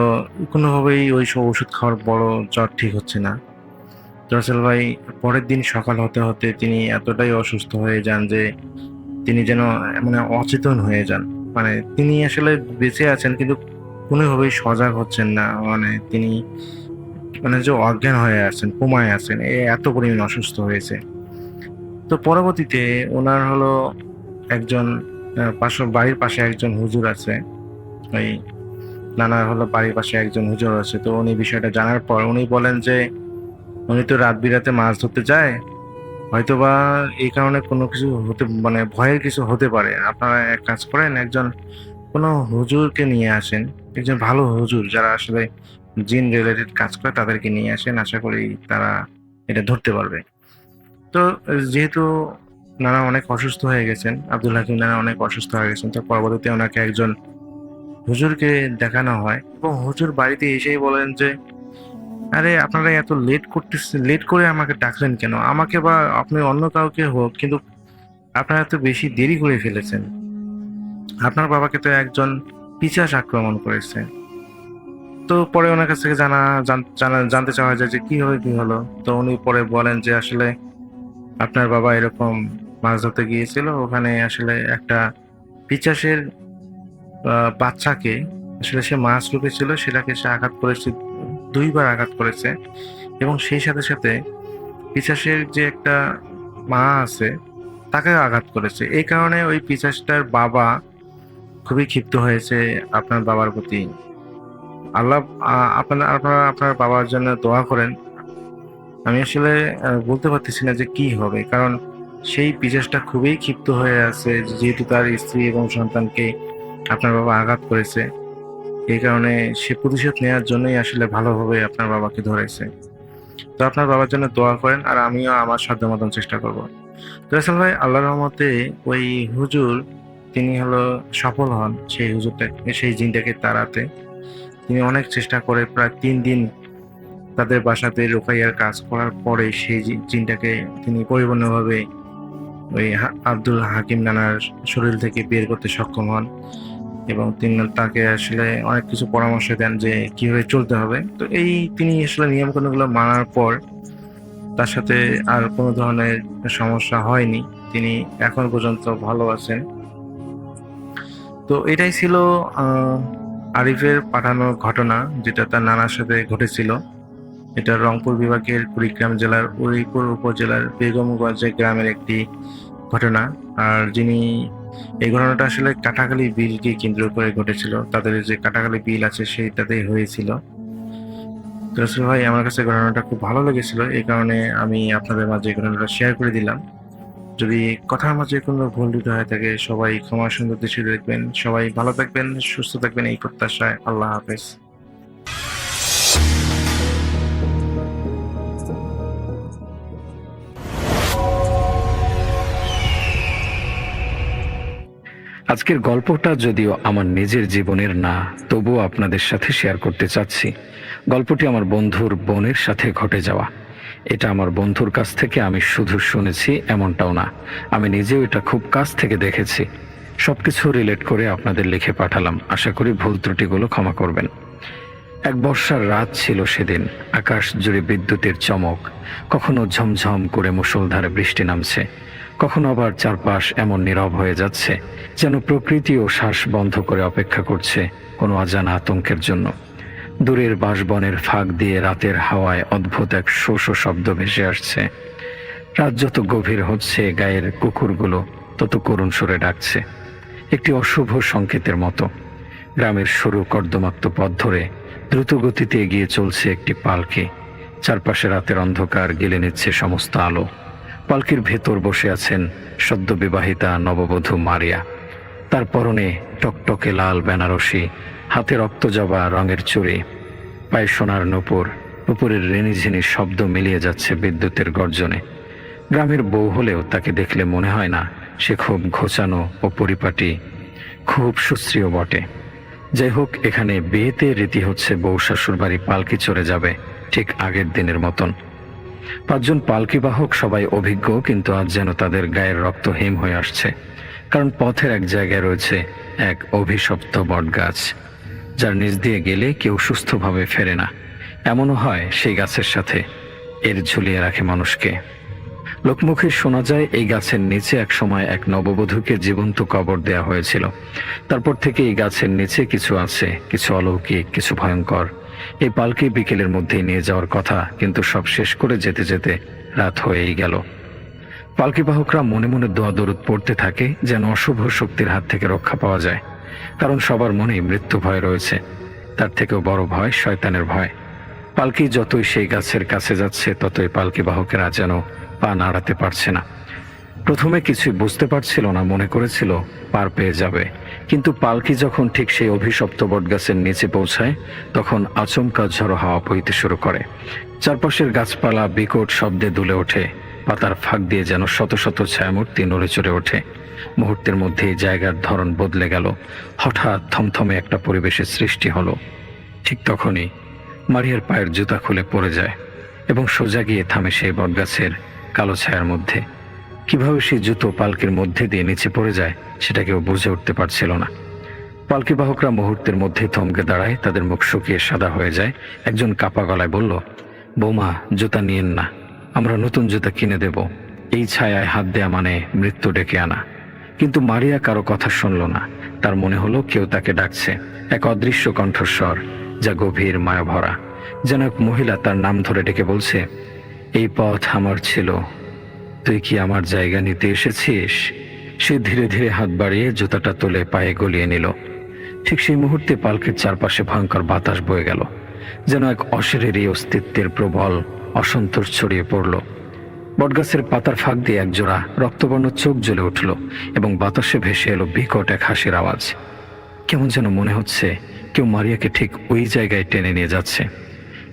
কোনোভাবেই ওই সব ওষুধ খাওয়ার বড় জ্বর ঠিক হচ্ছে না। তো রাসেল ভাই পরের দিন সকাল হতে হতে তিনি এতটাই অসুস্থ হয়ে যান যে তিনি যেন মানে অচেতন হয়ে যান। মানে তিনি আসলে বেঁচে আছেন কিন্তু কোনোভাবেই সজাগ হচ্ছেন না, মানে তিনি মানে যে অজ্ঞান হয়ে আছেন, কোমায় আছেন, এত পরিমাণ অসুস্থ হয়েছে। তো পরবর্তীতে ওনার একজন বাড়ির পাশে একজন হুজুর আছে, ওই নানার বাড়ির পাশে একজন হুজুর আছে। তো উনি বিষয়টা জানার পর উনি বলেন যে উনি তো রাত বিরাতে মাছ ধরতে যায়, হয়তোবা এই কারণে কোনো কিছু হতে মানে ভয়ের কিছু হতে পারে। আপনারা এক কাজ করেন, কোনো হুজুরকে নিয়ে আসেন, একজন ভালো হুজুর যারা আসলে জিন রিলেটেড কাজ করে তাদেরকে নিয়ে আসেন, আশা করি তারা এটা ধরতে পারবে। তো যেহেতু নানা অনেক অসুস্থ হয়ে গেছেন, আব্দুল হাকিম নানা অনেক অসুস্থ হয়ে গেছেন, তো পরবর্তীতে ওনাকে একজন হুজুরকে দেখানো হয় এবং হুজুর বাড়িতে এসেই বলেন যে আরে আপনারা এত লেট করে আমাকে ডাকলেন কেন, আমাকে বা আপনি অন্য কাউকে হোক, কিন্তু আপনারা এত বেশি দেরি করে ফেলেছেন। আপনার বাবাকে তো একজন পিশাচ আক্রমণ করেছে। তো পরে ওনার কাছ থেকে জানতে চাওয়া যায় যে কি হলো। তো উনি পরে বলেন যে আসলে আপনার বাবা এরকম মাছ ধরতে গিয়েছিল, ওখানে আসলে একটা পিশাচের বাচ্চাকে আসলে সে মাছ রূপে ছিল, সেটাকে সে আঘাত করেছে, 2বার আঘাত করেছে। এবং সেই সাথে সাথে পিশাচের যে একটা মা আছে তাকে আঘাত করেছে। এই কারণে ওই পিশাচটার বাবা খুবই ক্ষিপ্ত হয়েছে আপনার বাবার প্রতি। আল্লাহ আপনারা আপনার বাবার জন্য দোয়া করেন। আমি আসলে বলতে পারতেছি না যে কি হবে, কারণ সেই পিশাচটা খুবই ক্ষিপ্ত হয়ে আছে যেহেতু তার স্ত্রী এবং সন্তানকে আপনার বাবা আঘাত করেছে। এই কারণে সে প্রতিশোধ নেওয়ার জন্যই আসলে ভালোভাবে আপনার বাবাকে ধরেছে। তো আপনার বাবার জন্য দোয়া করেন, আর আমিও আমার সাধ্য মতন চেষ্টা করব। তো রাসেল ভাই আল্লাহর রহমতে ওই হুজুর তিনি সফল হন সেই জিনটাকে তাড়াতে। তিনি অনেক চেষ্টা করে প্রায় 3 দিন তাদের বাসাতে রুকাইয়ার কাজ করার পরে সেই জিনটাকে তিনি পরিপূর্ণভাবে ওই আব্দুল হাকিম নানার শরীর থেকে বের করতে সক্ষম হন এবং তাকে আসলে অনেক কিছু পরামর্শ দেন যে কিভাবে চলতে হবে। তো তিনি আসলে নিয়মকানুনগুলো মানার পর তার সাথে আর কোনো ধরনের সমস্যা হয়নি, তিনি এখন পর্যন্ত ভালো আছেন। তো এটাই ছিল আরিফের পাঠানো ঘটনা, যেটা তার নানার সাথে ঘটেছিল। এটা রংপুর বিভাগের কুড়িগ্রাম জেলার উদয়পুর উপজেলার বেগমগঞ্জ গ্রামের একটি ঘটনা। আর এই ঘটনাটা আসলে কাটাখালী বিলকে কেন্দ্র করে ঘটেছিল, তাদের যে কাটাখালী বিল আছে সেইটাতেই হয়েছিল। তো রাসেল ভাই আমার কাছে ঘটনাটা খুব ভালো লেগেছিল, এই কারণে আমি আপনাদের মাঝে ঘটনাটা শেয়ার করে দিলাম। যদি কথার মাঝে কোনো ভুল ত্রুটি হয়ে থাকে সবাই ক্ষমা সুন্দর দৃষ্টিতে দেখবেন। সবাই ভালো থাকবেন, সুস্থ থাকবেন এই প্রত্যাশায়। আল্লাহ হাফেজ। আজকের গল্পটা যদিও আমার নিজের জীবনের না, তবুও আপনাদের সাথে শেয়ার করতে চাচ্ছি। গল্পটি আমার বন্ধুর বোনের সাথে ঘটে যাওয়া। এটা আমার বন্ধুর কাছ থেকে আমি শুধু শুনেছি এমনটাও না, আমি নিজেও এটা খুব কাছ থেকে দেখেছি। সবকিছু রিলেট করে আপনাদের লিখে পাঠালাম, আশা করি ভুল ত্রুটিগুলো ক্ষমা করবেন। এক বর্ষার রাত ছিল সেদিন, আকাশ জুড়ে বিদ্যুতের চমক, কখনো ঝমঝম করে মুষলধারে বৃষ্টি নামছে, কখনো আবার চারপাশ এমন নীরব হয়ে যাচ্ছে যেন প্রকৃতিও শ্বাস বন্ধ করে অপেক্ষা করছে কোনো অজানা আতঙ্কের জন্য। দূরের বাঁশবনের ফাঁক দিয়ে রাতের হাওয়ায় অদ্ভুত এক শো শো শব্দ ভেসে আসছে। রাত যত গভীর হচ্ছে, গায়ের কুকুরগুলো তত করুণ সুরে ডাকছে, একটি অশুভ সংকেতের মতো। গ্রামের সরু কর্দমাক্ত পথ ধরে দ্রুত গতিতে এগিয়ে চলছে একটি পালকি। চারপাশে রাতের অন্ধকার গিলে নিচ্ছে সমস্ত আলো। পালকির ভেতর বসে আছেন সদ্য বিবাহিতা নববধূ মারিয়া। তার পরনে টকটকে লাল বেনারসি, হাতে রক্তজবা রঙের চুড়ি, পায়ে সোনার নূপুর, নূপুরের রেনিঝিনি শব্দ মিলিয়ে যাচ্ছে বিদ্যুতের গর্জনে। গ্রামের বউ হলেও তাকে দেখলে মনে হয় না সে খুব ঘোচানো ও পরিপাটি, খুব সুশ্রীও বটে। যাই হোক, এখানে বিয়েতে রীতি হচ্ছে বউ শ্বশুর বাড়ি পালকি চড়ে যাবে ঠিক আগের দিনের মতন। 5 জন পালকি বাহক সবাই অভিজ্ঞ, কিন্তু আজ যেন তাদের গায়ের রক্ত হিম হয়ে আসছে। কারণ পথের এক জায়গায় রয়েছে এক অভিশপ্ত বটগাছ, যার নিচ দিয়ে গেলে কেউ সুস্থভাবে ফেরে না। এমনও হয় সেই গাছের সাথে এর ঝুলিয়ে রাখে মানুষকে। লোকমুখে শোনা যায় এই গাছের নিচে এক সময় এক নববধূকে জীবন্ত কবর দেয়া হয়েছিল। তারপর থেকে এই গাছের নিচে কিছু আছে, কিছু অলৌকিক, কিছু ভয়ঙ্কর। এই পালকি বিকেলের মধ্যেই নিয়ে যাওয়ার কথা, কিন্তু সব শেষ করে যেতে যেতে রাত হয়েই গেল। পালকি বাহকরা মনে মনে দোয়া দরুদ পড়তে থাকে যেন অশুভ শক্তির হাত থেকে রক্ষা পাওয়া যায়। কারণ সবার মনেই মৃত্যু ভয় রয়েছে, তার থেকেও বড় ভয় শয়তানের ভয়। পালকি যতই সেই গাছের কাছে যাচ্ছে, ততই পালকি বাহকেরা যেন পা নাড়াতে পারছে না। প্রথমে কিছুই বুঝতে পারছিল না, মনে করেছিল পার পেয়ে যাবে। কিন্তু পালকি যখন ঠিক সেই অভিশপ্ত বটগাছের নিচে পৌঁছায়, তখন আচমকা ঝড়ো হাওয়া বইতে শুরু করে। চারপাশের গাছপালা বিকট শব্দে দুলে ওঠে, পাতার ফাঁক দিয়ে যেন শত শত ছায়ামূর্তি নড়ে চড়ে ওঠে। মুহূর্তের মধ্যেই জায়গার ধরন বদলে গেল। হঠাৎ থমথমে একটা পরিবেশের সৃষ্টি হলো। ঠিক তখনই মারিয়ার পায়ের জুতা খুলে পড়ে যায় এবং সোজা গিয়ে থামে সেই বটগাছের কালো ছায়ার মধ্যে। কিভাবে সেই জুতো পালকির মধ্যে দিয়ে নিচে পড়ে যায় সেটা কেউ বুঝে উঠতে পারছিল না। পালকি বাহকরা মুহূর্তের মধ্যে থমকে দাঁড়ায়, তাদের মুখ শুকিয়ে সাদা হয়ে যায়। একজন কাপা গলায় বলল, বৌমা, জুতা নিয়েন না, আমরা নতুন জুতা কিনে দেব। এই ছায়ায় হাত দেয়া মানে মৃত্যু ডেকে আনা। কিন্তু মারিয়া কারো কথা শুনল না। তার মনে হলো কেউ তাকে ডাকছে, এক অদৃশ্য কণ্ঠস্বর যা গভীর মায়া ভরা, যেন এক মহিলা তার নাম ধরে ডেকে বলছে, এই পথ আমার ছিল, তুই কি আমার জায়গা নিতে এসেছিস? সে ধীরে ধীরে হাত বাড়িয়ে জুতাটা তুলে পায়ে গলিয়ে নিল। ঠিক সেই মুহূর্তে পালকির চারপাশে ভয়ঙ্কর বাতাস বয়ে গেল, যেন এক অশরীরী অস্তিত্বের প্রবল অসন্তোষ ছড়িয়ে পড়ল। বটগাছের পাতার ফাঁক দিয়ে একজোড়া রক্তবর্ণ চোখ জ্বলে উঠল এবং বাতাসে ভেসে এলো বিকট এক হাসির আওয়াজ। কেমন যেন মনে হচ্ছে কেউ মারিয়াকে ঠিক ওই জায়গায় টেনে নিয়ে যাচ্ছে।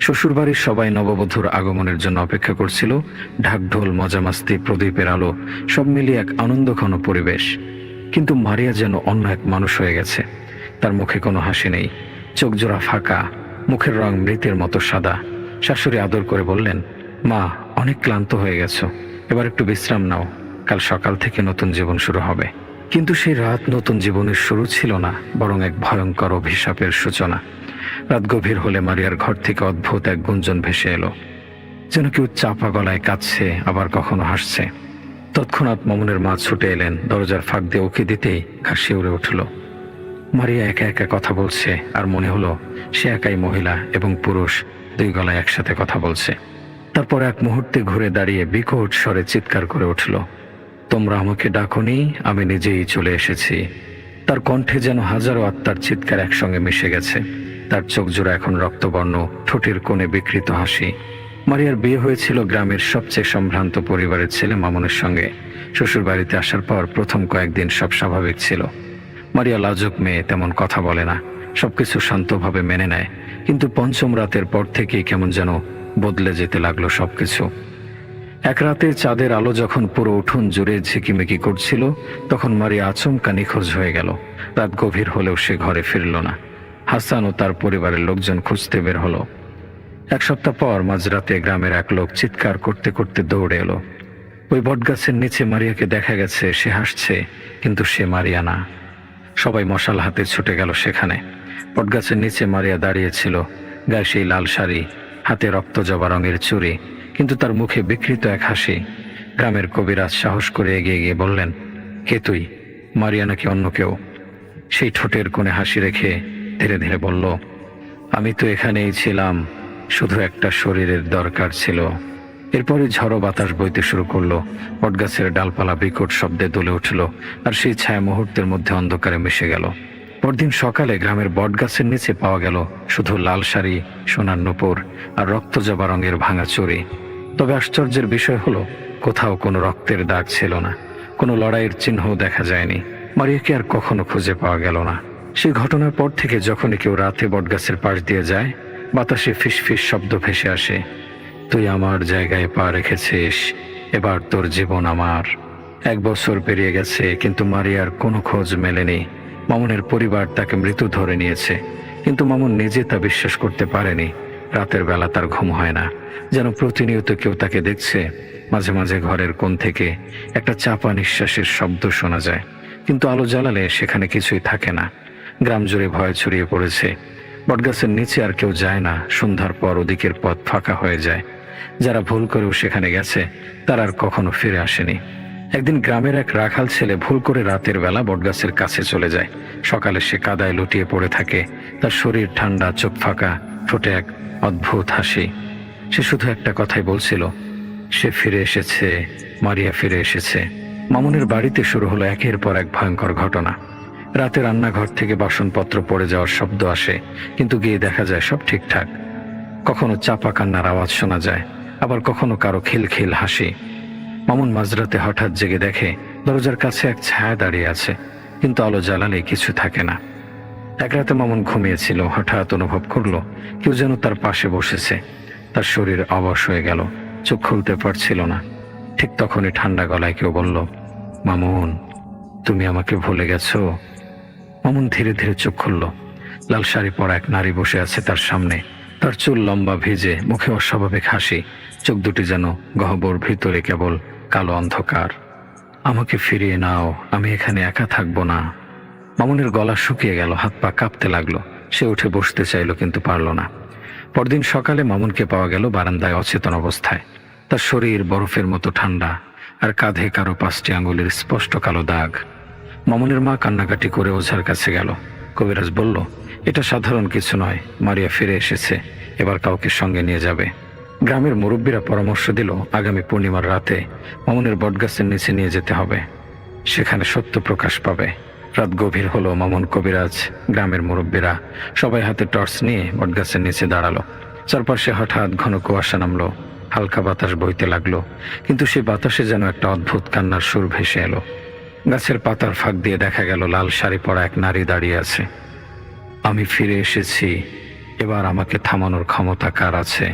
শ্বশুরবাড়ির সবাই নববধূর আগমনের জন্য অপেক্ষা করছিল। ঢাকঢোল, মজামাস্তি, প্রদীপের আলো সব মিলিয়ে এক আনন্দঘন পরিবেশ। কিন্তু মারিয়া যেন অন্য এক মানুষ হয়ে গেছে। তার মুখে কোনো হাসি নেই, চোখ জোড়া ফাঁকা, মুখের রং মৃতের মতো সাদা। শাশুড়ি আদর করে বললেন, মা, অনেক ক্লান্ত হয়ে গেছো, এবার একটু বিশ্রাম নাও, কাল সকাল থেকে নতুন জীবন শুরু হবে। কিন্তু সেই রাত নতুন জীবনের শুরু ছিল না, বরং এক ভয়ঙ্কর অভিশাপের সূচনা। রাত গভীর হলে মারিয়ার ঘর থেকে অদ্ভুত এক গুঞ্জন ভেসে এলো, যেন কেউ চাপা গলায় কাঁদছে, আবার কখনো হাসছে। তৎক্ষণাৎ মামুনের মা ছুটে এলেন, দরজার ফাঁক দিয়ে উকি দিতেই ঘাস শিউরে উঠল। মারিয়া একা একা কথা বলছে, আর মনে হলো সে একাই মহিলা এবং পুরুষ দুই গলায় একসাথে কথা বলছে। তারপর এক মুহূর্তে ঘুরে দাঁড়িয়ে বিকট স্বরে চিৎকার করে উঠল, তোমরা আমাকে ডাকোনি, আমি নিজেই চলে এসেছি। তার কণ্ঠে যেন হাজারো আত্মার চিৎকার একসঙ্গে মিশে গেছে। তার চোখ জোড়া এখন রক্তবর্ণ, ঠোঁটের কোণে বিকৃত হাসি। মারিয়ার বিয়ে হয়েছিল গ্রামের সবচেয়ে সম্ভ্রান্ত পরিবারের ছেলে মামুনের সঙ্গে। শ্বশুর বাড়িতে আসার পর প্রথম কয়েকদিন সব স্বাভাবিক ছিল। মারিয়া লাজুক মেয়ে, তেমন কথা বলে না, সবকিছু শান্তভাবে মেনে নেয়। কিন্তু পঞ্চম রাতের পর থেকেই কেমন যেন বদলে যেতে লাগলো সবকিছু। এক রাতে চাঁদের আলো যখন পুরো উঠোন জুড়ে ঝিকিমিকি করছিল, তখন মারিয়া আচমকা নিখোঁজ হয়ে গেল। রাত গভীর হলেও সে ঘরে ফিরল না। হাসান ও তার পরিবারের লোকজন খুঁজতে বের হলো। এক সপ্তাহ পর মাঝরাতে গ্রামের এক লোক চিৎকার করতে করতে দৌড়ে এলো। ওই বটগাছের নিচে মারিয়াকে দেখা গেছে। সে হাসছে, কিন্তু সে মারিয়া না। সবাই মশাল হাতে ছুটে গেল সেখানে। বটগাছের নিচে মারিয়া দাঁড়িয়েছিল, গায়ে সেই লাল শাড়ি, হাতে রক্তজবা রঙের চুড়ি, কিন্তু তার মুখে বিকৃত এক হাসি। গ্রামের কবিরাজ সাহস করে এগিয়ে গিয়ে বললেন, কে তুই? মারিয়া নাকি অন্য কেউ? সেই ঠোঁটের কোণে হাসি রেখে ধীরে ধীরে বলল, আমি তো এখানেই ছিলাম, শুধু একটা শরীরের দরকার ছিল। এরপরে ঝড়ো বাতাস বইতে শুরু করলো। বটগাছের ডালপালা বিকট শব্দে দুলে উঠল, আর সেই ছায়া মুহূর্তের মধ্যে অন্ধকারে মিশে গেল। পরদিন সকালে গ্রামের বটগাছের নিচে পাওয়া গেল শুধু লাল শাড়ি, সোনার নূপুর আর রক্তজবা রঙের ভাঙা চুড়ি। তবে আশ্চর্যের বিষয় হলো, কোথাও কোনো রক্তের দাগ ছিল না, কোনো লড়াইয়ের চিহ্নও দেখা যায়নি। মারিয়াকে আর কখনো খুঁজে পাওয়া গেল না। সেই ঘটনার পর থেকে যখনই কেউ রাতে বটগাছের পাশ দিয়ে যায়, বাতাসে ফিসফিস শব্দ ভেসে আসে, তুই আমার জায়গায় পা রেখেছিস, এবার তোর জীবন আমার। 1 বছর পেরিয়ে গেছে, কিন্তু মারিয়ার কোনো খোঁজ মেলেনি। মামুনের পরিবার তাকে মৃত ধরে নিয়েছে, কিন্তু মামুন নিজে তা বিশ্বাস করতে পারেনি। রাতের বেলা তার ঘুম হয় না, যেন প্রতিনিয়ত কেউ তাকে দেখছে। মাঝে মাঝে ঘরের কোণ থেকে একটা চাপা নিঃশ্বাসের শব্দ শোনা যায়, কিন্তু আলো জ্বালালে সেখানে কিছুই থাকে না। গ্রাম জুড়ে ভয় ছড়িয়ে পড়েছে। বটগাছের নিচে আর কেউ যায় না। সন্ধ্যার পর ওদিকের পথ ফাঁকা হয়ে যায়। যারা ভুল করেও সেখানে গেছে, তারা আর কখনো ফিরে আসেনি। একদিন গ্রামের এক রাখাল ছেলে ভুল করে রাতের বেলা বটগাছের কাছে চলে যায়। সকালে সে কাদায় লুটিয়ে পড়ে থাকে। তার শরীর ঠান্ডা, চোখ ফাঁকা, ঠোঁটে এক অদ্ভুত হাসি। সে শুধু একটা কথাই বলছিল, সে ফিরে এসেছে, মারিয়া ফিরে এসেছে। মামুনের বাড়িতে শুরু হলো একের পর এক ভয়ঙ্কর ঘটনা। রাতে রান্নাঘর থেকে বাসনপত্র পড়ে যাওয়ার শব্দ আসে, কিন্তু গিয়ে দেখা যায় সব ঠিকঠাক। কখনো চাপা কান্নার আওয়াজ শোনা যায়, আবার কখনো কারো খিলখিল হাসি। মামুন মাঝরাতে হঠাৎ জেগে দেখে দরজার কাছে এক ছায়া দাঁড়িয়ে আছে, কিন্তু আলো জ্বালালে কিছু থাকে না। এক রাতে মামুন ঘুমিয়েছিল, হঠাৎ অনুভব করলো কেউ যেন তার পাশে বসেছে। তার শরীর অবশ হয়ে গেল, চোখ খুলতে পারছিল না। ঠিক তখনই ঠান্ডা গলায় কেউ বলল, মামুন, তুমি আমাকে ভুলে গেছো? মামুন ধীরে ধীরে চোখ খুলল। লাল শাড়ি পরা এক নারী বসে আছে তার সামনে। তার চুল লম্বা, ভিজে, মুখে অস্বাভাবিক হাসি, চোখ দুটি যেন গহ্বর, ভিতরে কেবল কালো অন্ধকার। আমাকে ফিরিয়ে নাও, আমি এখানে একা থাকবো না। মামুনের গলা শুকিয়ে গেল, হাত পা কাঁপতে লাগলো। সে উঠে বসতে চাইল, কিন্তু পারল না। পরদিন সকালে মামুনকে পাওয়া গেল বারান্দায় অচেতন অবস্থায়। তার শরীর বরফের মতো ঠান্ডা, আর কাঁধে কারো 5টি আঙুলের স্পষ্ট কালো দাগ। মামুনের মা কান্নাকাটি করে ওঝার কাছে গেল। কবিরাজ বলল, এটা সাধারণ কিছু নয়, মারিয়া ফিরে এসেছে, এবার কাউকে সঙ্গে নিয়ে যাবে। গ্রামের মুরব্বীরা পরামর্শ দিল, আগামী পূর্ণিমার রাতে মামুনের বটগাছের নিচে নিয়ে যেতে হবে, সেখানে সত্য প্রকাশ পাবে। রাত গভীর হলো। মামুন, কবিরাজ, গ্রামের মুরব্বীরা সবাই হাতে টর্চ নিয়ে বটগাছের নিচে দাঁড়ালো। চারপাশে হঠাৎ ঘন কুয়াশা নামলো, হালকা বাতাস বইতে লাগলো, কিন্তু সেই বাতাসে যেন একটা অদ্ভুত কান্নার সুর ভেসে এলো। গাছের পাতার ফাঁক দিয়ে দেখা গেল লাল শাড়ি পরা এক নারী দাঁড়িয়ে আছে। আমি ফিরে এসেছি, এবার আমাকে থামানোর ক্ষমতা কার আছে?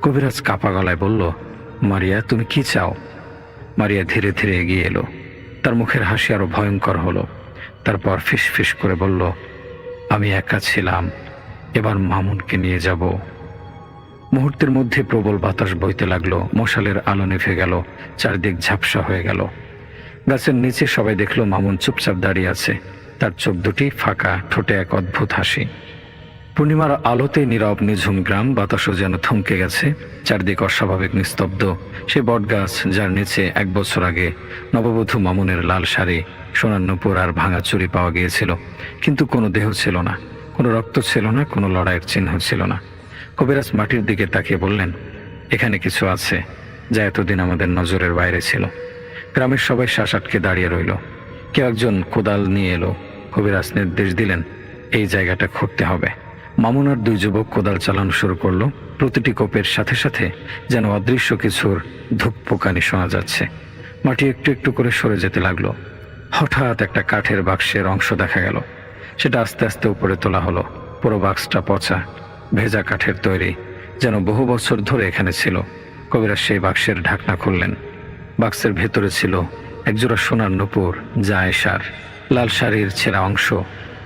কবিরাজ কাপা গলায় বলল, মারিয়া, তুমি কি চাও? মারিয়া ধীরে ধীরে এগিয়ে এলো। তার মুখের হাসি আরো ভয়ঙ্কর হলো। তারপর ফিস ফিস করে বলল, আমি একা ছিলাম, এবার মামুনকে নিয়ে যাব। মুহূর্তের মধ্যে প্রবল বাতাস বইতে লাগলো, মশালের আলো নিভে গেল, চারদিক ঝাপসা হয়ে গেল। গাছের নিচে সবাই দেখলো মামুন চুপচাপ দাঁড়িয়ে আছে, তার চোখ দুটি ফাঁকা, ঠোঁটে এক অদ্ভুত হাসি। পূর্ণিমার আলোতে নীরব নিঝুম গ্রাম, বাতাসও যেন থমকে গেছে, চারদিক অস্বাভাবিক নিস্তব্ধ। সে বটগাছ যার নিচে 1 বছর আগে নববধূ মামুনের লাল শাড়ি, সোনার নূপুর আর ভাঙা চুড়ি পাওয়া গিয়েছিল, কিন্তু কোনো দেহ ছিল না, কোনো রক্ত ছিল না, কোনো লড়াইয়ের চিহ্ন ছিল না। কবিরাজ মাটির দিকে তাকিয়ে বললেন, এখানে কিছু আছে যা এতদিন আমাদের নজরের বাইরে ছিল। গ্রামের সবাই শ্বাস আটকে দাঁড়িয়ে রইল। কেউ একজন কোদাল নিয়ে এলো। কবিরাজ নির্দেশ দিলেন, এই জায়গাটা খুঁড়তে হবে। মামুন আর 2 যুবক কোদাল চালানো শুরু করলো। প্রতিটি কোপের সাথে সাথে যেন অদৃশ্য কিছুর ধুকপোকানি শোনা যাচ্ছে। মাটি একটু একটু করে সরে যেতে লাগলো। হঠাৎ একটা কাঠের বাক্সের অংশ দেখা গেল। সেটা আস্তে আস্তে উপরে তোলা হলো। পুরো বাক্সটা পচা, ভেজা কাঠের তৈরি, যেন বহু বছর ধরে এখানে ছিল। কবিরাজ সেই বাক্সের ঢাকনা খুললেন। বাক্সের ভেতরে ছিল একজোড়া সোনার নূপুর, যা আয়েশার, লাল শাড়ির ছেঁড়া অংশ,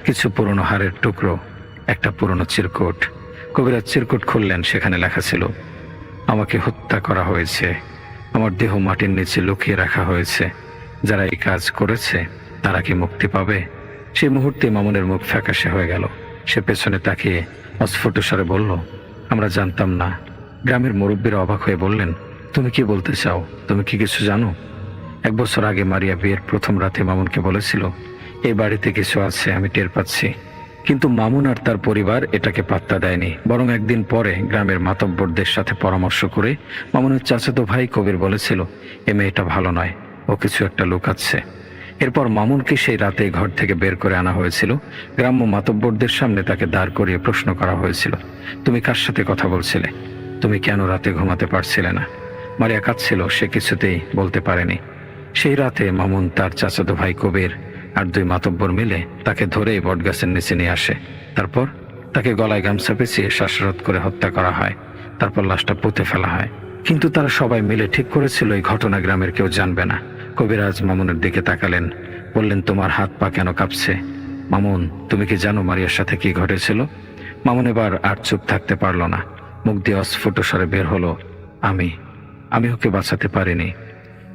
কিছু পুরনো হাড়ের টুকরো, একটা পুরনো চিরকুট। কবিরাজ চিরকুট খুললেন, সেখানে লেখা ছিল, আমাকে হত্যা করা হয়েছে, আমার দেহ মাটির নিচে লুকিয়ে রাখা হয়েছে, যারা এই কাজ করেছে তারা কি মুক্তি পাবে? সেই মুহূর্তে মামুনের মুখ ফ্যাকাশে হয়ে গেল। সে পেছনে তাকিয়ে অস্ফুট স্বরে বলল, আমরা জানতাম না। গ্রামের মুরব্বীরা অবাক হয়ে বললেন, তুমি কি বলতে চাও? তুমি কি কিছু জানো? 1 বছর আগে মারিয়া বিয়ের প্রথম রাতে মামুনকে বলেছিল, এই বাড়িতে কিছু আছে, আমি টের পাচ্ছি। কিন্তু মামুন আর তার পরিবার এটাকে পাত্তা দেয়নি। বরং একদিন পরে গ্রামের মাতব্বরদের সাথে পরামর্শ করে মামুনের চাচাতো ভাই কবির বলেছিল, এ মেয়েটা ভালো নয়, ও কিছু একটা লুকাচ্ছে। এরপর মামুনকে সেই রাতে ঘর থেকে বের করে আনা হয়েছিল। গ্রাম্য মাতব্বরদের সামনে তাকে দাঁড় করিয়ে প্রশ্ন করা হয়েছিল, তুমি কার সাথে কথা বলছিলে? তুমি কেন রাতে ঘুমাতে পারছিলে না? মারিয়া কাঁদছিল, সে কিছুতেই বলতে পারেনি। সেই রাতে মামুন, তার চাচাতো ভাই কবির আর 2 মাতব্বর মিলে তাকে ধরে বটগাছের নিচে নিয়ে আসে। তারপর তাকে গলায় গামছা পেঁচিয়ে শ্বাসরোধ করে হত্যা করা হয়। তারপর লাশটা পুঁতে ফেলা হয়। কিন্তু তারা সবাই মিলে ঠিক করেছিল এই ঘটনা গ্রামের কেউ জানবে না। কবিরাজ মামুনের দিকে তাকালেন, বললেন, তোমার হাত পা কেন কাঁপছে? মামুন, তুমি কি জানো মারিয়ার সাথে কি ঘটেছিল? মামুন এবার আর চুপ থাকতে পারল না। মুখ দিয়ে অস্ফুট স্বরে বের হলো, আমি ওকে বাঁচাতে পারিনি।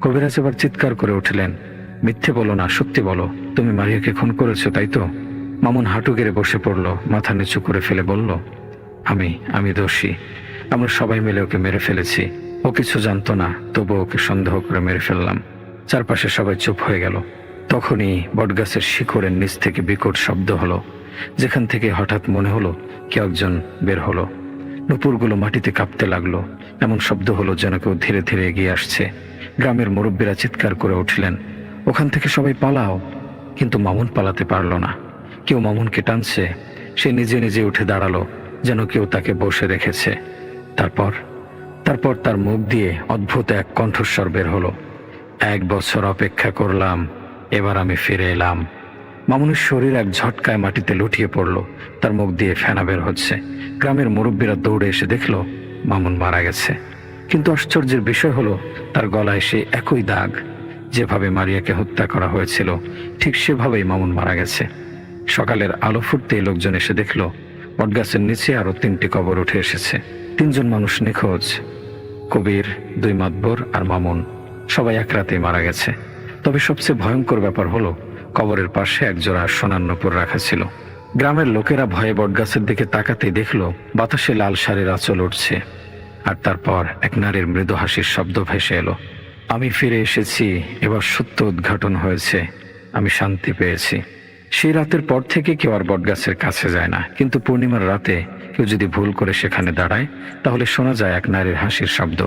কবিরাজ এবার চিৎকার করে উঠলেন, মিথ্যে বলো না, সত্যি বলো, তুমি মারিয়াকে খুন করেছো, তাই তো? মামুন হাঁটু গেড়ে বসে পড়ল, মাথা নিচু করে ফেলে বলল, আমি দোষী। আমরা সবাই মিলে ওকে মেরে ফেলেছি। ও কিছু জানতো না, তবু ওকে সন্দেহ করে মেরে ফেললাম। চারপাশে সবাই চুপ হয়ে গেল। তখনই বটগাছের শিকড়ের নিচ থেকে বিকট শব্দ হলো, যেখান থেকে হঠাৎ মনে হলো কেউ একজন বের হলো। নূপুরগুলো মাটিতে কাঁপতে লাগলো। এমন শব্দ হলো যেন কেউ ধীরে ধীরে এগিয়ে আসছে। গ্রামের মুরব্বীরা চিৎকার করে উঠলেন, ওখান থেকে সবাই পালাও। কিন্তু মামুন পালাতে পারল না। কেউ মামুনকে টানছে। সে নিজে নিজে উঠে দাঁড়ালো, যেন কেউ তাকে বসে রেখেছে। তারপর তার মুখ দিয়ে অদ্ভুত এক কণ্ঠস্বর বের হলো, 1 বছর অপেক্ষা করলাম, এবার আমি ফিরে এলাম। মামুনের শরীর এক ঝটকায় মাটিতে লুটিয়ে পড়ল, তার মুখ দিয়ে ফেনা বের হচ্ছে। গ্রামের মুরব্বীরা দৌড়ে এসে দেখলো মামুন মারা গেছে। কিন্তু আশ্চর্যের বিষয় হলো, তার গলায় সেই একই দাগ। যেভাবে মারিয়াকে হত্যা করা হয়েছিল ঠিক সেভাবেই মামুন মারা গেছে। সকালের আলো ফুটতেই লোকজন এসে দেখলো বটগাছের নিচে আরো 3টি কবর উঠে এসেছে। 3 জন মানুষ নিখোঁজ, কবির, 2 মাতবর আর মামুন, সবাই এক রাতেই মারা গেছে। তবে সবচেয়ে ভয়ঙ্কর ব্যাপার হলো, কবরের পাশে এক জোড়া সোনার নূপুর রাখা ছিল। গ্রামের লোকেরা ভয়ে বটগাছের দিকে তাকাতেই দেখলো বাতাসে লাল শাড়ির আঁচল উঠছে। আর তারপর এক নারীর মৃদু হাসির শব্দ ভেসে এলো, আমি ফিরে এসেছি, এবার সত্য উদ্ঘাটন হয়েছে, আমি শান্তি পেয়েছি। সেই রাতের পর থেকে কেউ আর বটগাছের কাছে যায় না। কিন্তু পূর্ণিমার রাতে কেউ যদি ভুল করে সেখানে দাঁড়ায়, তাহলে শোনা যায় এক নারীর হাসির শব্দ,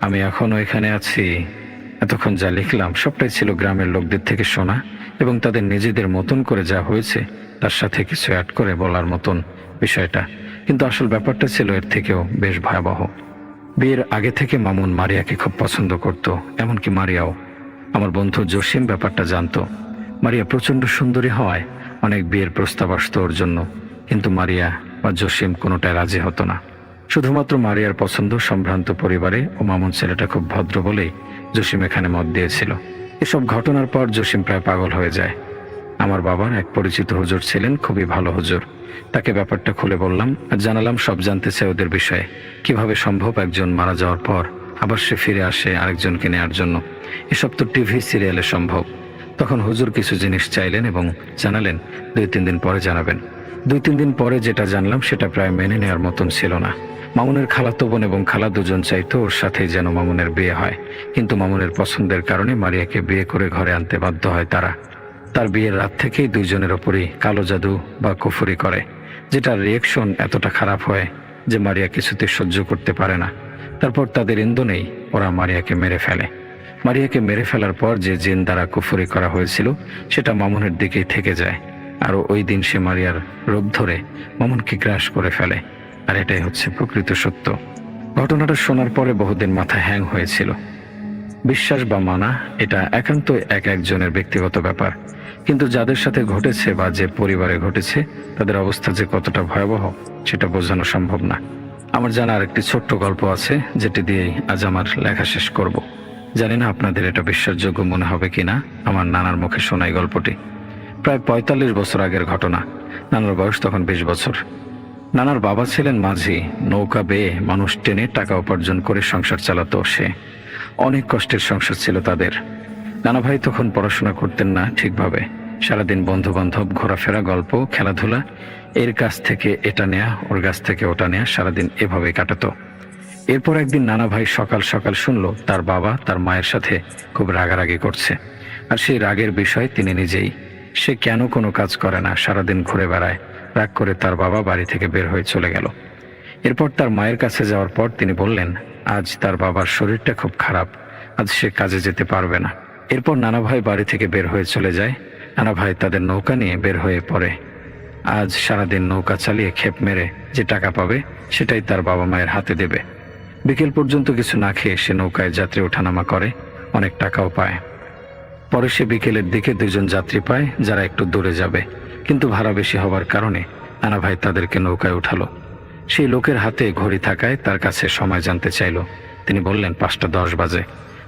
আমি এখনো এখানে আছি। এতক্ষণ যা লিখলাম সবটাই ছিল গ্রামের লোকদের থেকে শোনা এবং তাদের নিজেদের মতন করে যা হয়েছে তার সাথে কিছু অ্যাড করে বলার মতন বিষয়টা। কিন্তু আসল ব্যাপারটা ছিল এর থেকেও বেশ ভয়াবহ। বিয়ের আগে থেকে মামুন মারিয়াকে খুব পছন্দ করত, এমনকি মারিয়াও। আমার বন্ধু জসিম ব্যাপারটা জানতো। মারিয়া প্রচণ্ড সুন্দরী হওয়ায় অনেক বিয়ের প্রস্তাব আসতো ওর জন্য, কিন্তু মারিয়া বা জসিম কোনোটাই রাজি হতো না। শুধুমাত্র মারিয়ার পছন্দ সম্ভ্রান্ত পরিবারে ও মামুন ছেলেটা খুব ভদ্র বলেই জসিম এখানে মত দিয়েছিল। এসব ঘটনার পর জসিম প্রায় পাগল হয়ে যায়। আমার বাবার এক পরিচিত হুজুর ছিলেন, খুবই ভালো হুজুর। তাকে ব্যাপারটা খুলে বললাম আর জানালাম সব জানতে চাই ওদের বিষয়ে। কিভাবে সম্ভব একজন মারা যাওয়ার পর আবার সে ফিরে আসে আরেকজনকে নেওয়ার জন্য? এসব তো টিভি সিরিয়ালে সম্ভব। তখন হুজুর কিছু জিনিস চাইলেন এবং জানালেন 2-3 দিন পরে জানাবেন। 2-3 দিন পরে যেটা জানলাম সেটা প্রায় মেনে নেওয়ার মতন ছিল না। মামুনের খালাতো বোন এবং খালা দুজন চাইতো ওর সাথেই যেন মামুনের বিয়ে হয়, কিন্তু মামুনের পছন্দের কারণে মারিয়াকে বিয়ে করে ঘরে আনতে বাধ্য হয় তারা। তার বিয়ের রাত থেকেই 2 জনের ওপরই কালো জাদু বা কুফরি করে, যেটার রিয়েকশন এতটা খারাপ হয় যে মারিয়া কিছুতে সহ্য করতে পারে না। তারপর তাদের ইন্ধনেই ওরা মারিয়াকে মেরে ফেলে। মারিয়াকে মেরে ফেলার পর যে জিন দ্বারা কুফরি করা হয়েছিল সেটা মামুনের দিকেই থেকে যায়। আর ওই দিন সে মারিয়ার রূপ ধরে মামুনকে গ্রাস করে ফেলে। আর এটাই হচ্ছে প্রকৃত সত্য। ঘটনাটা শোনার পরে বহুদিন মাথা হ্যাং হয়েছিল। বিশ্বাস বা মানা এটা একান্ত একজনের ব্যক্তিগত ব্যাপার, কিন্তু যাদের সাথে ঘটেছে বা যে পরিবারে ঘটেছে তাদের অবস্থা যে কতটা ভয়াবহ সেটা বোঝানো সম্ভব না। আমার জানা আরেকটি ছোট্ট গল্প আছে, যেটি দিয়েই আজ আমার লেখা শেষ করব। জানি না আপনাদের এটা বিশ্বাসযোগ্য মনে হবে কিনা। আমার নানার মুখে শোনা এই গল্পটি প্রায় ৪৫ বছর আগের ঘটনা। নানার বয়স তখন ২০ বছর। নানার বাবা ছিলেন মাঝি। নৌকা বেয়ে মানুষ টেনে টাকা উপার্জন করে সংসার চালাতো সে। অনেক কষ্টের সংসার ছিল তাদের। নানা ভাই তখন পড়াশোনা করতেন না ঠিকভাবে। সারাদিন বন্ধু বান্ধব, ঘোরাফেরা, গল্প, খেলাধুলা, এর কাছ থেকে এটা নেয়া, ওর কাছ থেকে ওটা নেয়া, সারাদিন এভাবে কাটাতো। এরপর একদিন নানা ভাই সকাল সকাল শুনলো তার বাবা তার মায়ের সাথে খুব রাগারাগি করছে। আর সেই রাগের বিষয় তিনি নিজেই। সে কেন কোনো কাজ করে না, সারাদিন ঘুরে বেড়ায়। রাগ করে তার বাবা বাড়ি থেকে বের হয়ে চলে গেল। এরপর তার মায়ের কাছে যাওয়ার পর তিনি বললেন আজ তার বাবার শরীরটা খুব খারাপ, আজ সে কাজে যেতে পারবে না। এরপর নানা ভাই বাড়ি থেকে বের হয়ে চলে যায়। নানা ভাই তাদের নৌকা নিয়ে বের হয়ে পড়ে। আজ সারাদিন নৌকা চালিয়ে খেপ মেরে যে টাকা পাবে সেটাই তার বাবা মায়ের হাতে দেবে। বিকেল পর্যন্ত কিছু না খেয়ে সে নৌকায় যাত্রী ওঠানামা করে, অনেক টাকাও পায়। পরে সে বিকেলের দিকে ২ জন যাত্রী পায় যারা একটু দূরে যাবে, কিন্তু ভাড়া বেশি হওয়ার কারণে নানা ভাই তাদেরকে নৌকায় উঠালো। সেই লোকের হাতে ঘড়ি থাকায় তার কাছে সময় জানতে চাইল। তিনি বললেন ৫টা ১০ বাজে।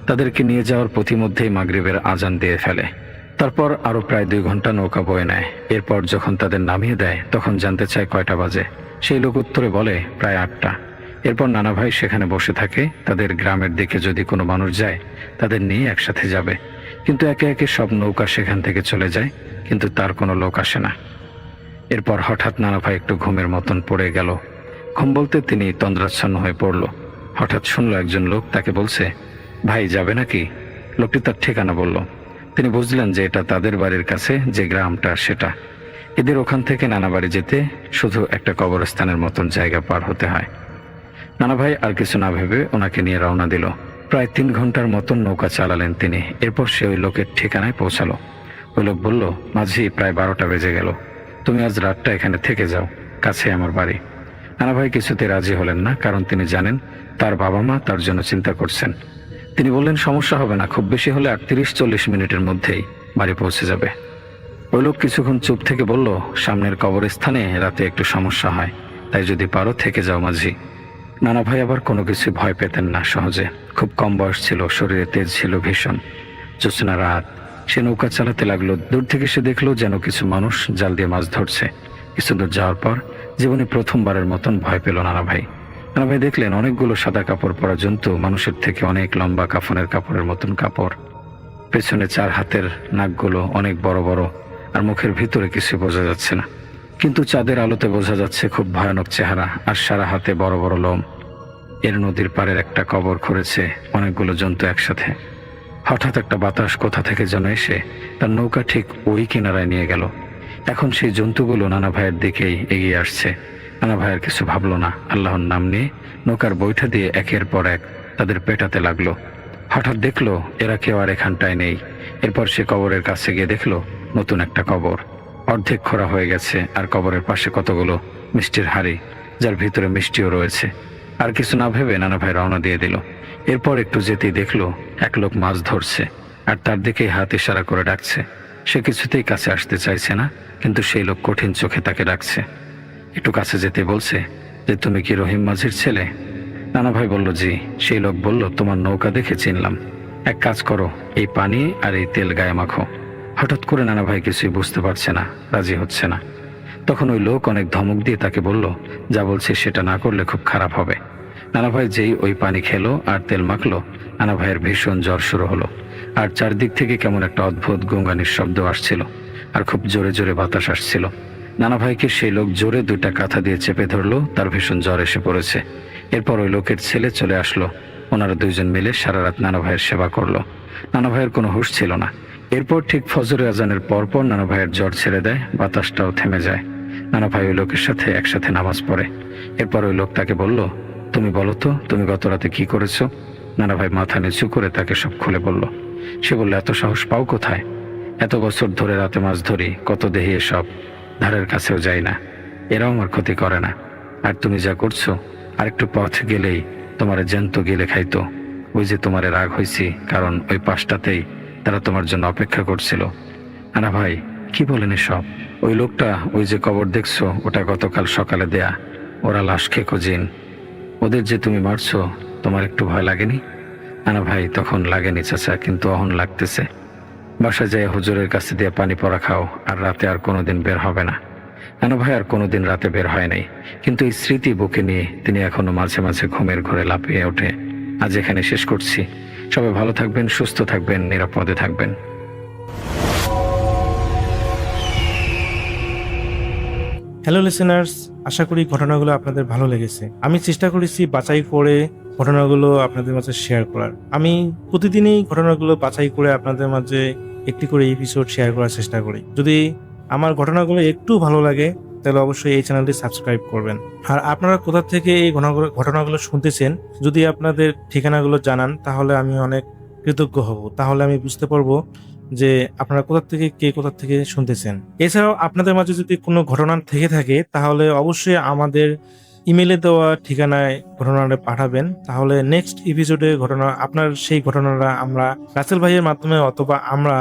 তাদেরকে নিয়ে যাওয়ার পথিমধ্যেই মাগরিবের আজান দিয়ে ফেলে। তারপর আরো প্রায় ২ ঘন্টা নৌকা বয়ে নেয়। এরপর যখন তাদের নামিয়ে দেয় তখন জানতে চায় কয়টা বাজে। সেই লোক উত্তরে বলে প্রায় ৮টা। এরপর নানা ভাই সেখানে বসে থাকে। তাদের গ্রামের দিকে যদি কোনো মানুষ যায় তাদের নিয়ে একসাথে যাবে, কিন্তু একে একে সব নৌকা সেখান থেকে চলে যায়, কিন্তু তার কোনো লোক আসে না। এরপর হঠাৎ নানা ভাই একটু ঘুমের মতন পড়ে গেল। ঘুম বলতে তিনি তন্দ্রাচ্ছন্ন হয়ে পড়ল। হঠাৎ শুনল একজন লোক তাকে বলছে, ভাই যাবে নাকি? লোকটি তার ঠিকানা বলল। তিনি বুঝলেন যে এটা তাদের বাড়ির কাছে যে গ্রামটা সেটা। এদের ওখান থেকে নানা বাড়ি যেতে শুধু একটা কবরস্থানের মতন জায়গা পার হতে হয়। নানা ভাই আর কিছু না ভেবে ওনাকে নিয়ে রওনা দিল। প্রায় ৩ ঘন্টার মতন নৌকা চালালেন তিনি। এরপর সে ওই লোকের ঠিকানায় পৌঁছালো। ওই লোক বলল, মাঝি প্রায় ১২টা বেজে গেল, তুমি আজ রাতটা এখানে থেকে যাও, কাছে আমার বাড়ি। নানা ভাই কিছুতে রাজি হলেন না, কারণ তিনি জানেন তার বাবা মা তার জন্য চিন্তা করছেন। তিনি বললেন সমস্যা হবে না, খুব বেশি হলে ৩৮-৪০ মিনিটের মধ্যেই বাড়ি পৌঁছে যাবে। ওই লোক কিছুক্ষণ চুপ থেকে বলল, সামনের কবরস্থানে রাতে একটু সমস্যা হয়, তাই যদি পারো থেকে যাও মাঝি। নানা ভাই আবার কোনো কিছু ভয় পেতেন না সহজে। খুব কম বয়স ছিল, শরীরে তেজ ছিল ভীষণ। জ্যোৎস্না রাত, সে নৌকা চালাতে লাগলো। দূর থেকে সে দেখলো যেন কিছু মানুষ জাল দিয়ে মাছ ধরছে। কিছু দূর যাওয়ার পর জীবনে প্রথমবারের মতন ভয় পেল নানা ভাই। নানা ভাই দেখলেন অনেকগুলো সাদা কাপড় পরা জন্তু, মানুষের থেকে অনেক লম্বা, কাফনের কাপড়ের মতন কাপড়। পেছনে 4 হাতের নাকগুলো অনেক বড় বড়, আর মুখের ভিতরে কিছু বোঝা যাচ্ছে না, কিন্তু চাঁদের আলোতে বোঝা যাচ্ছে খুব ভয়ানক চেহারা, আর সারা হাতে বড় বড় লোম। এর নদীর পাড়ের একটা কবর খুঁড়েছে অনেকগুলো জন্তু একসাথে। হঠাৎ একটা বাতাস কোথা থেকে যেন এসে তার নৌকা ঠিক ওই কিনারায় নিয়ে গেল। এখন সেই জন্তুগুলো নানা ভাইয়ের দিকেই এগিয়ে আসছে। নানা ভাইয়ের কিছু ভাবলো না, আল্লাহর নাম নিয়ে নৌকার বৈঠা দিয়ে একের পর এক তাদের পেটাতে লাগলো। হঠাৎ দেখলো এরা কেউ আর এখানটায় নেই। এরপর সে কবরের কাছে গিয়ে দেখলো নতুন একটা কবর, অর্ধেক খোঁড়া হয়ে গেছে, আর কবরের পাশে কতগুলো মিষ্টির হাড়ি, যার ভিতরে মিষ্টিও রয়েছে। আর কিছু না ভেবে নানা ভাই রওনা দিয়ে দিল। এরপর একটু যেতেই দেখলো এক লোক মাছ ধরছে, আর তার দিকেই হাত ইশারা করে ডাকছে। সে কিছুতেই কাছে আসতে চাইছে না, কিন্তু সেই লোক কঠিন চোখে তাকে ডাকছে। একটু কাছে যেতে বলছে যে, তুমি কি রহিম মাঝির ছেলে? নানা ভাই বলল, জি। সেই লোক বলল, তোমার নৌকা দেখে চিনলাম, এক কাজ করো, এই পানি আর এই তেল গায়ে মাখো। হঠাৎ করে নানা ভাই কিছুই বুঝতে পারছে না, রাজি হচ্ছে না। তখন ওই লোক অনেক ধমক দিয়ে তাকে বলল, যা বলছে সেটা না করলে খুব খারাপ হবে। নানা ভাই যেই ওই পানি খেলো আর তেল মাখলো, নানা ভাইয়ের ভীষণ জ্বর শুরু হলো, আর চারদিক থেকে কেমন একটা অদ্ভুত গুঙ্গানির শব্দ আসছিল, আর খুব জোরে জোরে বাতাস আসছিল। নানা ভাইকে সেই লোক জোরে 2টা কাঁথা দিয়ে চেপে ধরলো, তার ভীষণ জ্বর এসে পড়েছে। এরপর ওই লোকের ছেলে চলে আসলো। ওনারা 2 জন মিলে সারা রাত নানা ভাইয়ের সেবা করলো। নানা ভাইয়ের কোনো হুঁশ ছিল না। এরপর ঠিক ফজরে আজানের পরপর নানা ভাইয়ের জ্বর ছেড়ে দেয়, বাতাসটাও থেমে যায়। নানা ভাই ওই লোকের সাথে একসাথে নামাজ পড়ে। এরপর ওই লোক তাকে বলল, তুমি বলো তো, তুমি গত রাতে কি করেছো? নানা ভাই মাথা নিচু করে তাকে সব খুলে বলল। সে বলল, এত সাহস পাও কোথায়? এত বছর ধরে রাতে মাছ ধরি, কত দেহি এসব, ধারের কাছেও যাই না, এরাও আমার ক্ষতি করে না। আর তুমি যা করছো, আরেকটু পথ গেলেই তোমার জ্যান্ত গেলে খাইতো। ওই যে তোমারে রাগ হয়েছি, কারণ ওই পাশটাতেই তারা তোমার জন্য অপেক্ষা করছিল। নানা ভাই, কি বলেন এসব? ওই লোকটা, ওই যে কবর দেখছো, ওটা গতকাল সকালে দেয়া, ওরা লাশ খেকো জিন। ওদের যে তুমি মারছো, তোমার একটু ভয় লাগেনি? না ভাই, তখন লাগেনি চাচা, কিন্তু অহন লাগতেছে। বাসায় যায় হুজুরের কাছে দিয়ে পানি পড়া খাও, আর রাতে আর কোনোদিন বের হবে না। না ভাই, আর কোনোদিন রাতে বের হয় নাই, কিন্তু এই স্মৃতি বুকে নিয়ে তিনি এখনো মাঝে মাঝে ঘুমের ঘরে লাফিয়ে ওঠে। আজ এখানে শেষ করছি। সবাই ভালো থাকবেন, সুস্থ থাকবেন, নিরাপদে থাকবেন। হ্যালো লিসেনার্স, আশা করি ঘটনাগুলো আপনাদের ভালো লেগেছে। আমি চেষ্টা করেছি বাছাই করে ঘটনাগুলো আপনাদের মাঝে শেয়ার করার। আমি প্রতিদিনই ঘটনাগুলো বাছাই করে আপনাদের মাঝে একটি করে এপিসোড শেয়ার করার চেষ্টা করি। যদি আমার ঘটনাগুলো একটু ভালো লাগে তাহলে অবশ্যই এই চ্যানেলটি সাবস্ক্রাইব করবেন। আর আপনারা কোথা থেকে এই ঘটনাগুলো শুনতেছেন, যদি আপনাদের ঠিকানাগুলো জানান তাহলে আমি অনেক কৃতজ্ঞ হব। তাহলে আমি বুঝতে পারবো যে আপনারা কোথা থেকে শুনতেছেন। এছাড়াও আপনাদের মাঝে যদি কোনো ঘটনা থেকে থাকে তাহলে অবশ্যই আমাদের ইমেলে দেওয়া ঠিকানায় ঘটনাটা পাঠাবেন। তাহলে নেক্সট এপিসোডে আপনার সেই ঘটনাটা আমরা রাসেল ভাইয়ের মাধ্যমে অথবা আমরা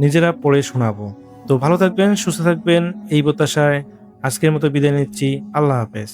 নিজেরা পড়ে শোনাবো। তো ভালো থাকবেন, সুস্থ থাকবেন, এই প্রত্যাশায় আজকের মতো বিদায় নিচ্ছি। আল্লাহ হাফেজ।